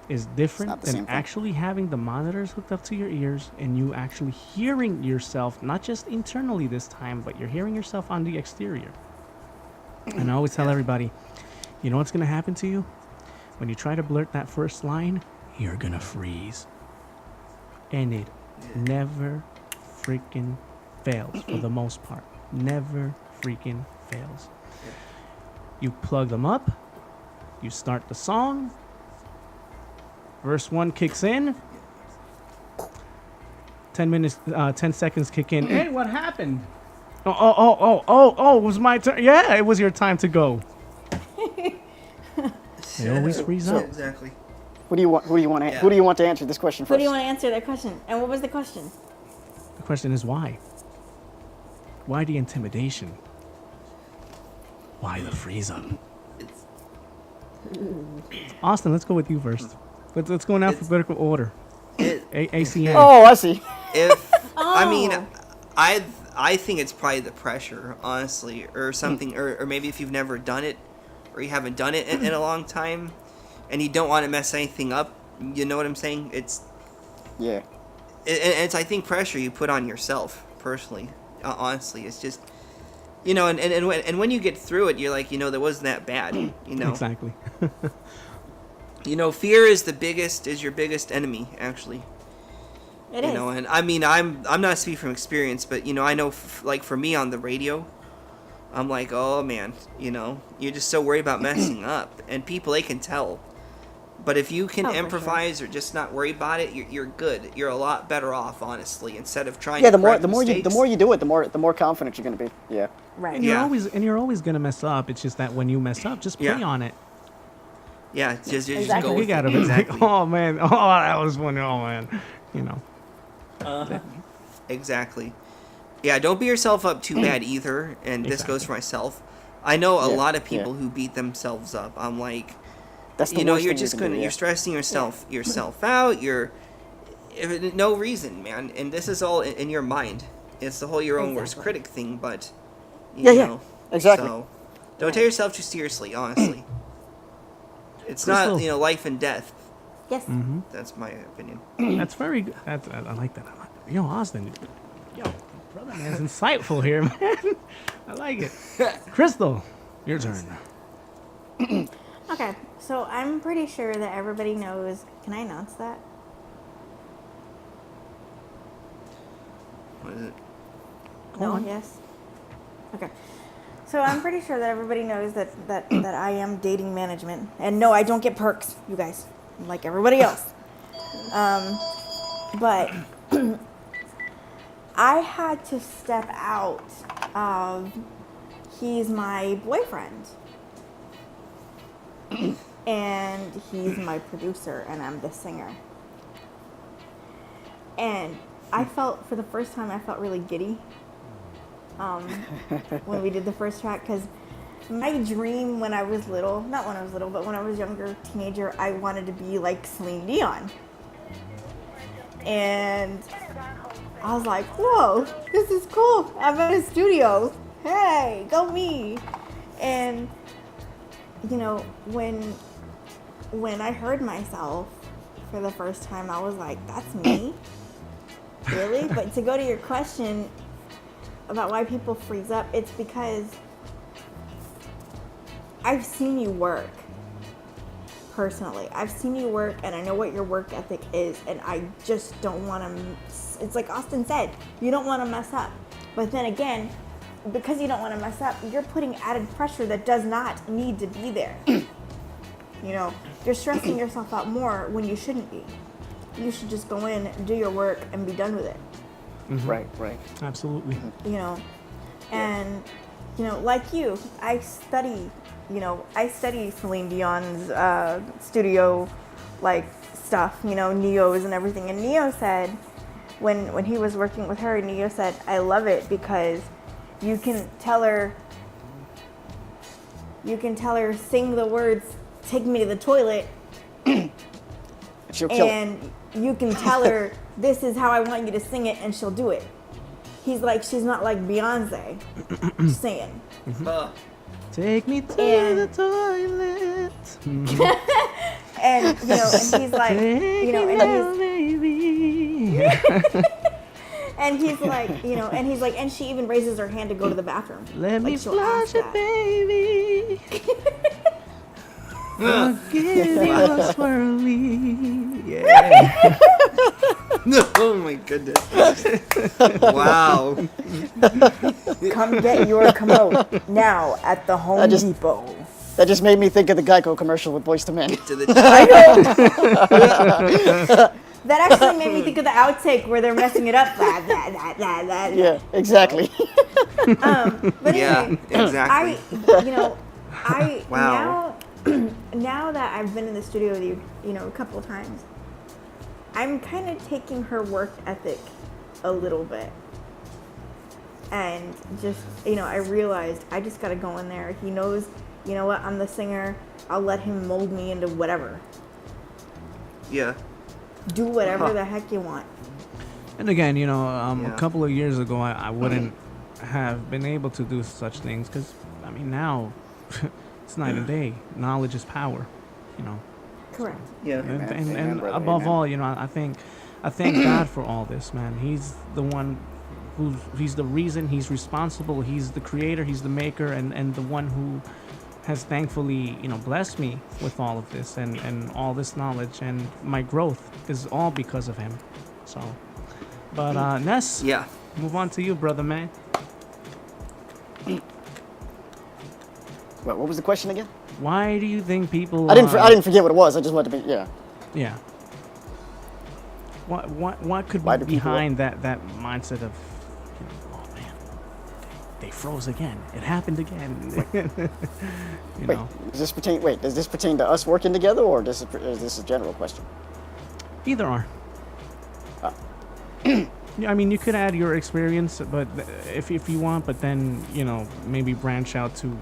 B: is different
D: not the
B: than
D: same thing.
B: actually having the monitors hooked up to your ears and you actually hearing yourself, not just internally this time, but you're hearing yourself on the exterior. And I always tell everybody, you know what's going to happen to you? When you try to blurt that first line, you're going to freeze. And it never freaking fails for the most part. Never freaking fails. You plug them up, you start the song, verse 1 kicks in, 10 seconds kick in. Hey, what happened? Oh, it was my turn. Yeah, it was your time to go. They always freeze up.
A: Exactly.
D: Who do you want? Who do you want? Who do you want to answer this question first?
C: Who do you want to answer that question? And what was the question?
B: The question is why? Why the intimidation? Why the freeze up? Austin, let's go with you first. Let's go in alphabetical order. ACN.
D: Oh, I see.
A: I mean, I think it's probably the pressure, honestly, or something, or maybe if you've never done it, or you haven't done it in a long time, and you don't want to mess anything up. You know what I'm saying?
D: Yeah.
A: It's I think pressure you put on yourself personally. Honestly, it's just, you know, and when you get through it, you're like, you know, that wasn't that bad. You know.
B: Exactly.
A: You know, fear is your biggest enemy, actually.
C: It
A: you
C: is.
A: know, and I mean, I'm not speaking from experience, but you know, I know, like for me on the radio, I'm like, oh man, you know, you're just so worried about messing up, and people, they can tell. But if you can improvise or just not worry about it, you're good. You're a lot better off, honestly, instead of trying.
D: Yeah,
A: to
D: the more
A: mistakes.
D: you do it, the more confident you're going to be. Yeah.
C: Right.
B: And you're always gonna mess up. It's just that when you mess up, just play on it.
A: Yeah, just
C: Exactly.
A: go with
B: You gotta
A: it.
B: be
A: Exactly.
B: like, oh man, oh that was funny, oh man, you know.
A: Exactly. Yeah, don't beat yourself up too bad either, and this goes for myself. I know a lot of people who beat themselves up. I'm like,
D: That's the
A: you know,
D: worst
A: you're
D: thing
A: just
D: you can
A: gonna,
D: do,
A: you're stressing yourself out. You're no reason, man. And this is all in your mind. It's the whole your own worst critic thing, but you know,
D: exactly.
A: So don't take yourself too seriously, honestly. It's not, you know, life and death.
C: Yes.
A: That's my opinion.
B: That's very good. I like that. Yo, Austin, brother man's insightful here, man. I like it. Crystal, your turn.
C: Okay, so I'm pretty sure that everybody knows. Can I announce that?
A: What is it?
C: No.
B: on.
C: Yes. Okay. So I'm pretty sure that everybody knows that I am dating management, and no, I don't get perks, you guys, like everybody else. But I had to step out of. He's my boyfriend. And he's my producer, and I'm the singer. And I felt, for the first time, I felt really giddy when we did the first track, because my dream when I was little, not when I was little, but when I was younger, teenager, I wanted to be like Celine Dion. And I was like, whoa, this is cool. I'm at a studio. Hey, go me. And you know, when I heard myself for the first time, I was like, that's me? Really? But to go to your question about why people freeze up, it's because I've seen you work. Personally, I've seen you work, and I know what your work ethic is, and I just don't want to, it's like Austin said, you don't want to mess up. But then again, because you don't want to mess up, you're putting added pressure that does not need to be there. You know, you're stressing yourself out more when you shouldn't be. You should just go in, do your work, and be done with it.
D: Right.
B: Absolutely.
C: you know, and you know, like you, I study Celine Dion's studio like stuff, you know, Neo's and everything. And Neo said when he was working with her, Neo said, I love it because you can tell her sing the words "Take me to the toilet,"
D: She'll kill it.
C: and you can tell her this is how I want you to sing it, and she'll do it. He's like, she's not like Beyonce singing.
B: Take me to
C: And-
B: the toilet.
C: And you know, and he's like, you know, and he's like, you know, and he's like, and she even raises her hand to go to the bathroom.
B: Let me
C: Like, she'll
B: flush
C: ask
B: it,
C: that.
B: baby. I'll give you a swirly. Yeah.
A: Oh my goodness. Wow.
C: Come get your commode now at the Home Depot.
D: That just made me think of the Geico commercial with Boyz II Men.
A: To the
C: That actually made me think of the outtake where they're messing it up.
D: Yeah, exactly.
C: But
A: yeah,
C: anyway,
A: exactly.
C: Wow.
A: Wow.
C: now that I've been in the studio with you, you know, a couple of times, I'm kind of taking her work ethic a little bit. And just, you know, I realized I just got to go in there. He knows, you know what, I'm the singer. I'll let him mold me into whatever.
A: Yeah.
C: Do whatever the heck you want.
B: And again, you know,
A: Yeah.
B: a couple of years ago, I wouldn't have been able to do such things because, I mean, now it's night and day. Knowledge is power, you know.
C: Correct.
A: Yeah.
B: And
D: brother,
B: above
D: amen.
B: all, you know, I thank God for all this, man. He's the one he's the reason, he's responsible, he's the creator, he's the maker, and the one who has thankfully, you know, blessed me with all of this and all this knowledge, and my growth is all because of him. So, but Ness,
A: Yeah.
B: move on to you, brother man.
D: What was the question again?
B: Why do you think people?
D: I didn't forget what it was. I just wanted to be
B: Yeah. What could
D: Why
B: be
D: do people-
B: behind that mindset of, you know, oh man, they froze again. It happened again. You
D: Wait,
B: know.
D: does this pertain to us working together, or is this a general question?
B: Either or. Yeah, I mean, you could add your experience, but if you want, but then, you know, maybe branch out to,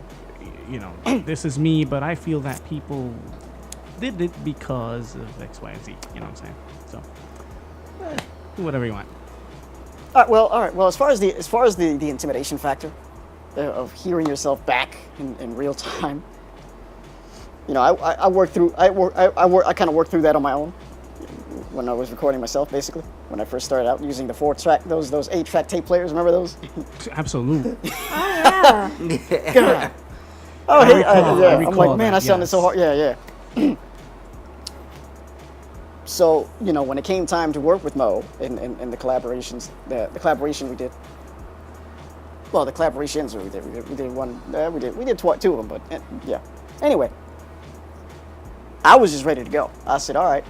B: you know, this is me, but I feel that people did it because of X, Y, and Z. You know what I'm saying? So, do whatever you want.
D: All right. Well, as far as the intimidation factor of hearing yourself back in real time, you know, I kind of worked through that on my own when I was recording myself, basically. When I first started out using the 4-track, those 8-track tape players, remember those?
B: Absolutely.
C: Oh, yeah.
D: God. Oh,
B: I
D: hey,
B: recall-
D: yeah.
B: I
D: I'm
B: recall
D: like, man,
B: that,
D: I sounded
B: yes.
D: so hard. Yeah. So, you know, when it came time to work with Mo in the collaborations, the collaboration we did. Well, the collaborations we did one. We did two of them, but yeah. Anyway, I was just ready to go. I said, all right,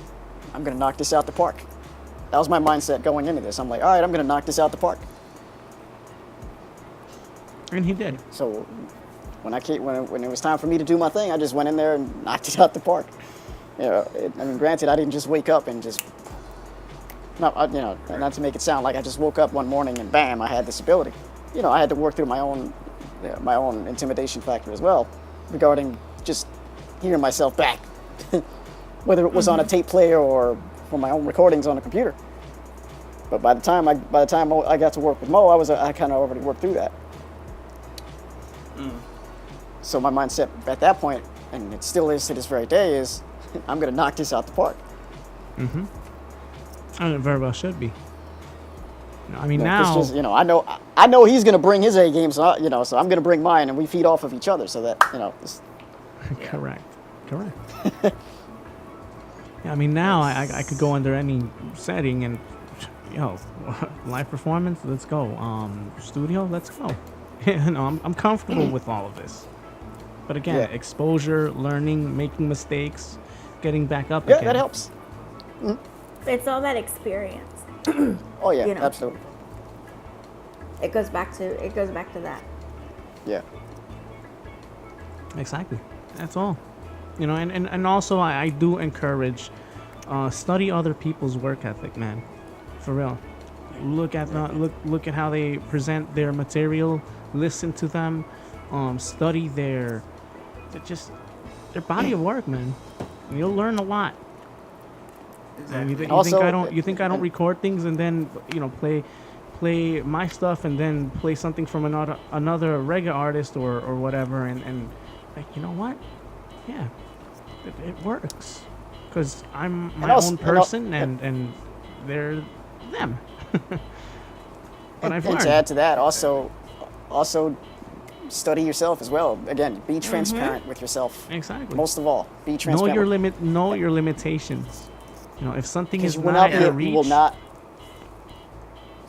D: I'm gonna knock this out the park. That was my mindset going into this. I'm like, all right, I'm gonna knock this out the park.
B: And he did.
D: So when it was time for me to do my thing, I just went in there and knocked it out the park. You know, I mean, granted, I didn't just wake up and just, not to make it sound like I just woke up one morning and bam, I had this ability. You know, I had to work through my own intimidation factor as well, regarding just hearing myself back, whether it was on a tape player or from my own recordings on a computer. But by the time I got to work with Mo, I kind of already worked through that. So my mindset at that point, and it still is to this very day, is I'm going to knock this out the park.
B: Mm-hmm. And it very well should be. You know, I mean,
D: You know,
B: now.
D: 'cause just, you know, I know he's going to bring his A game, so so I'm going to bring mine, and we feed off of each other, so that
B: Correct. Yeah, I mean, now I could go under any setting and, live performance, let's go. Studio, let's go. You know, I'm comfortable with all of this. But again,
D: Yeah.
B: exposure, learning, making mistakes, getting back up
D: yeah,
B: again.
D: that helps.
C: It's all that experience.
D: Oh yeah,
C: You know.
D: absolutely.
C: It goes back to that.
D: Yeah.
B: Exactly. That's all. You know, and also I do encourage study other people's work ethic, man. For real. Look at how they present their material, listen to them, study their body of work, man. And you'll learn a lot.
A: Exactly.
B: You think I don't record things and then, you know, play my stuff and then play something from another reggae artist or whatever, and like, you know what? Yeah, it works because I'm my own person and they're them. But I've learned.
D: And to add to that, also study yourself as well. Again, be transparent with yourself.
B: Exactly.
D: Most of all, be transparent.
B: Know your limitations. You know, if something is
D: you
B: not out of reach,
D: you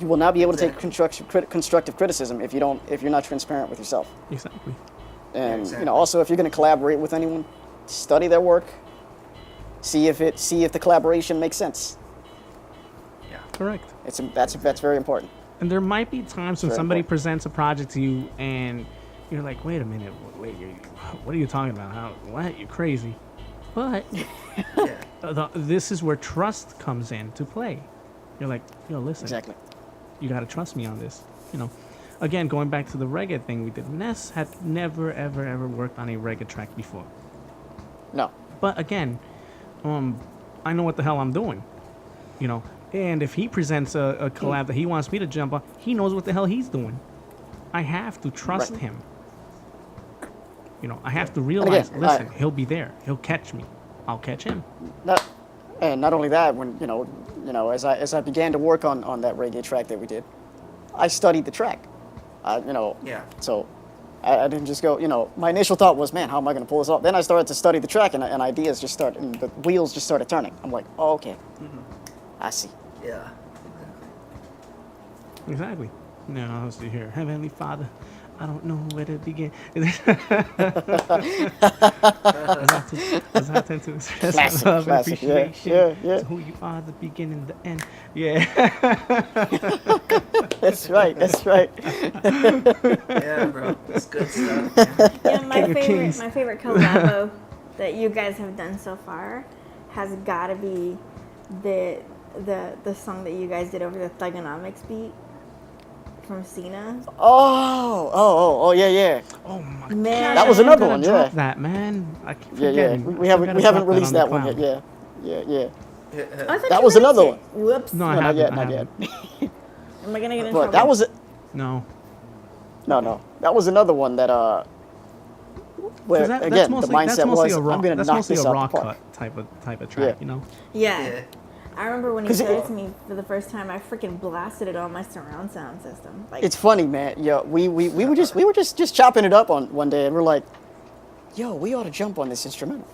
D: will not be able to take constructive criticism if you're not transparent with yourself.
B: Exactly.
D: And you know, also if you're going to collaborate with anyone, study their work. See if the collaboration makes sense.
A: Yeah.
B: Correct.
D: That's very important.
B: And there might be times when somebody presents a project to you and you're like, wait a minute, what are you talking about? What? You're crazy. But this is where trust comes in to play. You're like, yo, listen.
D: Exactly.
B: You got to trust me on this. You know, again, going back to the reggae thing we did, Ness had never, ever worked on a reggae track before.
D: No.
B: But again, I know what the hell I'm doing. You know, and if he presents a collab that he wants me to jump on, he knows what the hell he's doing. I have to trust him. You know, I have to realize, listen, he'll be there. He'll catch me. I'll catch him.
D: And not only that, when you know, as I began to work on that reggae track that we did, I studied the track. You know. Yeah. So I didn't just go. You know, my initial thought was, man, how am I going to pull this off? Then I started to study the track, and ideas just started, and the wheels just started turning. I'm like, oh, okay. I see.
A: Yeah.
B: Exactly. Now, let's see here. Heavenly Father, I don't know where to begin. As I tend to express love and appreciation to who you are, the beginning, the end. Yeah.
D: That's right.
A: Yeah, bro. It's good stuff.
C: Yeah, my favorite collabo that you guys have done so far has got to be the song that you guys did over the Thugonomics beat from Cena.
D: Oh, yeah.
B: Oh my
C: Man,
D: that was another one. Yeah.
B: That man. I keep
D: Yeah.
B: forgetting.
D: We haven't released that one yet. Yeah.
C: I thought
D: That
C: you
D: was another
C: released
D: one.
C: it. Whoops.
B: No,
D: Not yet.
C: Am I gonna get in
D: But
C: trouble?
D: that was
B: No.
D: That was another one that where again the mindset was I'm gonna knock this out
B: raw
D: the park.
B: cut type of track, you know.
C: Yeah. I remember when he showed it to me for the first time, I freaking blasted it on my surround sound system. Like,
D: It's funny, man. Yeah, we were just chopping it up on one day, and we're like, yo, we ought to jump on this instrumental.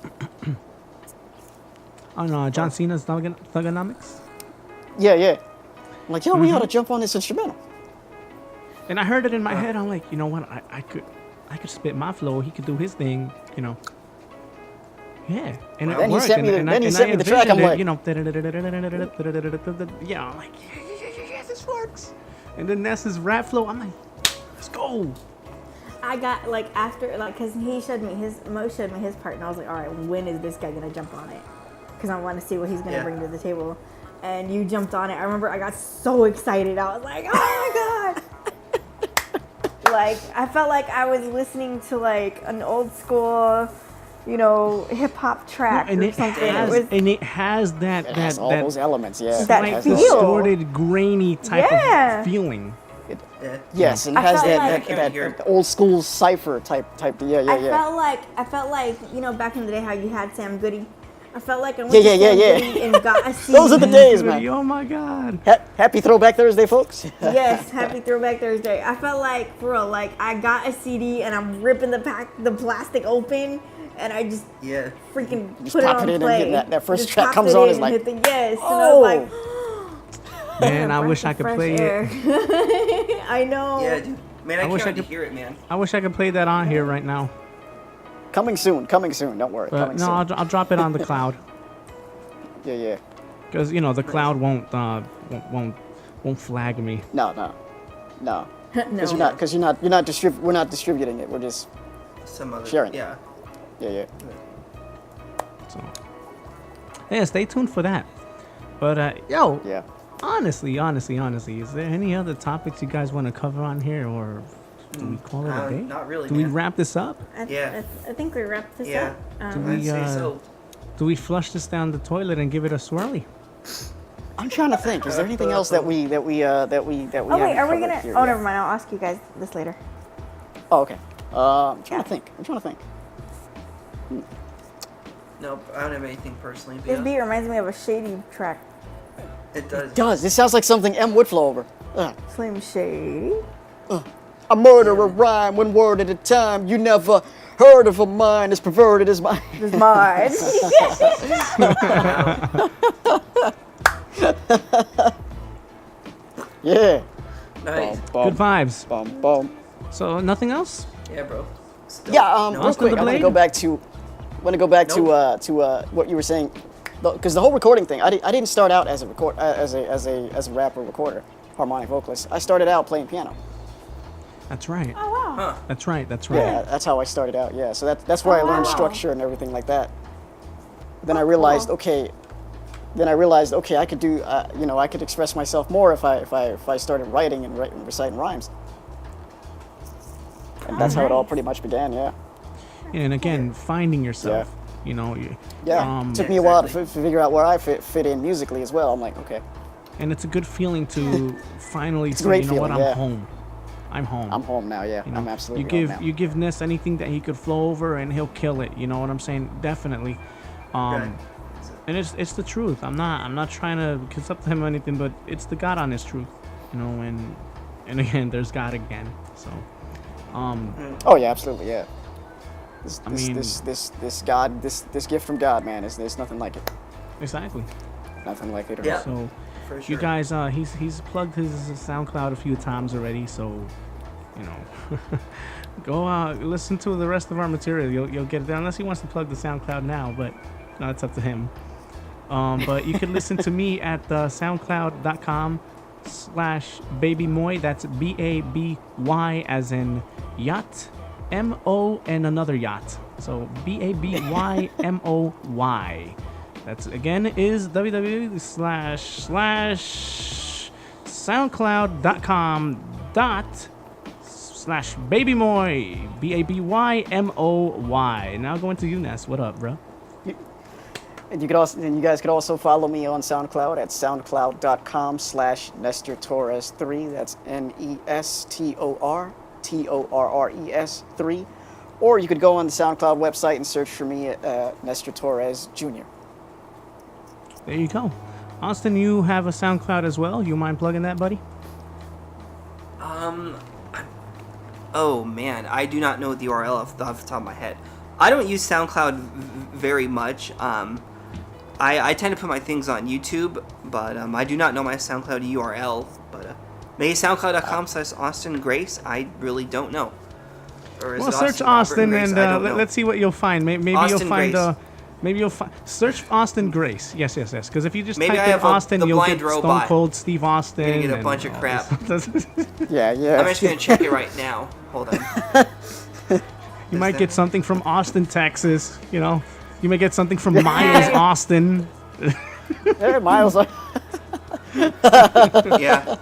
B: On John Cena's Thugonomics.
D: Yeah. I'm like, yo, we ought to jump on this instrumental.
B: And I heard it in my head. I'm like, you know what? I could spit my flow. He could do his thing. You know. Yeah, and it
D: Then he
B: worked.
D: sent me the track. I'm like,
B: you know, yeah, I'm like, yeah, this works. And then Ness's rap flow. I'm like, let's go.
C: I got like after because Mo showed me his part, and I was like, all right, when is this guy gonna jump on it? Because I want to see what he's gonna bring to the table. And you jumped on it. I remember I got so excited. I was like, oh my god! Like I felt like I was listening to like an old school, you know, hip hop track or something.
B: It has that
D: all those elements, yeah.
C: That feel.
B: Distorted, grainy type of feeling.
D: Yes, and it has that old school cipher type. Yeah.
C: I felt like you know back in the day how you had Sam Goody. I felt like I went to Sam Goody and got a CD.
D: Those are the days, man.
B: Oh my god.
D: Happy Throwback Thursday, folks.
C: Yes, happy Throwback Thursday. I felt like for real, like I got a CD and I'm ripping the plastic open. And I just freaking
D: just
C: put it
D: pop
C: on
D: it in
C: play.
D: and get that first
C: just
D: track comes on. It's like,
C: and I was like,
B: man, I wish I could play
C: it. I know.
A: Yeah, dude. Man, I can't wait to hear it, man.
B: I wish I could play that on here right now.
D: Coming soon. Don't worry.
B: But no, I'll drop it on the cloud.
D: Yeah.
B: Because you know the cloud won't flag me.
D: No. Because
C: No.
D: we're not distributing it. We're just
A: Some other.
D: Sharing.
A: Yeah.
D: yeah.
B: So, yeah, stay tuned for that. But yo,
D: Yeah.
B: honestly, is there any other topics you guys want to cover on here, or do we call it a day?
A: Not really.
B: Do we
A: man.
B: wrap this up?
A: Yeah.
C: I think we wrapped this
A: Yeah.
C: up.
B: Do we,
A: I'd say so.
B: Do we flush this down the toilet and give it a swirly?
D: I'm trying to think. Is there anything else that we
C: Oh wait, are we gonna? Oh, never mind. I'll ask you guys this later.
D: Oh, okay. I'm trying to think.
A: Nope, I don't have anything personally. But
C: This
A: yeah,
C: beat reminds me of a Shady track.
A: it does.
D: It does. This sounds like something M would flow over.
C: Slim Shady.
D: I murder a rhyme, one word at a time. You never heard of a mind as perverted as mine.
C: This is mine.
D: Yeah.
A: Nice.
B: Good vibes.
D: Bum, bum.
B: So nothing else?
A: Yeah, bro. Still.
D: Yeah.
A: No,
D: Real quick,
B: the
D: I want to
B: blade?
D: go back to.
A: Nope.
D: What you were saying, because the whole recording thing. I didn't start out as a rapper recorder, harmonic vocalist. I started out playing piano.
B: That's right.
C: Oh wow.
A: Huh.
B: That's right.
D: Yeah, that's how I started out. Yeah, so that's where I learned
C: wow.
D: structure and everything like that. Then I realized, okay. I could do, I could express myself more if I started writing and reciting rhymes. And that's how it all pretty much began. Yeah.
B: And again, finding yourself. You know.
D: Yeah. It took me a while to figure out where I fit in musically as well. I'm like, okay.
B: And it's a good feeling to finally
D: It's a
B: say,
D: great
B: you know what,
D: feeling,
B: I'm
D: yeah.
B: home. I'm home.
D: I'm home now. Yeah.
B: You know,
D: I'm absolutely
B: you
D: home now.
B: you give Ness anything that he could flow over and he'll kill it. You know what I'm saying? Definitely.
A: Right.
B: And it's the truth. I'm not trying to kiss up to him or anything, but it's the God honest truth. You know, and again, there's God again. So,
D: Oh yeah, absolutely. Yeah.
B: I mean-
D: This gift from God, man. There's nothing like it.
B: exactly.
D: Nothing like it at
A: Yeah.
D: all.
B: So,
A: For sure.
B: you guys, he's plugged his SoundCloud a few times already. So, you know, go listen to the rest of our material. You'll get it there, unless he wants to plug the SoundCloud now, but no, it's up to him. But you can listen to me at soundcloud.com/BabyMoy. That's BABY as in yacht, MO and another yacht. So BABYMOY. That's again is www.soundcloud.com/BabyMoy. BABYMOY. Now going to you, Ness. What up, bro?
D: And you guys could also follow me on SoundCloud at soundcloud.com/NestorTorres3. That's NESTORTORRES3. Or you could go on the SoundCloud website and search for me at Nestor Torres Jr.
B: There you go. Austin, you have a SoundCloud as well. You mind plugging that, buddy?
A: Oh man, I do not know the URL off the top of my head. I don't use SoundCloud very much. I tend to put my things on YouTube, but I do not know my SoundCloud URL. But maybe SoundCloud.com/Austin Grace. I really don't know. Or is
B: Well,
A: it
B: search
A: Robert
B: Austin
A: Grace?
B: and
A: I don't know.
B: let's see what you'll find. Maybe
A: Austin
B: you'll find.
A: Grace.
B: Maybe you'll find. Search Austin Grace. Yes. Because if you just
A: Maybe
B: type
A: I
B: in
A: have
B: Austin,
A: the
B: you'll
A: blind
B: get Stone
A: robot.
B: Cold Steve Austin.
A: You're gonna get a
B: and
A: bunch of
B: all
A: crap.
B: this.
D: Yeah.
A: I'm just gonna check it right now. Hold on.
B: You might get something from Austin, Texas. You know, you may get something from Miles, Austin.
D: Hey, Miles.
A: Yeah.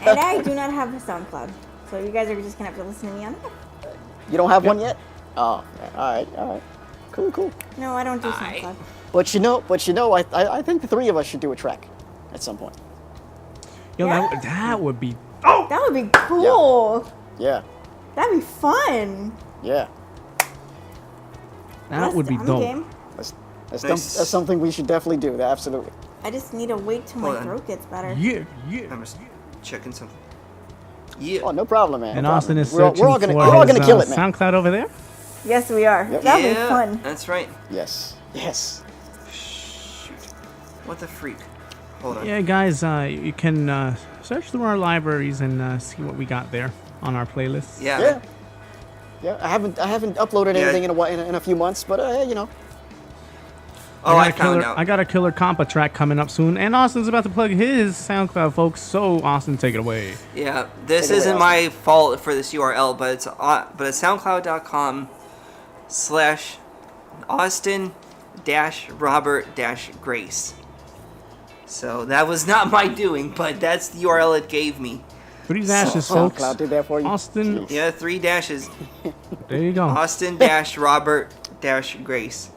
C: And I do not have a SoundCloud, so you guys are just gonna have to listen to me on that.
D: You don't have one yet? Oh, all right. Cool.
C: No, I don't do
A: Aye.
C: SoundCloud.
D: But you know, I think the three of us should do a track at some point.
B: Yo,
C: Yeah.
B: that would be.
C: That would be cool.
D: Yeah.
C: That'd be fun.
D: Yeah.
B: That would be
C: I'm
B: dope.
C: game.
D: That's
A: Nice.
D: that's something we should definitely do. Absolutely.
C: I just need to wait till my
A: Hold on.
C: throat gets better.
B: Yeah.
A: I'm just checking something. Yeah.
D: Oh, no problem, man.
B: And
D: no
B: Austin
D: problem.
B: is searching
D: we're all gonna,
B: for
D: we're all
B: his
D: gonna kill it, man.
B: SoundCloud over there.
C: Yes, we are.
D: Yep.
C: That'd
A: Yeah,
C: be fun.
A: That's right.
D: Yes.
A: Shoot. What the freak? Hold on.
B: Yeah, guys, you can search through our libraries and see what we got there on our playlists.
A: Yeah.
D: Yeah. I haven't uploaded
A: Yeah.
D: anything in a few months, but you know.
A: Oh, I
B: got a killer,
A: found out.
B: I got a killer compa track coming up soon, and Austin's about to plug his SoundCloud, folks. So Austin, take it away.
A: Yeah, this
D: Take it away,
A: isn't my fault for this URL, but it's soundcloud.com/Austin-Robert-Grace. So that was not my doing, but that's the URL it gave me.
B: 3 dashes, folks.
D: SoundCloud did that for you.
B: Austin,
A: Yeah, 3 dashes.
B: there you go.
A: Austin-Robert-Grace.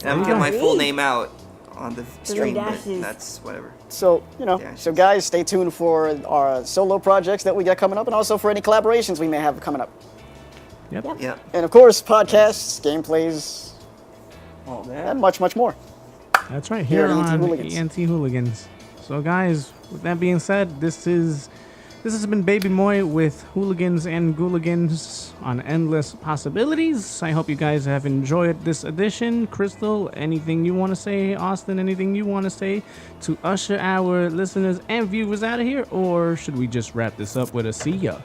A: And I'm
B: you
A: getting
B: go.
A: my full name out on the
C: 3
A: stream, but
C: dashes.
A: that's whatever.
D: So,
A: Yeah.
D: so guys, stay tuned for our solo projects that we got coming up, and also for any collaborations we may have coming up.
B: Yep.
A: Yeah.
D: And of course, podcasts, gameplays,
A: All that.
D: and much, much more.
B: That's right,
D: Here
B: here
D: at ENT
B: on
D: Hooligans.
B: ENT Hooligans. So, guys, with that being said, this has been BabyMoy with Hooligans and Gooligans on Endless Possibilities. I hope you guys have enjoyed this edition. Crystal, anything you want to say? Austin, anything you want to say to usher our listeners and viewers out of here? Or should we just wrap this up with a see ya?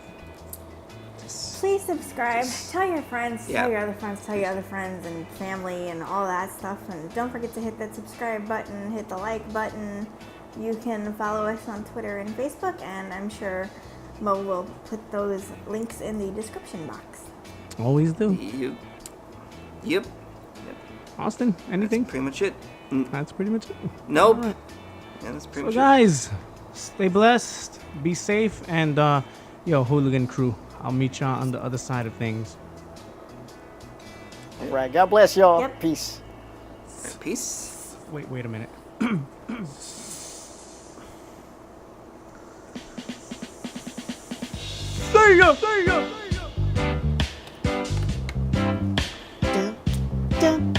C: Please subscribe. Tell your friends.
A: Yeah.
C: Tell your other friends. Tell your other friends and family and all that stuff. And don't forget to hit that subscribe button. Hit the like button. You can follow us on Twitter and Facebook, and I'm sure Mo will put those links in the description box.
B: Always do.
A: Yep.
B: Austin, anything?
A: Pretty much it.
B: That's pretty much it.
A: Nope.
B: All right.
A: Yeah, that's pretty
B: So,
A: much
B: guys, stay blessed, be safe, and yo, Hooligan crew, I'll meet y'all on the other side of things.
D: All right, God bless y'all.
C: Yep.
D: Peace.
A: it. Peace.
B: Wait a minute. There you go.
D: Dun, dun,